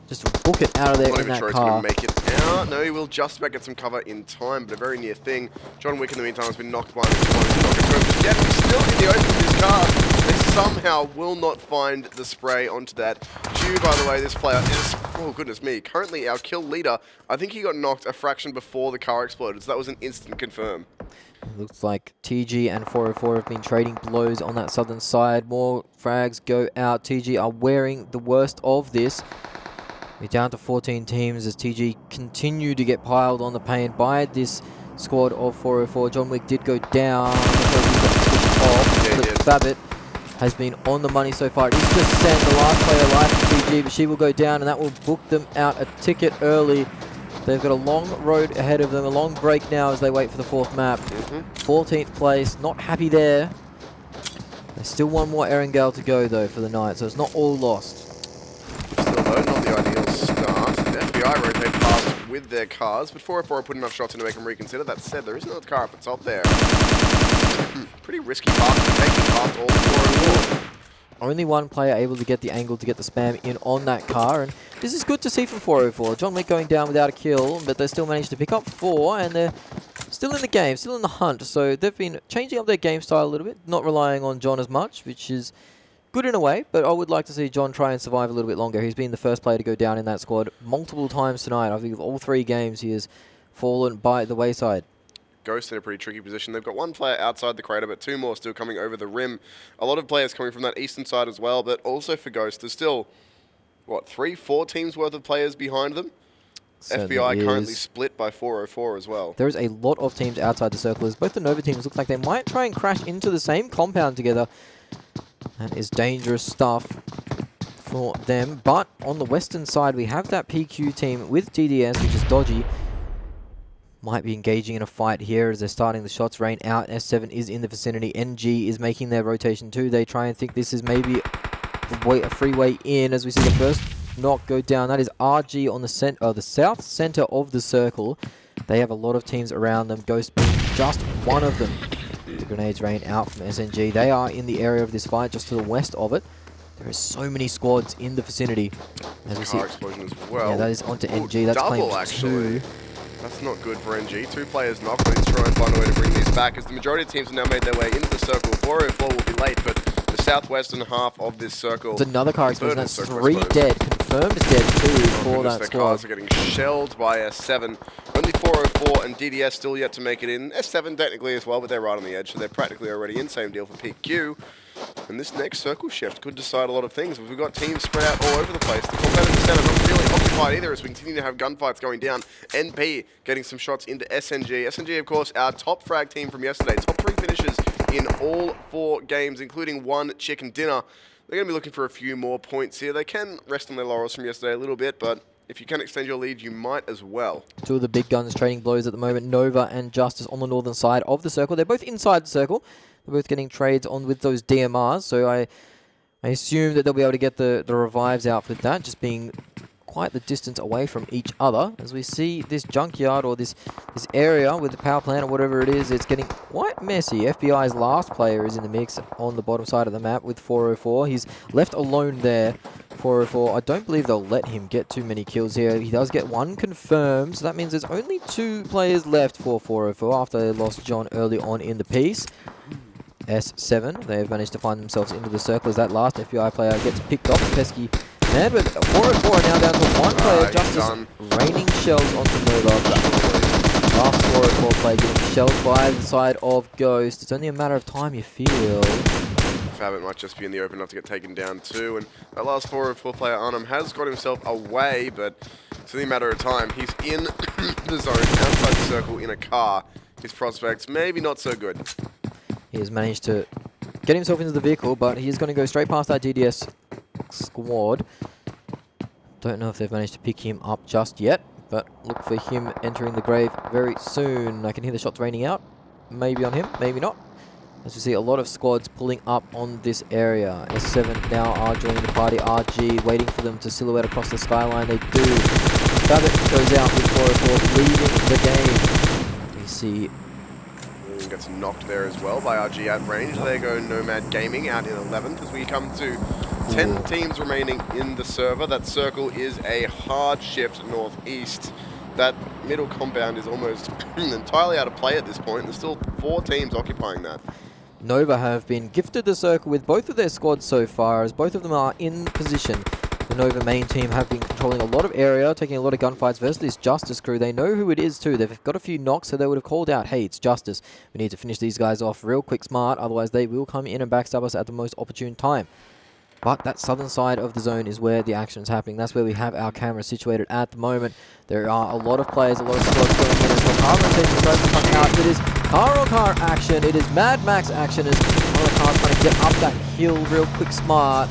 just book it out of there in that car. Going to make it out. No, he will just about get some cover in time, but a very near thing. John Wick in the meantime has been knocked by he's still in the open with his car. They somehow will not find the spray onto that. Q, by the way, this player is, oh goodness me, currently our kill leader. I think he got knocked a fraction before the car exploded, so that was an instant confirm. It looks like TG and 404 have been trading blows on that southern side. More frags go out. TG are wearing the worst of this. We're down to 14 teams as TG continue to get piled on the pain by this squad of 404. John Wick did go down because he got switched off, but Babbitt has been on the money so far. It is just sent the last player alive for TG, but she will go down, and that will book them out a ticket early. They've got a long road ahead of them, a long break now as they wait for the 4th map. 14th place, not happy there. There's still 1 more Erangel to go though for the night, so it's not all lost. Still though, not the ideal start. The FBI rotate past with their cars, but 404 put enough shots in to make them reconsider. That said, there is another car up the top there. Pretty risky path, taking past all 404. Only 1 player able to get the angle to get the spam in on that car, and this is good to see from 404. John Wick going down without a kill, but they still managed to pick up 4, and they're still in the game, still in the hunt. So they've been changing up their game style a little bit, not relying on John as much, which is good in a way, but I would like to see John try and survive a little bit longer. He's been the first player to go down in that squad multiple times tonight. I think of all 3 games he has fallen by the wayside. Ghost in a pretty tricky position. They've got 1 player outside the crater, but 2 more still coming over the rim. A lot of players coming from that eastern side as well, but also for Ghost, there's still, what, 3-4 teams worth of players behind them? Certainly FBI currently split by 404 as well. There is a lot of teams outside the circle, as both the Nova teams look like they might try and crash into the same compound together. That is dangerous stuff for them. But on the western side, we have that PQ team with TDS, which is dodgy. Might be engaging in a fight here as they're starting the shots rain out. S7 is in the vicinity. NG is making their rotation too. They try and think this is maybe a free way in as we see the first knock go down. That is RG on the south center of the circle. They have a lot of teams around them. Ghost being just one of them. The grenades rain out from SNG. They are in the area of this fight just to the west of it. There are so many squads in the vicinity. As we see, explosion as well. Yeah, that is onto NG. That's double, actually. 2. That's not good for NG. 2 players knocked. Let's try and find a way to bring these back, as the majority of teams have now made their way into the circle. 404 will be late, but the southwestern half of this circle. It's another car explosion. That's 3 dead. Confirmed is dead too for that their squad. Cars are getting shelled by S7. Only 404 and DDS still yet to make it in. S7 technically as well, but they're right on the edge, so they're practically already in. Same deal for PQ. And this next circle shift could decide a lot of things. We've got teams spread out all over the place. The competitive center not really occupied either, as we continue to have gunfights going down. NP getting some shots into SNG. SNG, of course, our top frag team from yesterday. Top 3 finishes in all 4 games, including 1 chicken dinner. they're going to be looking for a few more points here. They can rest on their laurels from yesterday a little bit, but if you can extend your lead, you might as well. Two of the big guns trading blows at the moment. Nova and Justice on the northern side of the circle. They're both inside the circle. They're both getting trades on with those DMRs, so I assume that they'll be able to get the revives out with that, just being quite the distance away from each other. As we see this junkyard or this area with the power plant or whatever it is, it's getting quite messy. FBI's last player is in the mix on the bottom side of the map with 404. He's left alone there. 404. I don't believe they'll let him get too many kills here. He does get one confirmed, so that means there's only 2 players left for 404 after they lost John early on in the piece. S7, they have managed to find themselves into the circle as that last FBI player gets picked off. Pesky man, but 404 are now down to 1 player. Justice raining shells onto Nova. Last 404 player getting shelled by the side of Ghost. It's only a matter of time, you feel. Fabit might just be in the open enough to get taken down too, and that last 404 player, Arnhem, has got himself away, but it's only a matter of time. He's in the zone, outside the circle, in a car. His prospects, maybe not so good. He has managed to get himself into the vehicle, but he is going to go straight past that GDS squad. Don't know if they've managed to pick him up just yet, but look for him entering the grave very soon. I can hear the shots raining out. Maybe on him, maybe not. As we see a lot of squads pulling up on this area. S7 now are joining the party. RG waiting for them to silhouette across the skyline. They do. Fabit goes out with 404, leaving the game. You see gets knocked there as well by RG at range. There go Nomad Gaming out in 11th as we come to 10 teams remaining in the server. That circle is a hard shift northeast. That middle compound is almost entirely out of play at this point. There's still 4 teams occupying that. Nova have been gifted the circle with both of their squads so far, as both of them are in position. The Nova main team have been controlling a lot of area, taking a lot of gunfights versus this Justice crew. They know who it is too. They've got a few knocks, so they would have called out, hey, it's Justice. We need to finish these guys off real quick smart, otherwise they will come in and backstab us at the most opportune time. But that southern side of the zone is where the action is happening. That's where we have our camera situated at the moment. There are a lot of players, a lot of squads going in. As the car rotation tries to come out, it is car-on-car action. It is Mad Max action as one of the cars trying to get up that hill real quick smart.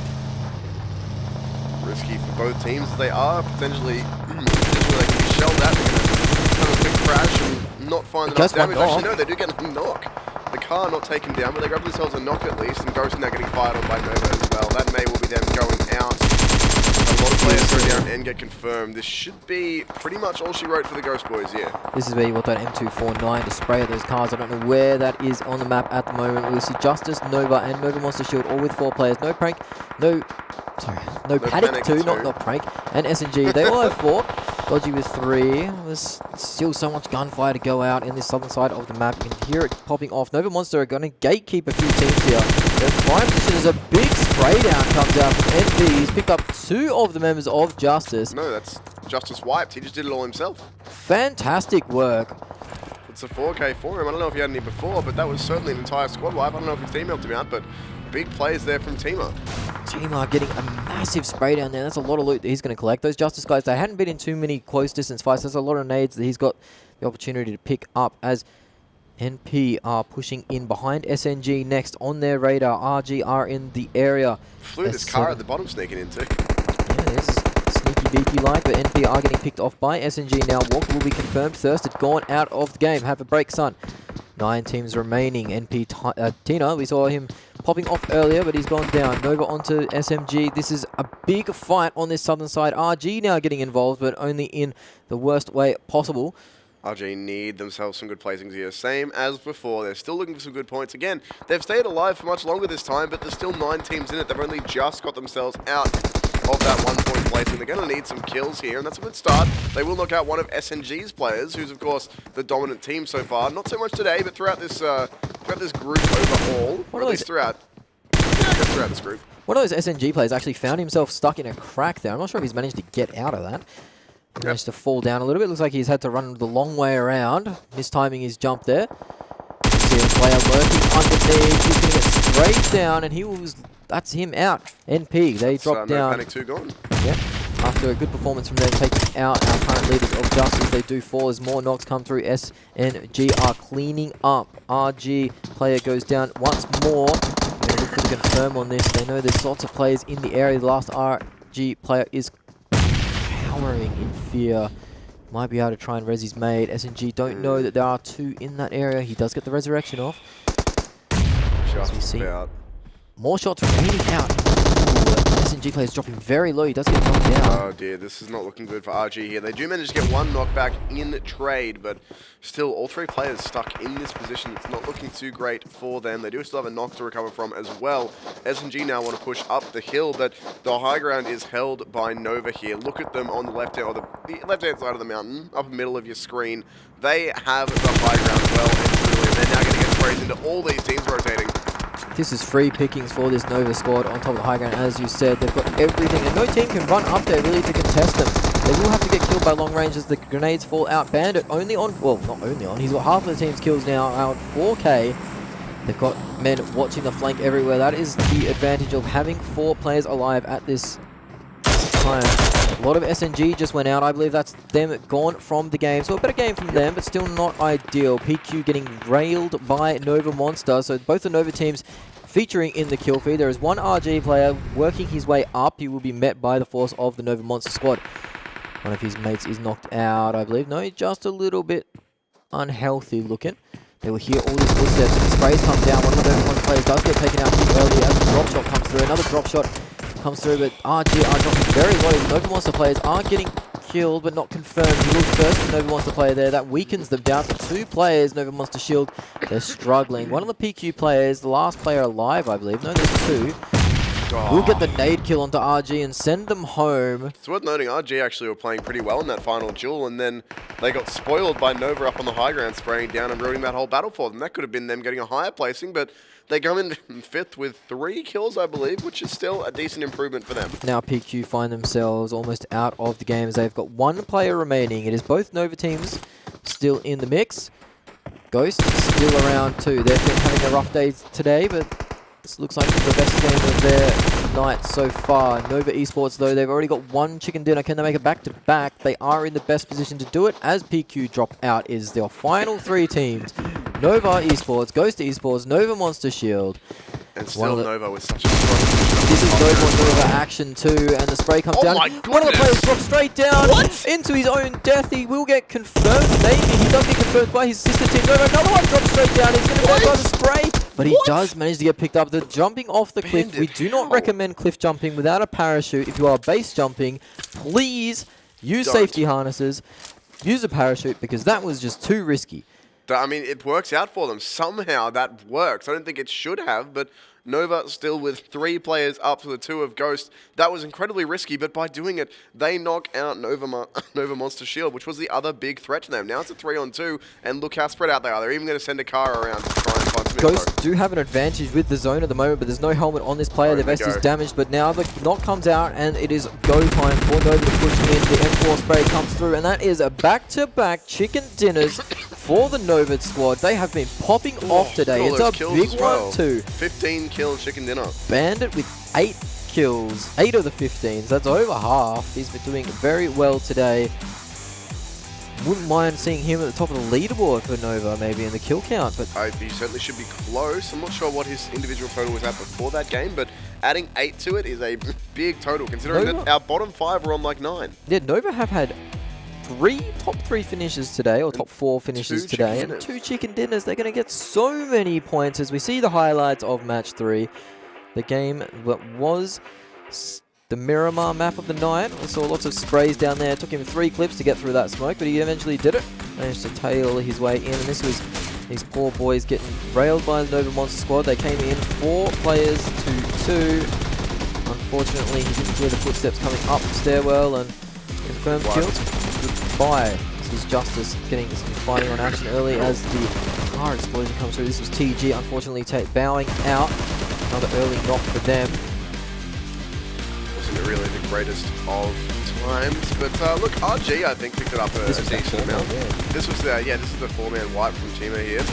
Risky for both teams. They are potentially they can be shelled at. They're going to have a quick crash and not find enough damage. Actually, no, they do get a knock. The car not taken down, but they grab themselves a knock at least, and Ghost now getting fired on by Nova as well. That may well be them going out. A lot of players go down and get confirmed. This should be pretty much all she wrote for the Ghost Boys here. This is where you want that M249 to spray at those cars. I don't know where that is on the map at the moment. We see Justice, Nova, and Nova Monster Shield all with 4 players. No Prank, no Panic 2, not Prank, and SNG. They all have 4. Dodgy with 3. There's still so much gunfire to go out in this southern side of the map. You can hear it popping off. Nova Monster are going to gatekeep a few teams here. Their prime position is a big spray down comes out from NP. He's picked up 2 of the members of Justice. No, that's Justice wiped. He just did it all himself. Fantastic work. It's a 4K for him. I don't know if he had any before, but that was certainly an entire squad wipe. I don't know if his team helped him out, but big plays there from Tima. Tima getting a massive spray down there. That's a lot of loot that he's going to collect. Those Justice guys, they hadn't been in too many close distance fights. There's a lot of nades that he's got the opportunity to pick up as NP are pushing in behind SNG next on their radar. RG are in the area. Flew this car at the bottom sneaking into. Yeah, this is sneaky beaky like, but NP are getting picked off by SNG now. Walker will be confirmed. Thirsted gone out of the game. Have a break, son. 9 teams remaining. NP Tina, we saw him popping off earlier, but he's gone down. Nova onto SMG. This is a big fight on this southern side. RG now getting involved, but only in the worst way possible. RG need themselves some good placings here. Same as before. They're still looking for some good points. Again, they've stayed alive for much longer this time, but there's still 9 teams in it. They've only just got themselves out of that 1 point placing. They're going to need some kills here, and that's a good start. They will knock out one of SNG's players, who's, of course, the dominant team so far. Not so much today, but throughout this group overall, or at least throughout this group. One of those SNG players actually found himself stuck in a crack there. I'm not sure if he's managed to get out of that. He managed to fall down a little bit. Looks like he's had to run the long way around. Mistiming his jump there. You see a player lurking underneath. He's going to get straight down, and he was... That's him out. NP, they dropped down. No Panic 2 gone. Yep. After a good performance from them, taking out our current leaders of Justice, they do fall as more knocks come through. SNG are cleaning up. RG player goes down once more. They're going to look for the confirm on this. They know there's lots of players in the area. The last RG player is cowering in fear. Might be able to try and res his mate. SNG don't know that there are 2 in that area. He does get the resurrection off. Just we see about. more shots raining out. Ooh, SNG player is dropping very low. He does get knocked down. Oh dear, this is not looking good for RG here. They do manage to get 1 knockback in trade, but still all 3 players stuck in this position. It's not looking too great for them. They do still have a knock to recover from as well. SNG now want to push up the hill, but the high ground is held by Nova here. Look at them on the left-hand or the left-hand side of the mountain, upper middle of your screen. They have the high ground well and truly, and they're now going to get sprays into all these teams rotating. This is free pickings for this Nova squad on top of the high ground. As you said, they've got everything, and no team can run up there really to contest them. They will have to get killed by long range as the grenades fall out. Bandit only on, well, not only on, he's got half of the team's kills now out 4K. They've got men watching the flank everywhere. That is the advantage of having 4 players alive at this time. A lot of SNG just went out. I believe that's them gone from the game. So a better game from them, but still not ideal. PQ getting railed by Nova Monster. So both the Nova teams featuring in the kill feed. There is 1 RG player working his way up. He will be met by the force of the Nova Monster squad. One of his mates is knocked out, I believe. No, just a little bit unhealthy looking. They will hear all these footsteps and the sprays come down. One of the Nova Monster players does get taken out too early as the drop shot comes through. Another drop shot comes through, but RG are dropping very low. The Nova Monster players are getting killed, but not confirmed. He will first the Nova Monster player there. That weakens them down to 2 players. Nova Monster Shield, they're struggling. One of the PQ players, the last player alive, I believe. No, there's 2. We'll get the nade kill onto RG and send them home. It's worth noting RG actually were playing pretty well in that final duel, and then they got spoiled by Nova up on the high ground, spraying down and ruining that whole battle for them. That could have been them getting a higher placing, but they come in 5th with 3 kills, I believe, which is still a decent improvement for them. Now PQ find themselves almost out of the game as they've got 1 player remaining. It is both Nova teams still in the mix. Ghost still around too. They've been having a rough day today, but this looks like the best game of their night so far. Nova Esports, though, they've already got 1 chicken dinner. Can they make it back-to-back? They are in the best position to do it as PQ drop out is their final 3 teams. Nova Esports, Ghost Esports, Nova Monster Shield. And still Nova with such a strong position. This is Nova action too, and the spray comes down. One of the players drops straight down into his own death. He will get confirmed, maybe. He does get confirmed by his sister team. Nova, another one drops straight down. He's going to go by the spray. But he does manage to get picked up. The jumping off the cliff. We do not recommend cliff jumping without a parachute. If you are base jumping, please use safety harnesses. Use a parachute because that was just too risky. I mean, it works out for them. Somehow that works. I don't think it should have, but Nova still with 3 players up to the 2 of Ghost. That was incredibly risky, but by doing it, they knock out Nova Monster Shield, which was the other big threat to them. Now it's a 3-on-2, and look how spread out they are. They're even going to send a car around to try and find some info. Ghosts do have an advantage with the zone at the moment, but there's no helmet on this player. Their vest is damaged, but now the knock comes out, and it is go time for Nova to push in. The M4 spray comes through, and that is a back-to-back chicken dinners for the Nova squad. They have been popping off today. It's a big one too. 15 kills chicken dinner. Bandit with 8 kills, 8 of the 15s. That's over half. He's been doing very well today. Wouldn't mind seeing him at the top of the leaderboard for Nova, maybe in the kill count. But he certainly should be close. I'm not sure what his individual total was at before that game, but adding 8 to it is a big total, considering that our bottom 5 are on like 9. Yeah, Nova have had top 3 finishes today, or top 4 finishes today, and 2 chicken dinners. They're going to get so many points as we see the highlights of match 3. The game that was the Miramar map of the night. We saw lots of sprays down there. It took him 3 clips to get through that smoke, but he eventually did it. Managed to tail his way in, and this was these poor boys getting railed by the Nova Monster squad. They came in 4 players to 2. Unfortunately, he didn't hear the footsteps coming up the stairwell, and confirmed kills. Goodbye. This is Justice getting some fighting on action early as the car explosion comes through. This was TG, unfortunately bowing out. Another early knock for them. Wasn't really the greatest of times, but look, RG I think picked it up a decent amount. This was this is the 4-man wipe from Timo here.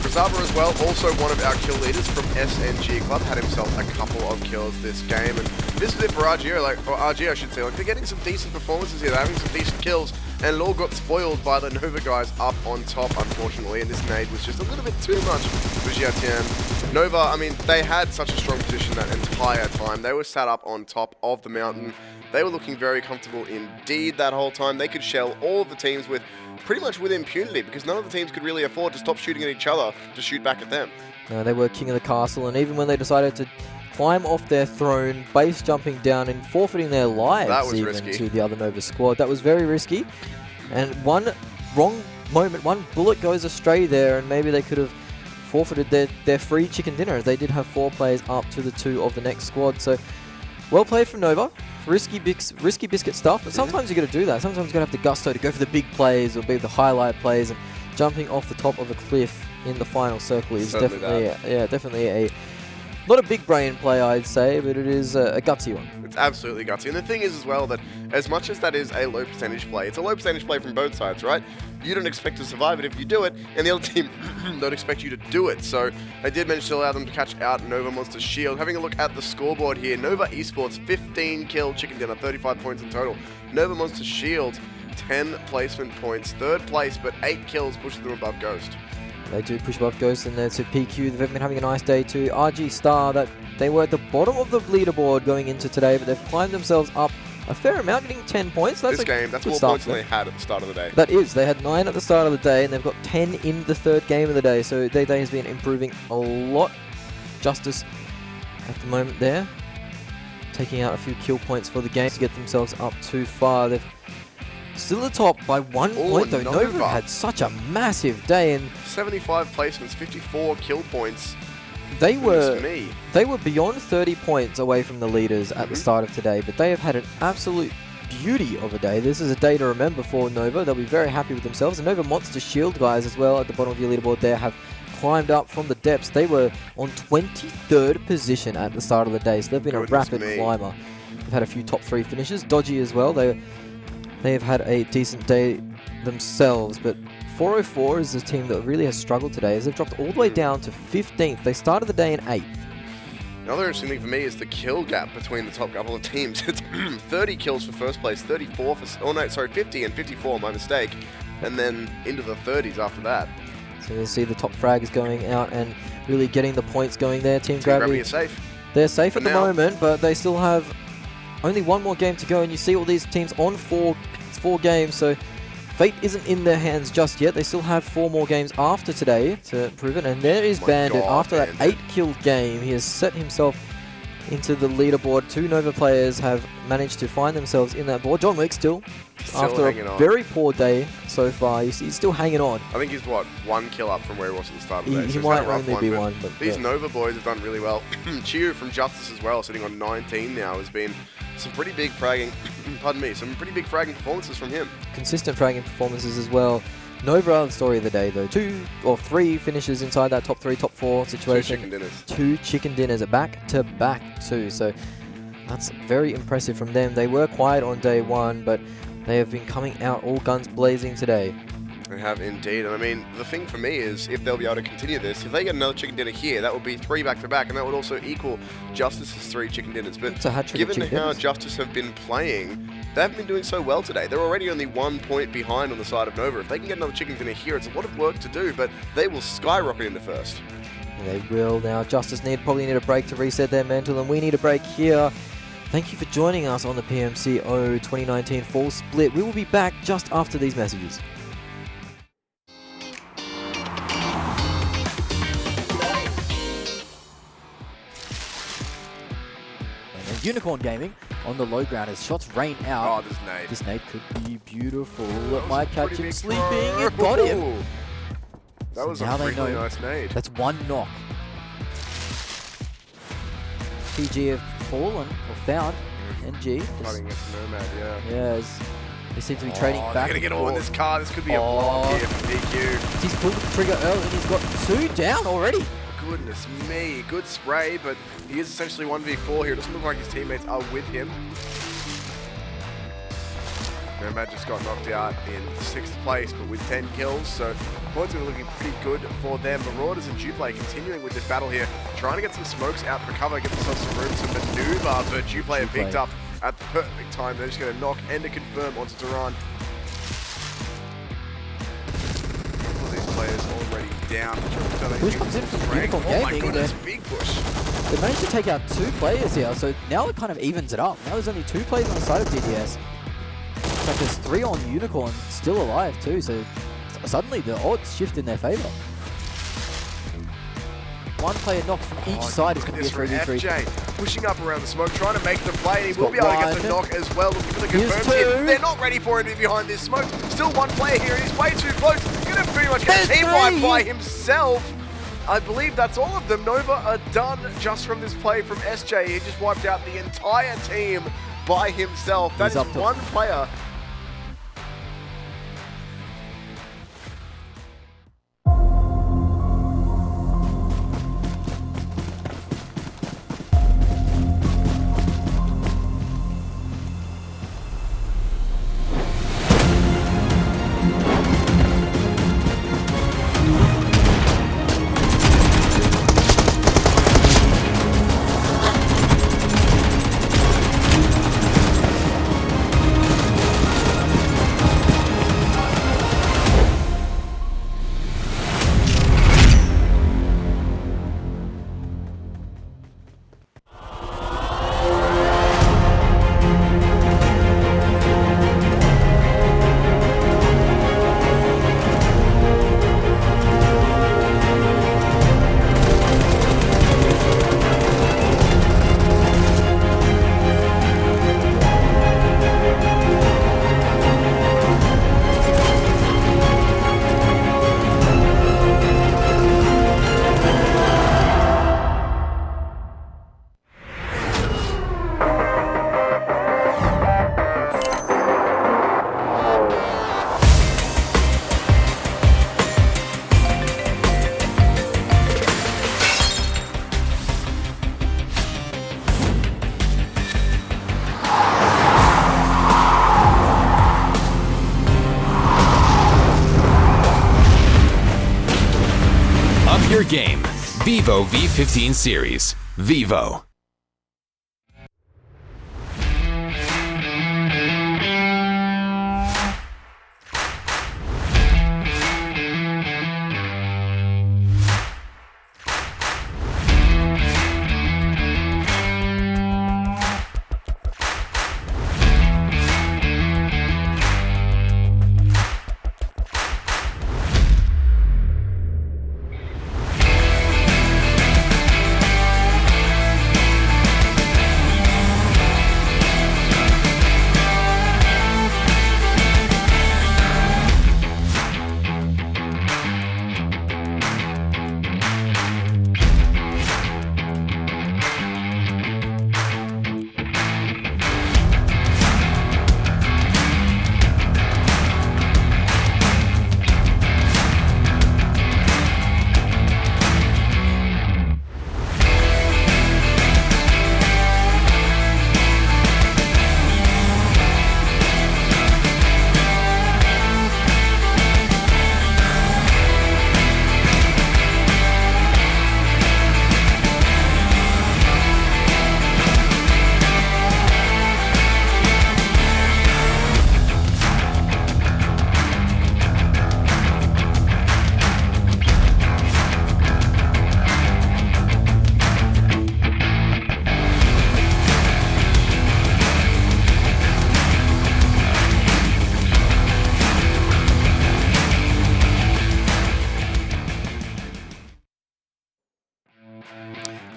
Krasava as well, also one of our kill leaders from SNG Club, had himself a couple of kills this game, and this is it for RG, RG I should say. Like, they're getting some decent performances here, they're having some decent kills, and it all got spoiled by the Nova guys up on top, unfortunately, and this nade was just a little bit too much for Jiatian. Nova, I mean, they had such a strong position that entire time. They were sat up on top of the mountain. They were looking very comfortable indeed that whole time. They could shell all of the teams with pretty much with impunity because none of the teams could really afford to stop shooting at each other to shoot back at them. They were king of the castle, and even when they decided to climb off their throne, base jumping down and forfeiting their lives even risky to the other Nova squad, that was very risky. And one wrong moment, one bullet goes astray there, and maybe they could have forfeited their free chicken dinner. They did have 4 players up to the 2 of the next squad. So well played from Nova. Risky biscuit stuff, but sometimes you got to do that. Sometimes you got to have the gusto to go for the big plays or be the highlight plays, and jumping off the top of a cliff in the final circle is definitely a not a big brain play, I'd say, but it is a gutsy one. It's absolutely gutsy. And the thing is as well that as much as that is a low percentage play, it's a low percentage play from both sides, right? You don't expect to survive it if you do it, and the other team don't expect you to do it. So I did manage to allow them to catch out Nova Monster's shield. Having a look at the scoreboard here, Nova Esports 15 kill chicken dinner, 35 points in total. Nova Monster's shield 10 placement points, 3rd place, but 8 kills pushes them above Ghost. They do push above Ghost, and there's a PQ. They've been having a nice day too. RG Star, that they were at the bottom of the leaderboard going into today, but they've climbed themselves up a fair amount, getting 10 points. That's that's more points than they had at the start of the day. That is. They had 9 at the start of the day, and they've got 10 in the 3rd game of the day. So their day has been improving a lot. Justice at the moment there, taking out a few kill points for the game to get themselves up too far. They've still at the top by 1 point though. Nova had such a massive day, and 75 placements, 54 kill points. They were beyond 30 points away from the leaders at the start of today, but they have had an absolute beauty of a day. This is a day to remember for Nova. They'll be very happy with themselves. And Nova Monster Shield guys as well at the bottom of your leaderboard there have climbed up from the depths. They were on 23rd position at the start of the day, so they've been a rapid climber. They've had a few top 3 finishes, Dodgy as well. They have had a decent day themselves, but 404 is a team that really has struggled today as they've dropped all the way down to 15th. They started the day in 8th. Another interesting thing for me is the kill gap between the top couple of teams. It's 30 kills for 1st place, 34 for, 50 and 54, my mistake, and then into the 30s after that. So you'll see the top frag is going out and really getting the points going there. Team Gravity is safe. They're safe at the moment, but they still have only 1 more game to go, and you see all these teams on 4 games, so fate isn't in their hands just yet. They still have 4 more games after today to prove it, and there is Bandit. After that 8-kill game, he has set himself into the leaderboard. 2 Nova players have managed to find themselves in that board. John Wick still after a very poor day so far, he's still hanging on. I think he's, what, 1 kill up from where he was at the start of the day. He might only be 1. But these Nova boys have done really well. Chiyu from Justice as well, sitting on 19 now, has been some pretty big fragging, some pretty big fragging performances from him. Consistent fragging performances as well. Nova, the story of the day though. 2 or 3 finishes inside that top 3, top 4 situation. 2 chicken dinners. 2 chicken dinners, back to back too. So that's very impressive from them. They were quiet on day 1, but they have been coming out all guns blazing today. They have indeed, and I mean, the thing for me is if they'll be able to continue this, if they get another chicken dinner here, that would be 3 back-to-back, and that would also equal Justice's 3 chicken dinners. But given how Justice have been playing, they haven't been doing so well today. They're already only 1 point behind on the side of Nova. If they can get another chicken dinner here, it's a lot of work to do, but they will skyrocket into 1st. They will now. Justice probably need a break to reset their mental, and we need a break here. Thank you for joining us on the PMCO 2019 Fall Split. We will be back just after these messages. Unicorn Gaming on the low ground as shots rain out. Oh, this nade. This nade could be beautiful. It might catch him sleeping. It got him. That was a really nice nade. That's 1 knock. PG have fallen or found. NG. Fighting against Nomad, yeah. Yeah, they seem to be trading back. They're going to get all in this car. This could be a block here for PQ. He's pulled the trigger early and he's got 2 down already. Goodness me, good spray, but he is essentially 1v4 here. It doesn't look like his teammates are with him. Nomad just got knocked out in 6th place, but with 10 kills, so points are looking pretty good for them. Marauders and Duplay continuing with this battle here, trying to get some smokes out for cover, get themselves some room to maneuver, but Duplay picked up at the perfect time. They're just going to knock and to confirm onto Duran. All of these players already down. Push comes in from Unicorn Oh my Gaming. goodness, big push. They managed to take out 2 players here, so now it kind of evens it up. Now there's only 2 players on the side of DDS. In fact, there's 3 on Unicorn, still alive too, so suddenly the odds shift in their favor. 1 player knocked from each side is going to be a 3v3. FJ pushing up around the smoke, trying to make the play, and he will be able to get the knock as well. Looking for the confirmed hit. They're not ready for him behind this smoke. Still 1 player here, and he's way too close. Going to pretty much get a team wipe by himself. I believe that's all of them. Nova are done just from this play from SJ. He just wiped out the entire team by himself. That is 1 player. Your game, Vivo V15 Series. Vivo.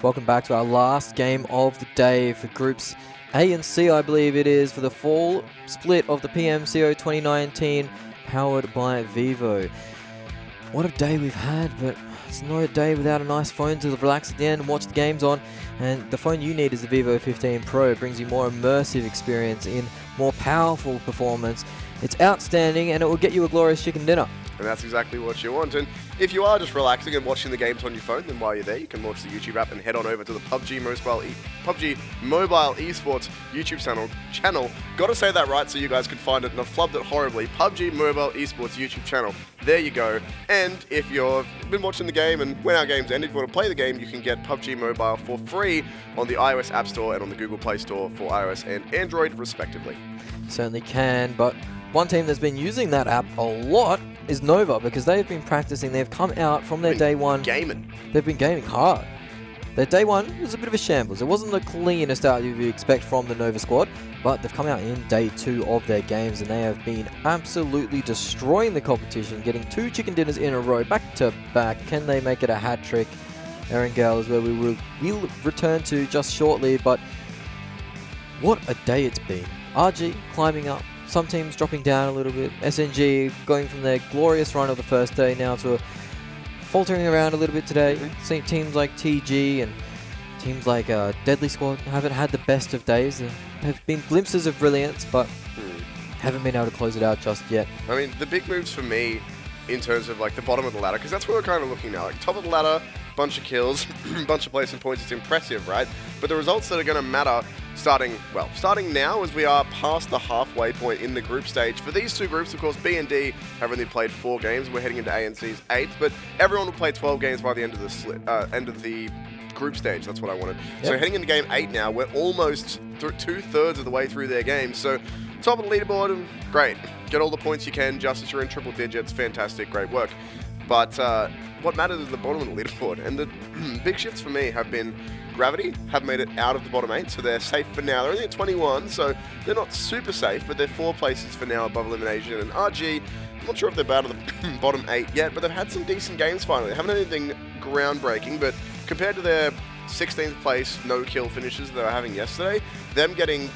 Welcome back to our last game of the day for groups A and C, I believe it is, for the fall split of the PMCO 2019, powered by Vivo. What a day we've had, but it's not a day without a nice phone to relax at the end and watch the games on. And the phone you need is the Vivo 15 Pro. It brings you more immersive experience in more powerful performance. It's outstanding, and it will get you a glorious chicken dinner. And that's exactly what you want. And if you are just relaxing and watching the games on your phone, then while you're there, you can launch the YouTube app and head on over to the PUBG Mobile Esports YouTube channel. Got to say that right so you guys can find it, and I've flubbed it horribly. PUBG Mobile Esports YouTube channel. There you go. And if you've been watching the game and when our game's ended, if you want to play the game, you can get PUBG Mobile for free on the iOS App Store and on the Google Play Store for iOS and Android, respectively. Certainly can, but one team that's been using that app a lot is Nova, because they've been practicing. They've come out from their day one. Gaming. They've been gaming hard. Their day one was a bit of a shambles. It wasn't the cleanest start you'd expect from the Nova squad, but they've come out in day 2 of their games, and they have been absolutely destroying the competition, getting 2 chicken dinners in a row, back to back. Can they make it a hat trick? Erangel is where we will return to just shortly, but what a day it's been. RG climbing up, some teams dropping down a little bit. SNG going from their glorious run of the first day now to a faltering around a little bit today. Seeing teams like TG and teams like Deadly Squad haven't had the best of days. There have been glimpses of brilliance, but haven't been able to close it out just yet. I mean, the big moves for me in terms of like the bottom of the ladder, because that's where we're kind of looking now. Like top of the ladder, bunch of kills, bunch of placement points. It's impressive, right? But the results that are going to matter starting now as we are past the halfway point in the group stage. For these 2 groups, of course, B and D have only played 4 games. We're heading into A and C's 8th, but everyone will play 12 games by the end of the group stage. That's what I wanted. Yep. So heading into game 8 now, we're almost 2/3 of the way through their games. So top of the leaderboard, great. Get all the points you can. Justice, you're in triple digits. Fantastic. Great work. But what matters is the bottom of the leaderboard. And the big shifts for me have been Gravity have made it out of the bottom 8, so they're safe for now. They're only at 21, so they're not super safe, but they're 4 places for now above elimination. And RG, I'm not sure if they're out of the bottom 8 yet, but they've had some decent games finally. They haven't had anything groundbreaking, but compared to their 16th place no-kill finishes they were having yesterday, them getting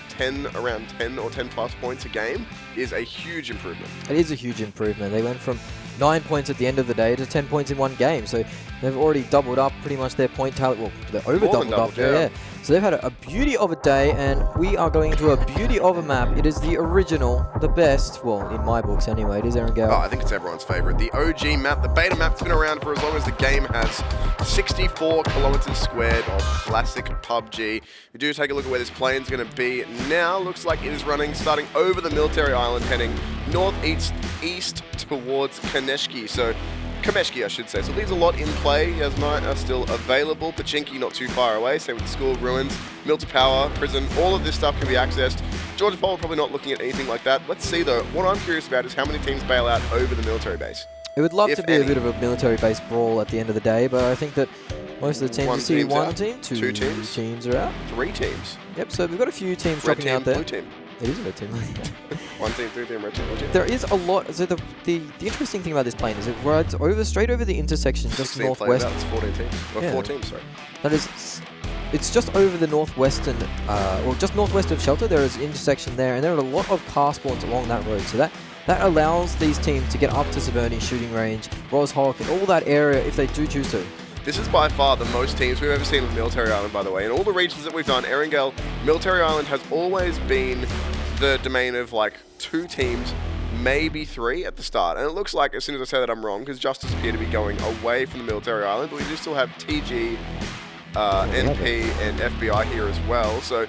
around 10 or 10 plus points a game is a huge improvement. It is a huge improvement. They went from 9 points at the end of the day to 10 points in one game. So they've already doubled up pretty much their point tally. Well, they're over doubled up. Yeah. So they've had a beauty of a day, and we are going into a beauty of a map. It is the original, the best, well, in my books anyway. It is Erangel. Oh, I think it's everyone's favorite. The OG map, the beta map's been around for as long as the game has. 64 kilometers squared of classic PUBG. We do take a look at where this plane's going to be now. Looks like it is running, starting over the military island, heading northeast towards Kaneshki. So Kameshki, I should say. So leaves a lot in play as night are still available. Pachinki not too far away, same with the school, ruins, mill to power, prison, all of this stuff can be accessed. Georgia Pole probably not looking at anything like that. Let's see though, what I'm curious about is how many teams bail out over the military base. It would love to be a bit of a military base brawl at the end of the day, but I think that most of the teams, two teams are out. 3 teams. Yep, so we've got a few teams red dropping team, out there. Blue team. It is a red team. 1 team, 3 team, red team, blue team. There is a lot. So the interesting thing about this plane is it rides straight over the intersection just northwest. That's 14 teams. Or yeah. 4 teams, sorry. That is, it's just over the northwestern, or just northwest of Shelter. There is an intersection there, and there are a lot of car spawns along that road. So that allows these teams to get up to Severny shooting range, Roshawk, and all that area if they do choose to. This is by far the most teams we've ever seen with Military Island, by the way. In all the regions that we've done, Erangel, Military Island has always been the domain of like 2 teams, maybe 3 at the start. And it looks like, as soon as I say that, I'm wrong, because Justice appear to be going away from the Military Island, but we do still have TG, NP, and FBI here as well. So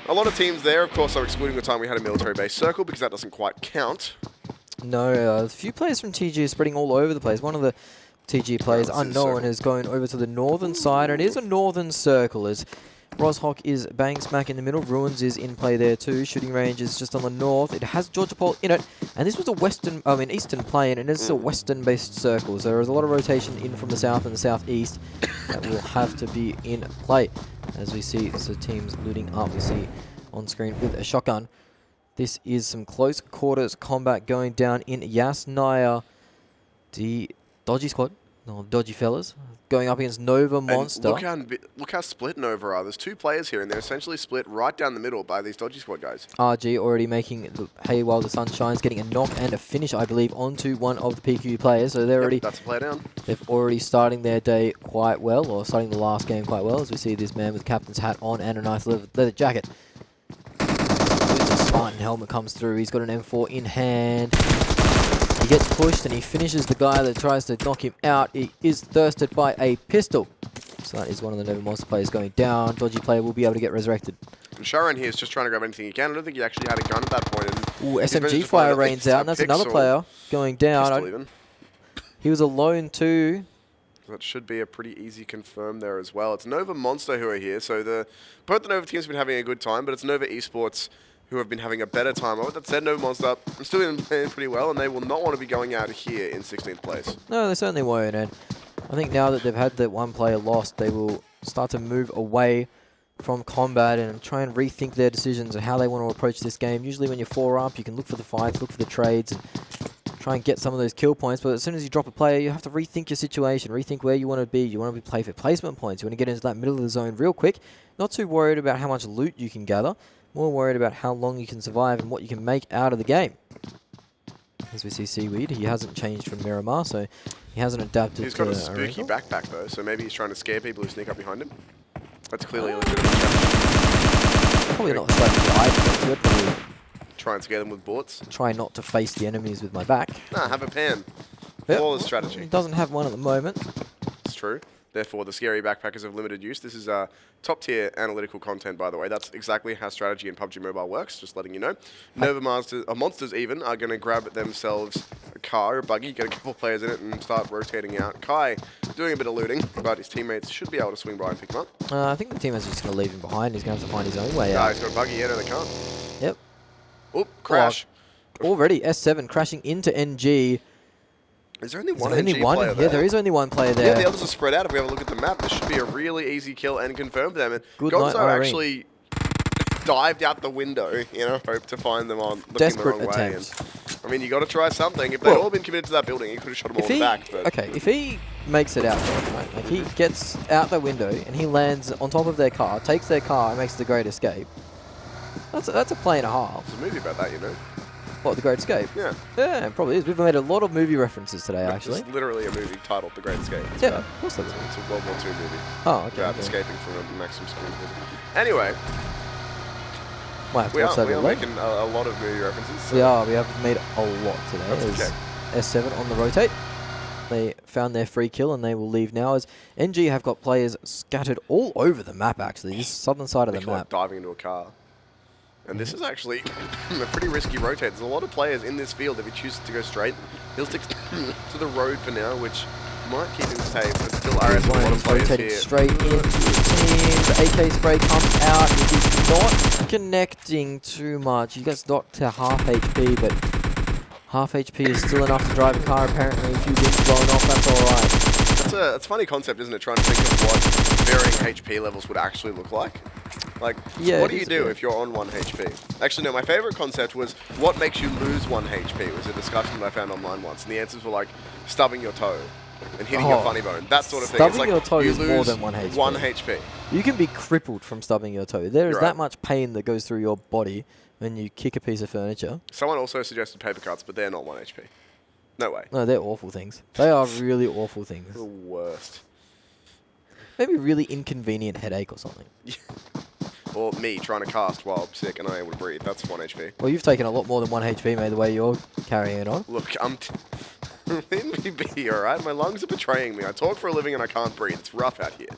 a lot of teams there, of course, are excluding the time we had a military base circle, because that doesn't quite count. No, a few players from TG are spreading all over the place. One of the TG players, Unknown, is going over to the northern side, and it is a northern circle as Roshawk is bang smack in the middle. Ruins is in play there too. Shooting range is just on the north. It has Georgia Pole in it, and this was a eastern plane, and it's a western-based circle. So there is a lot of rotation in from the south and the southeast that will have to be in play. As we see the teams looting up, we see on screen with a shotgun. This is some close quarters combat going down in Yasnaya. The Dodgy squad, no, Dodgy fellas, going up against Nova Monster. Look how split Nova are. There's 2 players here, and they're essentially split right down the middle by these Dodgy squad guys. RG already making the hay while the sun shines, getting a knock and a finish, I believe, onto one of the PQ players. So they're already... That's a player down. They've already starting their day quite well, or starting the last game quite well, as we see this man with captain's hat on and a nice leather jacket. The Spartan helmet comes through. He's got an M4 in hand. He gets pushed and he finishes the guy that tries to knock him out. He is thirsted by a pistol. So that is one of the Nova Monster players going down. Dodgy player will be able to get resurrected. And Sharon here is just trying to grab anything he can. I don't think he actually had a gun at that point. Ooh, SMG fire rains out, and that's another player going down. He was alone too. That should be a pretty easy confirm there as well. It's Nova Monster who are here. So both the Nova teams have been having a good time, but it's Nova Esports who have been having a better time. With that said, NovaMonster are still been playing pretty well, and they will not want to be going out here in 16th place. No, they certainly won't. And I think now that they've had that one player lost, they will start to move away from combat and try and rethink their decisions and how they want to approach this game. Usually when you're 4 up, you can look for the fights, look for the trades, and try and get some of those kill points. But as soon as you drop a player, you have to rethink your situation, rethink where you want to be. You want to play for placement points. You want to get into that middle of the zone real quick. Not too worried about how much loot you can gather. More worried about how long you can survive and what you can make out of the game. As we see Seaweed, he hasn't changed from Miramar, so he hasn't adapted. He's got a spooky backpack though, so maybe he's trying to scare people who sneak up behind him. That's clearly a legitimate strategy. Probably not the strategy I'd do it, probably try and scare them with bullets. try not to face the enemies with my back. Nah, have a pan. Yep. Flawless strategy. He doesn't have one at the moment. It's true. Therefore, the scary backpackers of limited use. This is top tier analytical content, by the way. That's exactly how strategy in PUBG Mobile works, just letting you know. Monsters even are going to grab themselves a car, a buggy, get a couple players in it, and start rotating out. Kai doing a bit of looting, but his teammates should be able to swing by and pick him up. I think the team is just going to leave him behind. He's going to have to find his own way out. He's got a buggy. Yeah, no, they can't. Yep. Oop, crash. Already, S7 crashing into NG. Is there only Is one there only NG one? player Yeah, there? there is only one player there. Yeah, the others are spread out. If we have a look at the map, this should be a really easy kill and confirm them. And Good night, Gonzo Irene. actually dived out the window, hope to find them on looking Desperate the wrong way. attempt. And, I mean, you got to try something. If they'd all been committed to that building, he could have shot them all in the back. But Okay, if he makes it out there, right, like he gets out the window and he lands on top of their car, takes their car and makes the Great Escape, that's a play and a half. there's a movie about that, What, the Great Escape? Yeah. Yeah, it probably is. We've made a lot of movie references today, actually. It's literally a movie titled The Great Escape. It's Yeah, about- of course there is. It's a World War II movie. Oh, okay. About okay. escaping from a Maxim school. Anyway, Might have to we watch that are a bit later. making a lot of movie references. So We are. We have made a lot today. That's As okay. S7 on the rotate. They found their free kill and they will leave now as NG have got players scattered all over the map, actually. This southern side of the Like map. diving into a car. And this is actually a pretty risky rotate. There's a lot of players in this field. If he chooses to go straight, he'll stick to the road for now, which might keep him safe. But still, RS a lot of players rotating here. straight into the team. The AK spray comes out. It is not connecting too much. He gets knocked to half HP, but half HP is still enough to drive a car, apparently. A few bits blown off, that's alright. It's a funny concept, isn't it? Trying to think of what varying HP levels would actually look like. Like, Yeah, what it do you is a do bit. if you're on 1 HP? Actually, no, my favorite concept was what makes you lose 1 HP. It was a discussion that I found online once, and the answers were like stubbing your toe and hitting your funny bone, that sort of thing. It's Stubbing like your toe you is more lose than 1 HP. 1 HP. You can be crippled from stubbing your toe. There is You're that right. much pain that goes through your body when you kick a piece of furniture. Someone also suggested paper cuts, but they're not 1 HP. No way. No, they're awful things. They are really awful things. The worst. Maybe really inconvenient headache or something. Or me trying to cast while I'm sick and unable to breathe. That's 1 HP. Well, you've taken a lot more than 1 HP, mate, the way you're carrying it on. Look, let me be, alright? My lungs are betraying me. I talk for a living and I can't breathe. It's rough out here.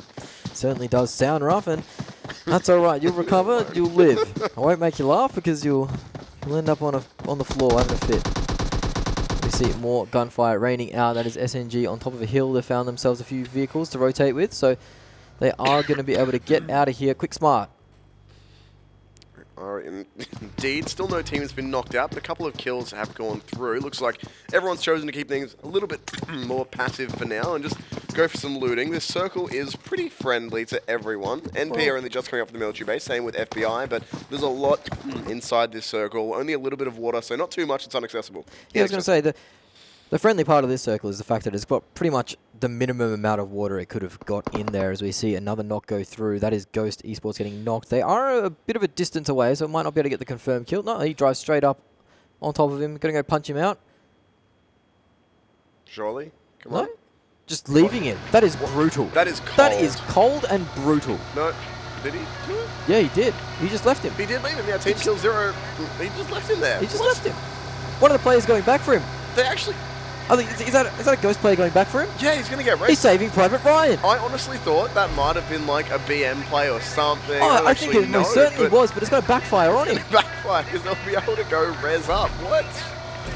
Certainly does sound rough, and that's alright. You'll recover, you'll live. I won't make you laugh because you'll end up on the floor having a fit. We see more gunfire raining out. That is SNG on top of a hill. They found themselves a few vehicles to rotate with, so they are going to be able to get out of here quick smart. Indeed, still no team has been knocked out, but a couple of kills have gone through. Looks like everyone's chosen to keep things a little bit more passive for now and just go for some looting. This circle is pretty friendly to everyone. NP are only just coming up from the military base, same with FBI, but there's a lot inside this circle. Only a little bit of water, so not too much, it's inaccessible. Yeah, I was going to say, the friendly part of this circle is the fact that it's got pretty much the minimum amount of water it could have got in there, as we see another knock go through. That is Ghost Esports getting knocked. They are a bit of a distance away, so it might not be able to get the confirmed kill. No, he drives straight up on top of him. Going to go punch him out. Surely? Come No, on. just leaving him. That is brutal. That is cold. That is cold and brutal. No, did he do it? Yeah, he did. He just left him. He did leave him, yeah. Team kill 0. He just left him there. He just left him. One of the players going back for him. They actually... I think is that a Ghost player going back for him? Yeah, he's going to get He's raced. saving Private Ryan. I honestly thought that might have been like a BM play or something. Oh, I think it most certainly was, but it's going to backfire on him. Backfire, because they'll be able to go res up. What?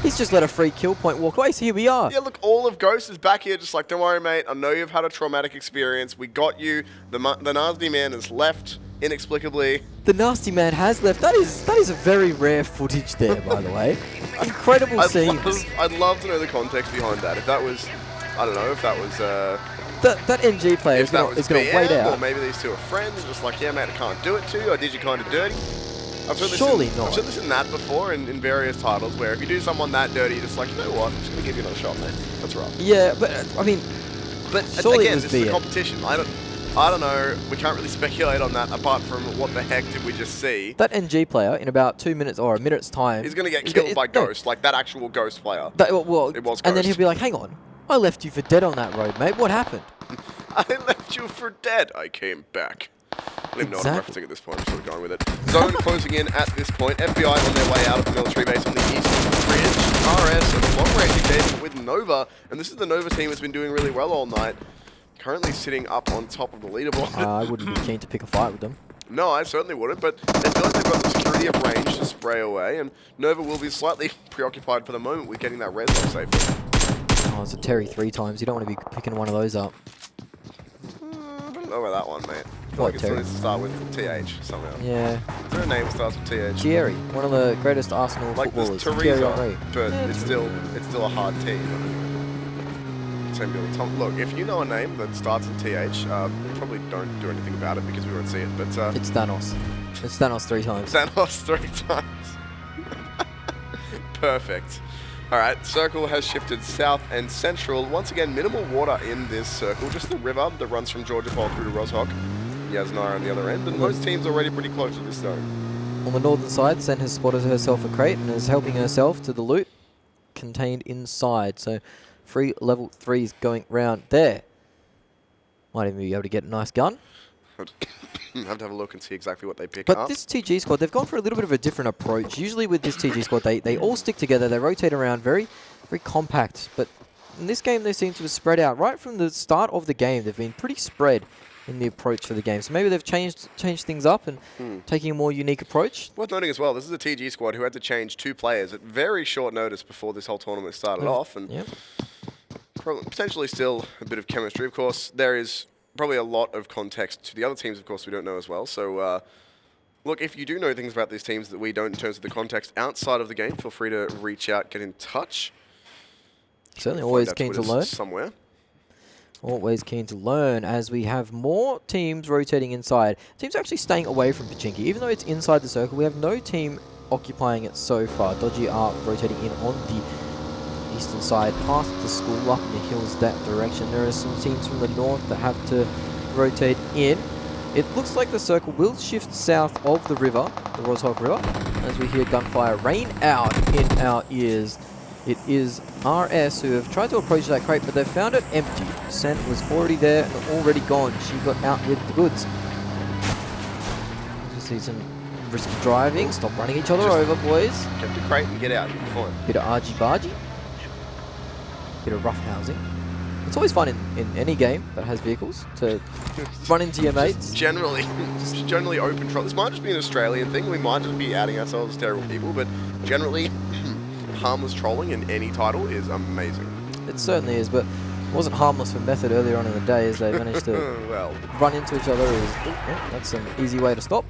He's just let a free kill point walk away, so here we are. Yeah, look, all of Ghost is back here just like, don't worry, mate. I know you've had a traumatic experience. We got you. The nasty man has left. inexplicably. The nasty man has left. That is a very rare footage there, by the way. Incredible scenes. I'd love to know the context behind that. If that was, I don't know, if that was... that NG player is going to wait out. Or maybe these two are friends, just like, yeah, mate, I can't do it to you, or did you kind of dirty? Surely not. I've seen this in that before in various titles, where if you do someone that dirty, you're just like, you know what, I'm just going to give you another shot, mate. That's right. Yeah, but, I mean... But surely again, it was this is a competition. I don't know. We can't really speculate on that apart from what the heck did we just see. That NG player, in about 2 minutes or a minute's time... He's going to get killed by Ghost, like that actual Ghost player. Well, it was Ghost. And then he'll be like, hang on, I left you for dead on that road, mate. What happened? I left you for dead. I came back. I don't even know what I'm referencing at this point. I'm sort of going with it. Zone closing in at this point. FBI on their way out of the military base on the eastern bridge. RS and a long-range engagement with Nova. And this is the Nova team that's been doing really well all night. Currently sitting up on top of the leaderboard. I wouldn't be keen to pick a fight with them. No, I certainly wouldn't, but they feel like they've got the security of range to spray away, and Nova will be slightly preoccupied for the moment with getting that res up safely. Oh, it's a Terry 3 times. You don't want to be picking one of those up. I don't know about that one, mate. What, it Terry? needs to start with TH somehow. Yeah. Is there a name that starts with TH? Thierry, one of the greatest Arsenal like footballers. Like Thierry Teresa, Henry. but it's still a hard T. Same deal with Tom. Look, if you know a name that starts with TH, probably don't do anything about it because we won't see it. But it's Thanos. It's Thanos 3 times. Thanos 3 times. Perfect. All right, circle has shifted south and central. Once again, minimal water in this circle. Just the river that runs from Georgia Pole through to Roshok. Yasnaya on the other end, and most teams already pretty close to this zone. On the northern side, Sen has spotted herself a crate and is helping herself to the loot contained inside. So 3 level 3s going round there. Might even be able to get a nice gun. I have to have a look and see exactly what they pick But up. this TG squad, they've gone for a little bit of a different approach. Usually with this TG squad, they all stick together, they rotate around, very compact. But in this game, they seem to have spread out. Right from the start of the game, they've been pretty spread in the approach for the game. So maybe they've changed things up and taking a more unique approach. Worth noting as well, this is a TG squad who had to change 2 players at very short notice before this whole tournament started off. And potentially still a bit of chemistry. Of course, there is probably a lot of context to the other teams, of course, we don't know as well. So, look, if you do know things about these teams that we don't in terms of the context outside of the game, feel free to reach out, get in touch. Certainly always keen to learn. Somewhere. Always keen to learn as we have more teams rotating inside. Teams are actually staying away from Pubg. Even though it's inside the circle, we have no team occupying it so far. Dodgy are rotating in on the eastern side, past the school, up in the hills that direction. There are some teams from the north that have to rotate in. It looks like the circle will shift south of the river, the Roshok River, as we hear gunfire rain out in our ears. It is RS who have tried to approach that crate, but they've found it empty. Sen was already there and already gone. She got out with the goods. Just see some risky driving. Stop running each other over, boys. Get the crate and get out. You'll be fine. Bit of argy-bargy. Bit of rough housing. It's always fun in any game that has vehicles to run into your mates. Generally open trial. This might just be an Australian thing. We might just be outing ourselves as terrible people, but generally harmless trolling in any title is amazing. It certainly is, but it wasn't harmless for Method earlier on in the day as they managed to run into each other. That's an easy way to stop.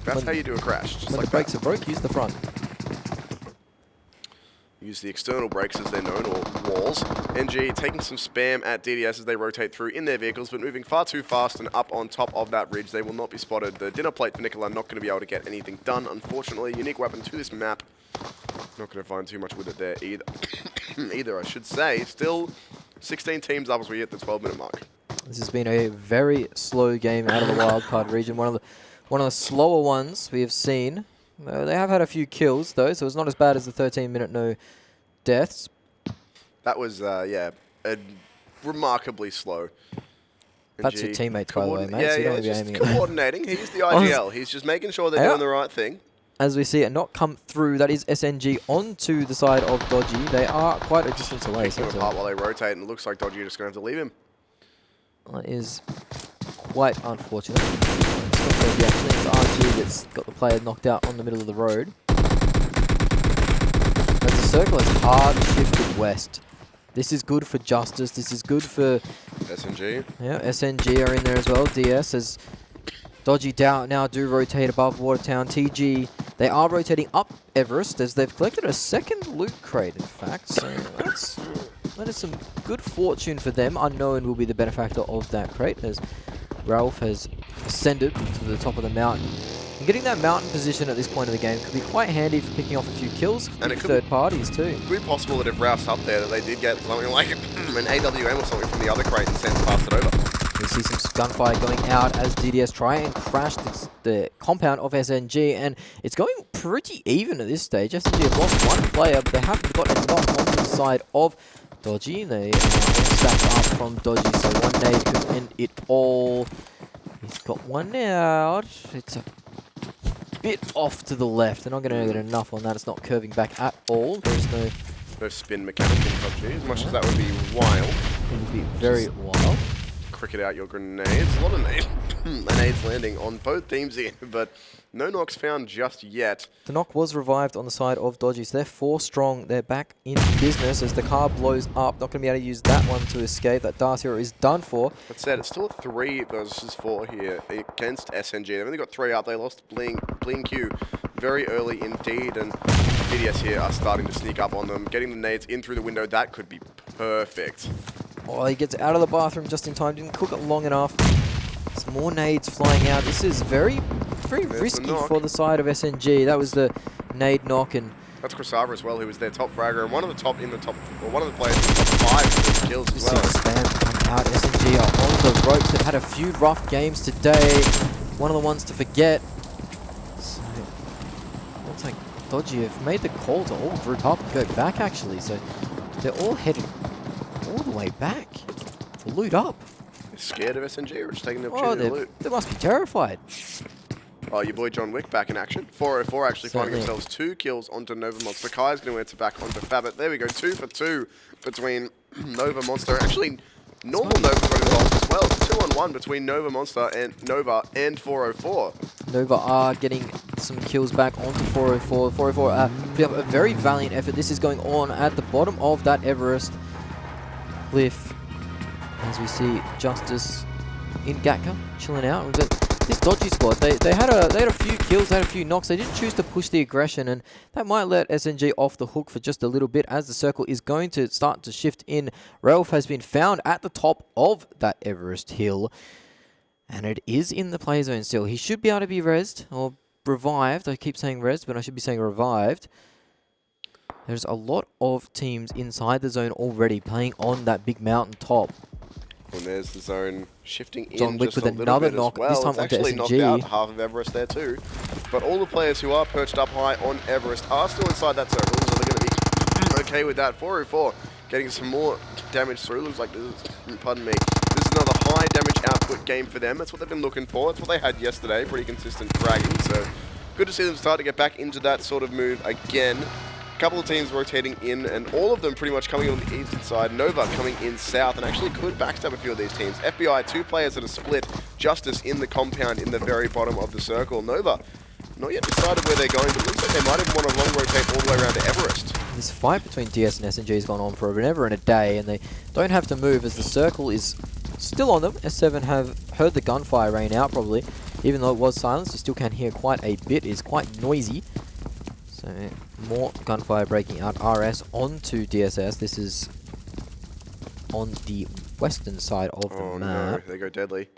That's how you do a crash. Just when like the brakes are broke, use the front. Use the external brakes as they're known, or walls. NG taking some spam at DDS as they rotate through in their vehicles, but moving far too fast and up on top of that ridge. They will not be spotted. The dinner plate for Nicola not going to be able to get anything done, unfortunately. Unique weapon to this map. Not going to find too much with it there either. I should say. Still 16 teams up as we hit the 12-minute mark. This has been a very slow game out of the wildcard region. One of the slower ones we have seen. They have had a few kills, though, so it's not as bad as the 13-minute no deaths. That was, remarkably slow. That's your teammates, by the way, mate. Yeah, so you don't want to be just aiming at coordinating. He's the IGL. He's just making sure they're doing the right thing. As we see it not come through, that is SNG onto the side of Dodgy. They are quite a distance away. Picking him apart while they rotate, and it looks like Dodgy are just going to have to leave him. That is quite unfortunate. It's RG that's got the player knocked out on the middle of the road. As the circle is hard shifted west. This is good for Justice. This is good for SNG. Yeah, SNG are in there as well. DS has Dodgy now do rotate above Watertown. TG, they are rotating up Everest as they've collected a second loot crate, in fact. So that is some good fortune for them. Unknown will be the benefactor of that crate as Ralph has ascended to the top of the mountain. And getting that mountain position at this point of the game could be quite handy for picking off a few kills and third parties too. It could be possible that if Ralph's up there that they did get something like an AWM or something from the other crate and Sense passed it over. We see some gunfire going out as DDS try and crash the compound of SNG, and it's going pretty even at this stage. SNG have lost one player, but they haven't got a knock onto the side of Dodgy. They are all stacked up from Dodgy, so one nade could end it all. He's got one out. It's a bit off to the left. They're not going to get enough on that. It's not curving back at all. There's no spin mechanic in PUBG, as much as that would be wild. It would be very wild. Cricket out your grenades. A lot of nades landing on both teams here, but no knocks found just yet. The knock was revived on the side of Dodgy, so they're 4 strong. They're back in business as the car blows up. Not going to be able to use that one to escape. That Darth hero is done for. That said, it's still a 3 versus 4 here against SNG. They've only got 3 up. They lost Bling Q very early indeed, and DDS here are starting to sneak up on them. Getting the nades in through the window, that could be perfect. Oh, he gets out of the bathroom just in time. Didn't cook it long enough. Some more nades flying out. This is very risky for the side of SNG. That was the nade knock, and that's Krasava as well, who was their top fragger, and one of the players in the top 5 kills as well. Spam come out. SNG are on the ropes. They've had a few rough games today. One of the ones to forget. So, looks like Dodgy have made the call to all group up and go back, actually. So, they're all heading all the way back to loot up. They're scared of SNG or just taking the opportunity to loot? They must be terrified. Oh, your boy John Wick back in action. 404 actually finding themselves 2 kills onto Nova Monster. Kai's going to enter back onto Fabit. There we go, 2 for 2 between Nova Monster. Actually, normal Nova got involved as well. It's 2-on-1 between Nova Monster and 404. Nova are getting some kills back onto 404. 404 put up a very valiant effort. This is going on at the bottom of that Everest cliff. As we see Justice in Gatka chilling out. This Dodgy squad, they had a few kills, they had a few knocks. They didn't choose to push the aggression, and that might let SNG off the hook for just a little bit as the circle is going to start to shift in. Ralph has been found at the top of that Everest hill, and it is in the play zone still. He should be able to be rezzed or revived. I keep saying rezzed, but I should be saying revived. There's a lot of teams inside the zone already playing on that big mountain top. And there's the zone shifting in John Wick just with a another little knock, bit as well. this time it's onto actually SNG. knocked out half of Everest there too. But all the players who are perched up high on Everest are still inside that circle, so they're going to be okay with that. 404 getting some more damage through. Looks like this is, pardon me, this is another high damage output game for them. That's what they've been looking for. That's what they had yesterday. Pretty consistent fragging. So good to see them start to get back into that sort of move again. Couple of teams rotating in, and all of them pretty much coming on the eastern side. Nova coming in south, and actually could backstab a few of these teams. FBI, 2 players that are split. Justice in the compound in the very bottom of the circle. Nova, not yet decided where they're going, but it looks like they might even want to long rotate all the way around to Everest. This fight between DS and SNG has gone on for an ever and a day, and they don't have to move as the circle is still on them. S7 have heard the gunfire rain out probably. Even though it was silenced, you still can hear quite a bit. It's quite noisy. So more gunfire breaking out. RS onto DSS. This is on the western side of the map. No, they go deadly.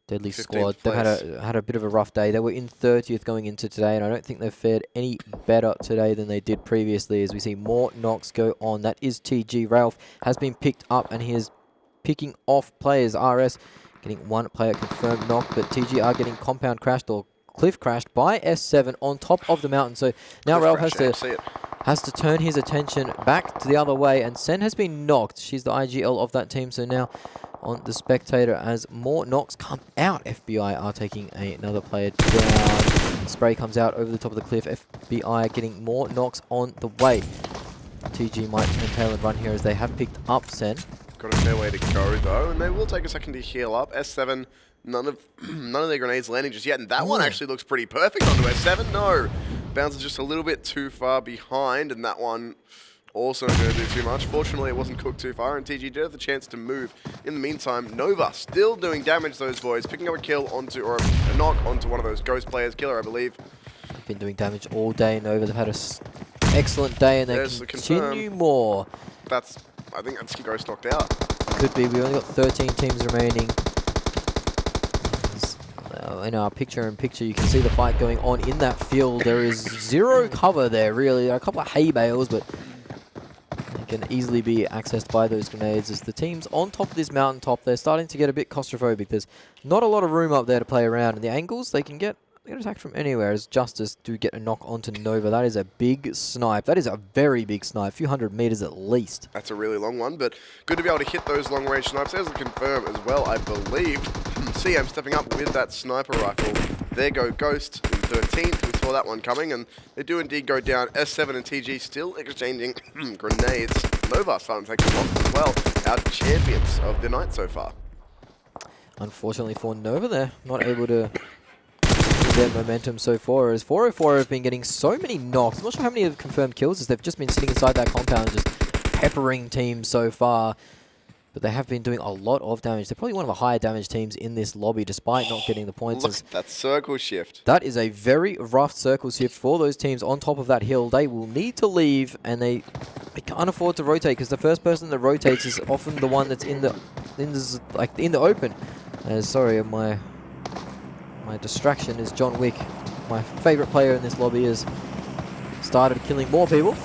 Deadly squad. They've had a bit of a rough day. They were in 30th going into today, and I don't think they've fared any better today than they did previously. As we see more knocks go on. That is TG. Ralph has been picked up, and he is picking off players. RS getting 1 player confirmed knock, but TG are getting compound crashed or cliff crashed by S7 on top of the mountain. So now Ralph has to turn his attention back to the other way, and Sen has been knocked. She's the IGL of that team, so now on the spectator as more knocks come out. FBI are taking another player down. Spray comes out over the top of the cliff. FBI getting more knocks on the way. TG might turn tail and run here as they have picked up Sen. Got a fair way to go though, and they will take a second to heal up. S7, none of their grenades landing just yet, and that one actually looks pretty perfect onto S7. No, bounces just a little bit too far behind, and that one also not going to do too much. Fortunately, it wasn't cooked too far, and TG did have the chance to move. In the meantime, Nova still doing damage to those boys, picking up a kill onto, or a knock onto one of those Ghost players. Killer, I believe. Been doing damage all day. Nova, they've had an excellent day, and they continue more. I think that's Ghost knocked out. Could be. We only got 13 teams remaining. In our picture-in-picture, you can see the fight going on in that field. There is zero cover there, really. There are a couple of hay bales, but they can easily be accessed by those grenades. As the teams on top of this mountaintop, they're starting to get a bit claustrophobic. There's not a lot of room up there to play around, and the angles, they can get attacked from anywhere. As Justice do get a knock onto Nova. That is a big snipe. That is a very big snipe, a few hundred meters at least. That's a really long one, but good to be able to hit those long-range snipes. There's the confirm as well, I believe. CM stepping up with that sniper rifle. There go Ghost in 13th. We saw that one coming, and they do indeed go down. S7 and TG still exchanging grenades. Nova starting to take some losses as well. Our champions of the night so far. Unfortunately for Nova, they're not able to their momentum so far, as 404 have been getting so many knocks. I'm not sure how many have confirmed kills, as they've just been sitting inside that compound just peppering teams so far. But they have been doing a lot of damage. They're probably one of the higher damage teams in this lobby, despite not getting the points. Look at that circle shift. That is a very rough circle shift for those teams on top of that hill. They will need to leave, and they can't afford to rotate, because the first person that rotates is often the one that's in the open. Sorry, my distraction is John Wick. My favorite player in this lobby has started killing more people.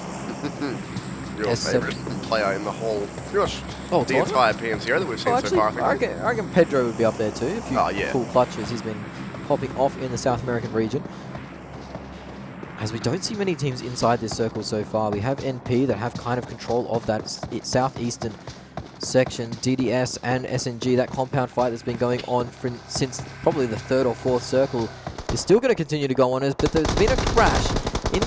Your favorite player in the whole, the entire PMCO that we've seen so far, I reckon Pedro would be up there too. A few cool clutches he's been popping off in the South American region. As we don't see many teams inside this circle so far. We have NP that have kind of control of that southeastern section. DDS and SNG, that compound fight that's been going on since probably the third or fourth circle, is still going to continue to go on, but there's been a crash. In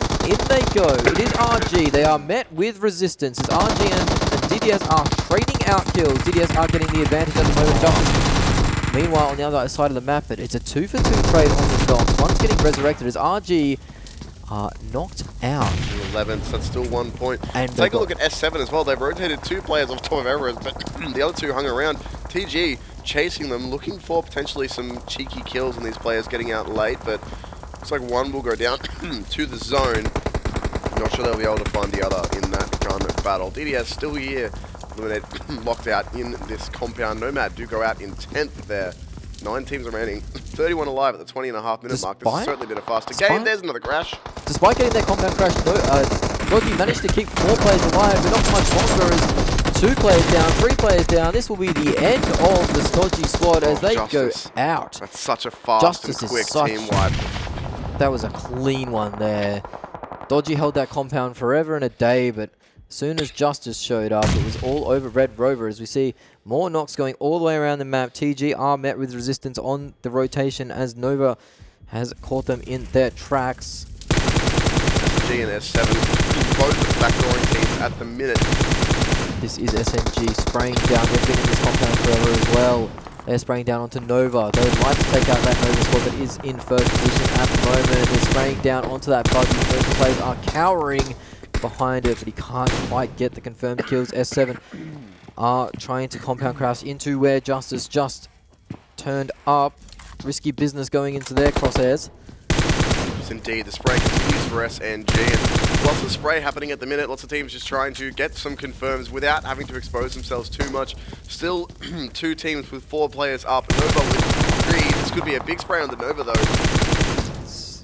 they go. It is RG. They are met with resistance as RG and DDS are trading out kills. DDS are getting the advantage at the moment. Justice, meanwhile, on the other side of the map, it's a 2-for-2 trade on the knocks. One's getting resurrected as RG are knocked out. 11th, that's still 1 point. And take a look at S7 as well. They've rotated 2 players off top of Everest, but the other 2 hung around. TG chasing them, looking for potentially some cheeky kills on these players getting out late, but looks like one will go down to the zone. Not sure they'll be able to find the other in that kind of battle. DDS still here, eliminated, locked out in this compound. Nomad do go out in 10th there. 9 teams remaining. 31 alive at the 20.5 minute mark. This has certainly been a faster game. There's another crash. Despite getting that compound crash, Dodgy managed to keep 4 players alive, but not much longer as 2 players down, 3 players down. This will be the end of the Stodgy squad as they go out. That's such a fast and quick team wipe. That was a clean one there. Dodgy held that compound forever and a day, but as soon as Justice showed up, it was all over Red Rover. As we see more knocks going all the way around the map. TG are met with resistance on the rotation as Nova has caught them in their tracks. SNG and S7, both backdooring teams at the minute. This is SNG spraying down. They've been in this compound forever as well. They're spraying down onto Nova. They would like to take out that Nova squad that is in first position at the moment. They're spraying down onto that buggy. Those players are cowering behind it, but he can't quite get the confirmed kills. S7 are trying to compound crash into where Justice just turned up. Risky business going into their crosshairs. Yes, indeed. The spray continues for SNG, and lots of spray happening at the minute. Lots of teams just trying to get some confirms without having to expose themselves too much. Still 2 teams with 4 players up. Nova with 3. This could be a big spray on the Nova, though.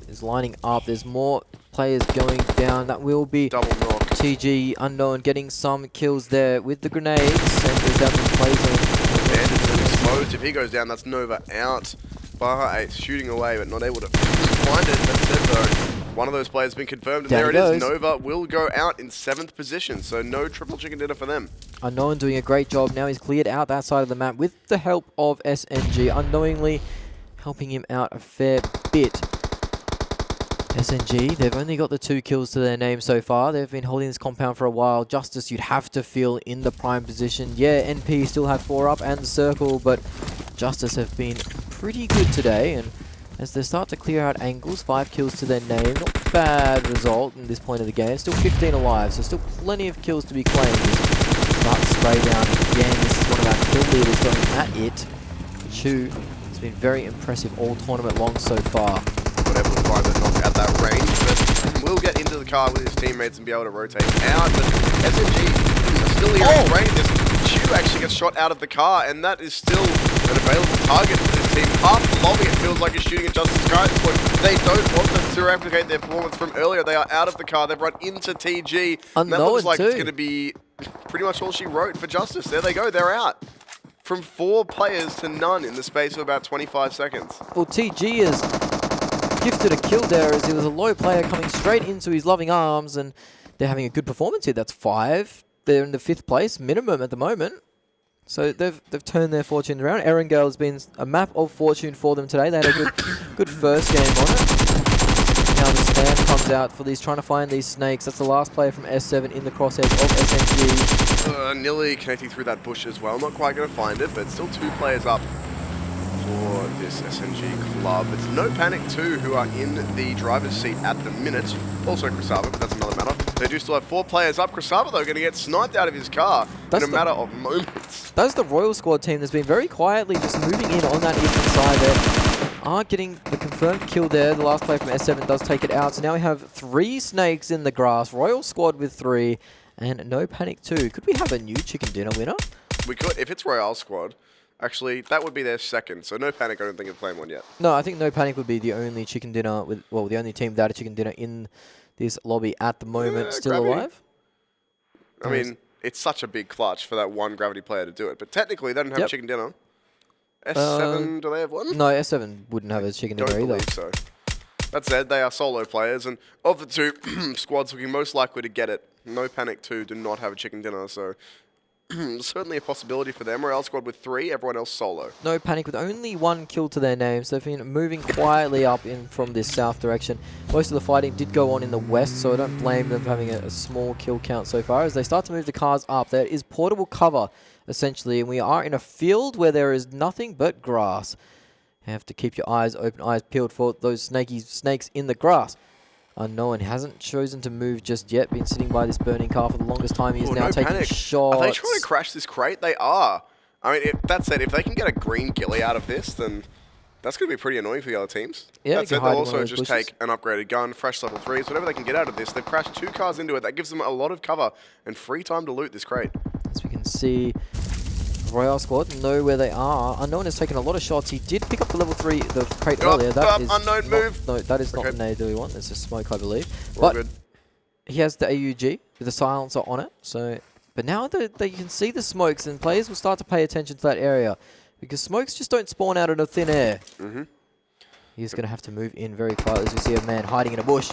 Is lining up. There's more players going down. That will be double knock. TG Unknown getting some kills there with the grenades. And goes down to the play zone. And exposed. If he goes down, that's Nova out. Baha 8 shooting away, but not able to find it. That said, though, one of those players has been confirmed, and there it is. Nova will go out in 7th position, so no triple chicken dinner for them. Unknown doing a great job. Now he's cleared out that side of the map with the help of SNG, unknowingly helping him out a fair bit. SNG, they've only got the 2 kills to their name so far. They've been holding this compound for a while. Justice, you'd have to feel in the prime position. Yeah, NP still have 4 up and the circle, but Justice have been pretty good today, and as they start to clear out angles. 5 kills to their name. Not bad result in this point of the game. Still 15 alive, so still plenty of kills to be claimed. Start to spray down again. This is one of our kill leaders going at it. Chu has been very impressive all tournament long so far. Not able to find the knock at that range, but will get into the car with his teammates and be able to rotate out. But SNG still here in range. Chu actually gets shot out of the car, and that is still an available target for this team. Half the lobby, it feels like, is shooting at Justice Sky at this point. They don't want them to replicate their performance from earlier. They are out of the car. They've run into TG. And that looks like it's going to be pretty much all she wrote for Justice. There they go. They're out. From 4 players to none in the space of about 25 seconds. Well, TG is gifted a kill there as he was a low player coming straight into his loving arms, and they're having a good performance here. That's 5. They're in the 5th place minimum at the moment. So they've turned their fortunes around. Erangel has been a map of fortune for them today. They had a good first game on it. Now the spam comes out for these, trying to find these snakes. That's the last player from S7 in the crosshairs of SNG. Nearly connecting through that bush as well. Not quite going to find it, but still 2 players up for this SNG Club. It's No Panic 2 who are in the driver's seat at the minute. Also Krasava, but that's another matter. They do still have 4 players up. Krasava, though, going to get sniped out of his car in a matter of moments. That's the Royal Squad team that's been very quietly just moving in on that eastern side there. Are getting the confirmed kill there. The last player from S7 does take it out. So now we have 3 snakes in the grass. Royal Squad with 3 and No Panic 2. Could we have a new chicken dinner winner? We could. If it's Royale Squad, actually, that would be their second. So No Panic, I don't think, is playing one yet. No, I think No Panic would be the only chicken dinner with, well, the only team without a chicken dinner in this lobby at the moment. Still alive? I mean, it's such a big clutch for that one Gravity player to do it. But technically, they don't have a chicken dinner. S7, do they have one? No, S7 wouldn't have a chicken dinner either. Don't believe so. That said, they are solo players, and of the 2 squads looking most likely to get it, No Panic 2 do not have a chicken dinner, so certainly a possibility for them. Royale Squad with 3, everyone else solo. No Panic with only 1 kill to their name, so they've been moving quietly up in from this south direction. Most of the fighting did go on in the west, so I don't blame them for having a small kill count so far. As they start to move the cars up, there is portable cover, essentially, and we are in a field where there is nothing but grass. You have to keep your eyes open, eyes peeled for those snakes in the grass. Unknown hasn't chosen to move just yet. Been sitting by this burning car for the longest time. He's now taking shots. Are they trying to crash this crate? They are. I mean, that said, if they can get a green ghillie out of this, then that's going to be pretty annoying for the other teams. Yeah, that said, they'll also just take an upgraded gun, fresh level 3s, whatever they can get out of this. They've crashed 2 cars into it. That gives them a lot of cover and free time to loot this crate. As we can see, Royale Squad know where they are. Unknown has taken a lot of shots. He did pick up the level 3, the crate earlier. That is Unknown move. No, that is not the nade that we want. It's a smoke, I believe. We're good. He has the AUG with a silencer on it. So, but now that they can see the smokes, and players will start to pay attention to that area because smokes just don't spawn out of thin air. He's going to have to move in very quietly as we see a man hiding in a bush.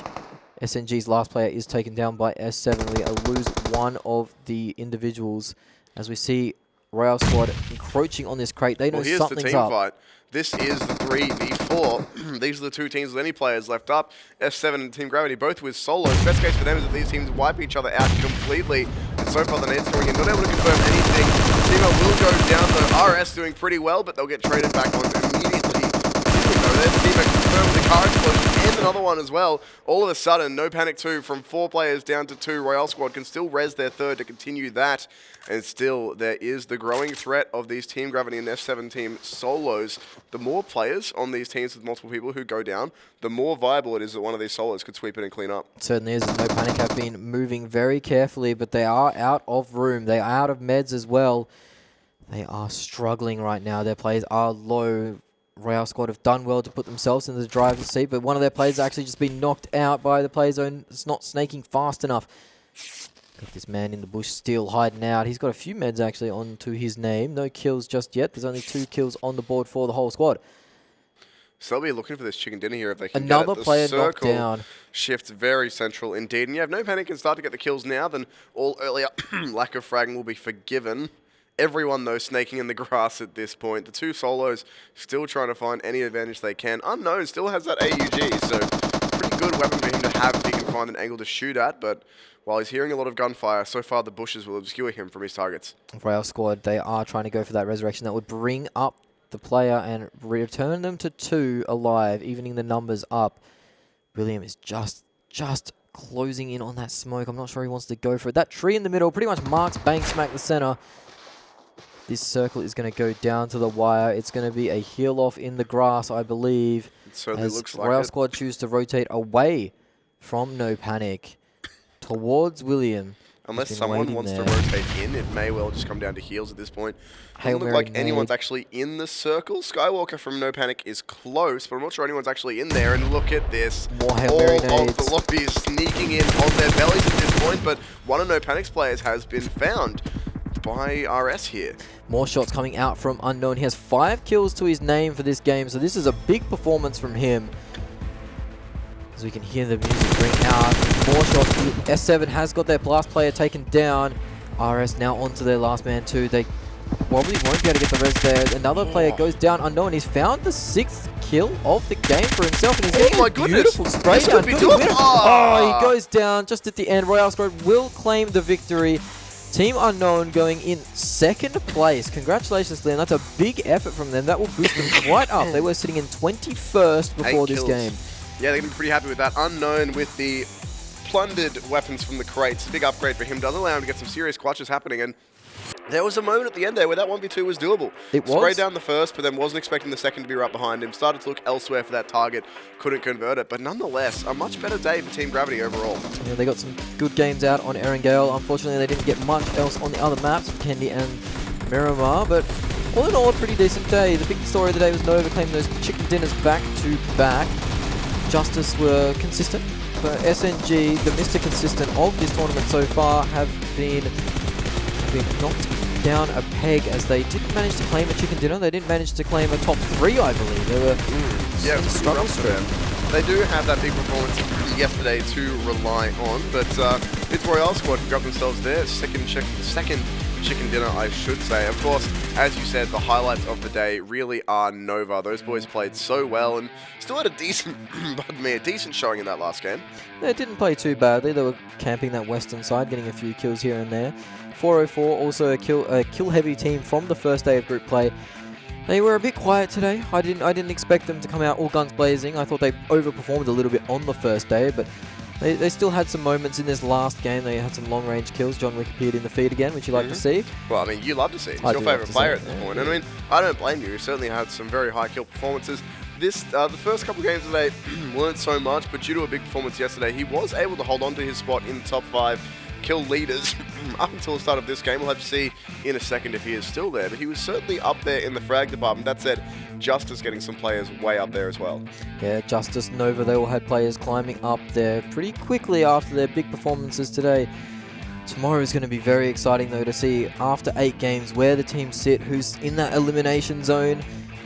SNG's last player is taken down by S7. We lose one of the individuals as we see Royale Squad encroaching on this crate. They know something's up. Here's the team fight. This is the 3v4. These are the 2 teams with any players left up. S7 and Team Gravity, both with solos. Best case for them is that these teams wipe each other out completely. And so far, the nade's throwing in, not able to confirm anything. Teemo will go down, though. RS doing pretty well, but they'll get traded back on immediately. There's Teemo confirmed with the car explosion and another one as well. All of a sudden, No Panic 2 from 4 players down to 2. Royale Squad can still res their 3rd to continue that. And still, there is the growing threat of these Team Gravity and S7 team solos. The more players on these teams with multiple people who go down, the more viable it is that one of these solos could sweep it and clean up. It certainly is. No Panic have been moving very carefully, but they are out of room. They are out of meds as well. They are struggling right now. Their players are low. Royale Squad have done well to put themselves in the driver's seat, but one of their players has actually just been knocked out by the player zone. It's not snaking fast enough. Got this man in the bush still hiding out. He's got a few meds actually onto his name. No kills just yet. There's only 2 kills on the board for the whole squad. So they'll be looking for this chicken dinner here if they can Another get it. player knocked down. Shifts very central indeed. And you have No Panic can start to get the kills now, then all earlier lack of fragging will be forgiven. Everyone, though, snaking in the grass at this point. The 2 solos still trying to find any advantage they can. Unknown still has that AUG, so pretty good weapon for him to have if he can find an angle to shoot at. But while he's hearing a lot of gunfire, so far the bushes will obscure him from his targets. Royale Squad, they are trying to go for that resurrection. That would bring up the player and return them to 2 alive, evening the numbers up. William is just closing in on that smoke. I'm not sure he wants to go for it. That tree in the middle pretty much marks bang smack the center. This circle is going to go down to the wire. It's going to be a heal off in the grass, I believe. It certainly looks like Royale it. Squad choose to rotate away from No Panic towards William. Unless someone wants to rotate in, it may well just come down to heals at this point. Doesn't look like anyone's actually in the circle. Skywalker from No Panic is close, but I'm not sure anyone's actually in there. And look at this. More Hail Mary All nades. of the lobby is sneaking in on their bellies at this point, but one of No Panic's players has been found by RS here. More shots coming out from Unknown. He has 5 kills to his name for this game, so this is a big performance from him. As we can hear the music ring out. More shots. S7 has got their blast player taken down. RS now onto their last man too. They probably won't be able to get the res there. Another player goes down Unknown. He's found the 6th kill of the game for himself, and he's getting a beautiful spray down. Oh, he goes down just at the end. Royale Squad will claim the victory. Team Unknown going in 2nd place. Congratulations, Liam. That's a big effort from them. That will boost them quite up. They were sitting in 21st before this game. Yeah, they're going to be pretty happy with that. Unknown with the plundered weapons from the crates. Big upgrade for him. Does allow him to get some serious clutches happening. And there was a moment at the end there where that 1v2 was doable. It was. Sprayed down the first, but then wasn't expecting the second to be right behind him. Started to look elsewhere for that target. Couldn't convert it. But nonetheless, a much better day for Team Gravity overall. Yeah, they got some good games out on Erangel. Unfortunately, they didn't get much else on the other maps, Vikendi and Miramar. But all in all, a pretty decent day. The big story of the day was Nova claiming those chicken dinners back to back. Justice were consistent, but SNG, the Mr. Consistent of this tournament so far, have been knocked down a peg as they didn't manage to claim a chicken dinner. They didn't manage to claim a top 3, I believe. They were in struggle for them. They do have that big performance yesterday to rely on, but it's Royale Squad who got themselves their second chicken dinner, I should say. Of course, as you said, the highlights of the day really are Nova. Those boys played so well and still had a decent, a decent showing in that last game. They didn't play too badly. They were camping that western side, getting a few kills here and there. 404, also a kill-heavy team from the first day of group play. They were a bit quiet today. I didn't expect them to come out all guns blazing. I thought they overperformed a little bit on the first day, but they still had some moments in this last game. They had some long-range kills. John Wick appeared in the feed again, which you like to see. Well, I mean, you love to see. He's your favourite player at this point. And I mean, I don't blame you. You certainly had some very high kill performances. This the first couple of games today weren't so much, but due to a big performance yesterday, he was able to hold on to his spot in the top 5 kill leaders up until the start of this game. We'll have to see in a second if he is still there, but he was certainly up there in the frag department. That said, Justice getting some players way up there as well. Yeah, Justice, Nova, they all had players climbing up there pretty quickly after their big performances today. Tomorrow is going to be very exciting though to see after 8 games where the teams sit, who's in that elimination zone,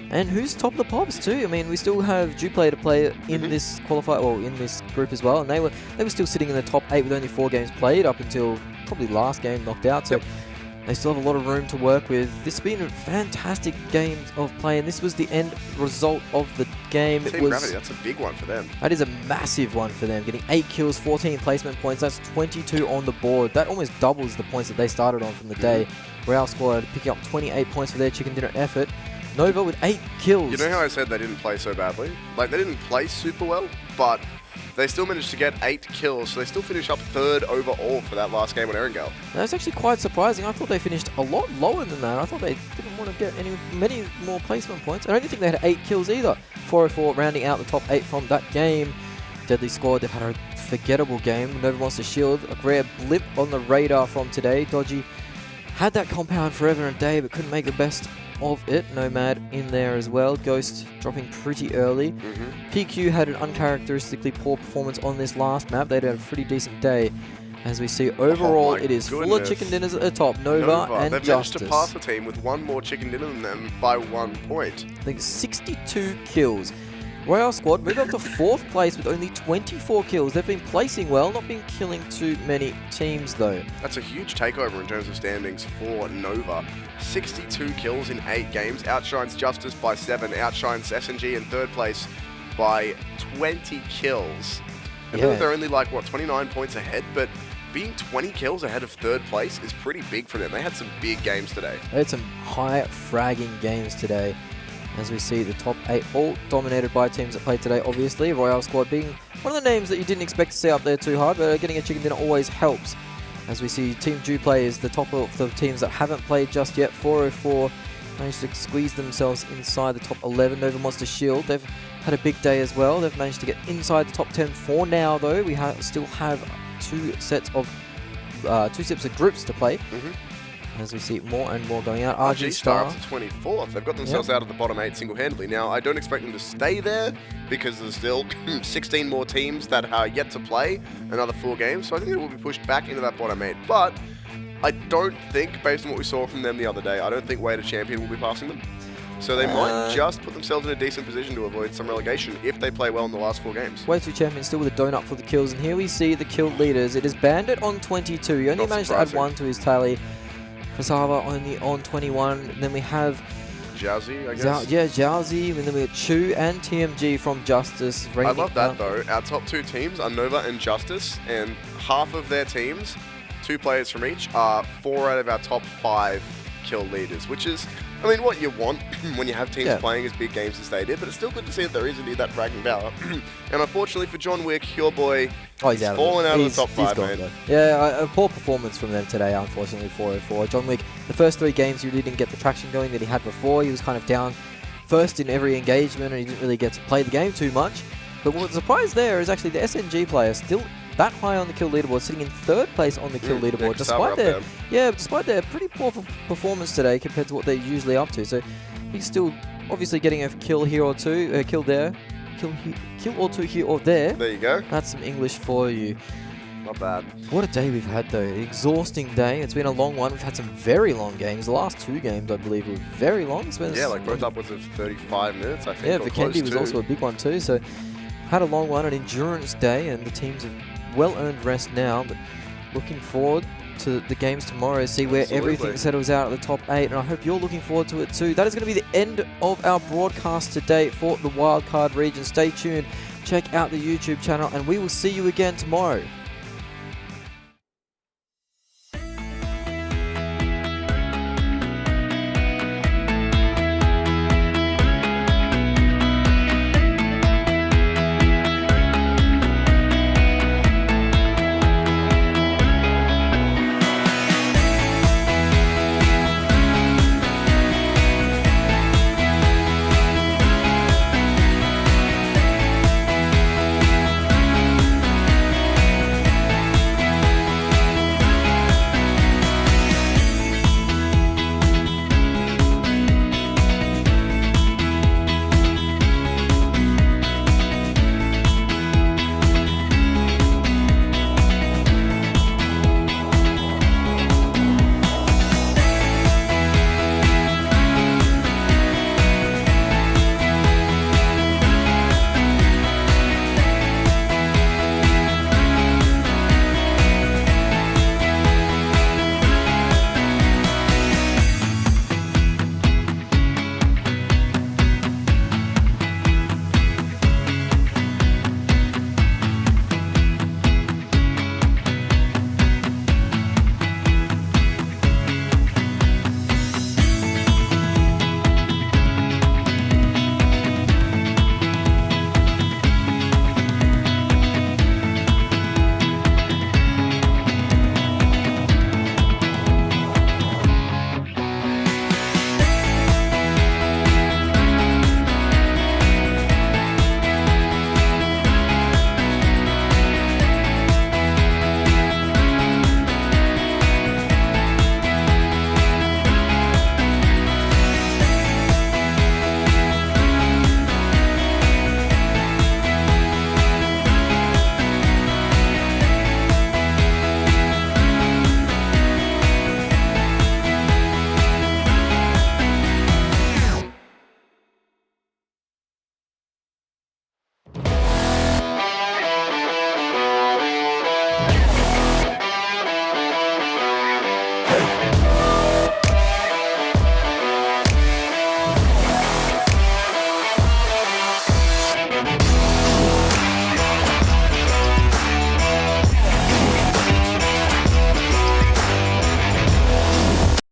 and who's top of the pops too. I mean, we still have Duplay to play in this in this group as well, and they were still sitting in the top 8 with only 4 games played up until probably last game knocked out. So they still have a lot of room to work with. This has been a fantastic game of play, and this was the end result of the game. Team Gravity, that's a big one for them. That is a massive one for them. Getting 8 kills, 14 placement points. That's 22 on the board. That almost doubles the points that they started on from the day. Royale Squad picking up 28 points for their chicken dinner effort. Nova with 8 kills. You know how I said they didn't play so badly? Like, they didn't play super well, but they still managed to get 8 kills, so they still finish up 3rd overall for that last game on Erangel. That's actually quite surprising. I thought they finished a lot lower than that. I thought they didn't want to get many more placement points. I don't think they had 8 kills either. 404 rounding out the top 8 from that game. Deadly Squad, they've had a forgettable game. Nova wants to shield. A rare blip on the radar from today. Dodgy had that compound forever and a day, but couldn't make the best of it. Nomad in there as well. Ghost dropping pretty early. PQ had an uncharacteristically poor performance on this last map. They'd had a pretty decent day. As we see, overall, it is full of chicken dinners at the top. Nova and They've Justice. They've managed to pass the team with 1 more chicken dinner than them by 1 point. I think 62 kills. Royale Squad move up to 4th place with only 24 kills. They've been placing well, not been killing too many teams though. That's a huge takeover in terms of standings for Nova. 62 kills in 8 games, outshines Justice by 7, outshines SNG in 3rd place by 20 kills. I think they're only like, 29 points ahead, but being 20 kills ahead of 3rd place is pretty big for them. They had some big games today. They had some high fragging games today. As we see the top 8 all dominated by teams that played today, obviously. Royale squad being one of the names that you didn't expect to see up there too hard, but getting a chicken dinner always helps. As we see Team Dew play is the top of the teams that haven't played just yet. 404 managed to squeeze themselves inside the top 11. Nova Monster Shield, they've had a big day as well. They've managed to get inside the top 10 for now, though. We still have two sets of groups to play. As we see more and more going out. RG Star up to 24th. They've got themselves out of the bottom 8 single-handedly. Now, I don't expect them to stay there because there's still 16 more teams that are yet to play another 4 games. So I think it will be pushed back into that bottom 8. But I don't think, based on what we saw from them the other day, I don't think Way to Champion will be passing them. So they might just put themselves in a decent position to avoid some relegation if they play well in the last 4 games. Way to Champion still with a donut for the kills. And here we see the kill leaders. It is Bandit on 22. He only managed to add 1 to his tally. Fasava only on 21, and then we have Jowzy, I guess. Jowzy, and then we have Chu and TMG from Justice. I love that though. Our top 2 teams are Nova and Justice, and half of their teams, 2 players from each, are 4 out of our top 5 kill leaders, which is, I mean, what you want when you have teams playing as big games as they did, but it's still good to see that there is indeed that bragging power. And unfortunately for John Wick, your boy, he's fallen out of the top 5, mate. Yeah, a poor performance from them today, unfortunately, 404. John Wick, the first 3 games, he really didn't get the traction going that he had before. He was kind of down first in every engagement, and he didn't really get to play the game too much. But what's surprised there is actually the SNG player still that high on the kill leaderboard, sitting in 3rd place on the kill leaderboard, despite their pretty poor performance today compared to what they're usually up to. So he's still obviously getting a kill here or 2, kill there, kill or 2 here or there. There you go. That's some English for you. Not bad. What a day we've had though. An exhausting day. It's been a long one. We've had some very long games. The last 2 games, I believe, were very long. Yeah, like both upwards of 35 minutes, I think. Yeah, Vikendi was also a big one too. So had a long one, an endurance day, and the teams have well-earned rest now, but looking forward to the games tomorrow, see where everything settles out at the top 8, and I hope you're looking forward to it too. That is going to be the end of our broadcast today for the Wildcard region. Stay tuned, check out the YouTube channel, and we will see you again tomorrow.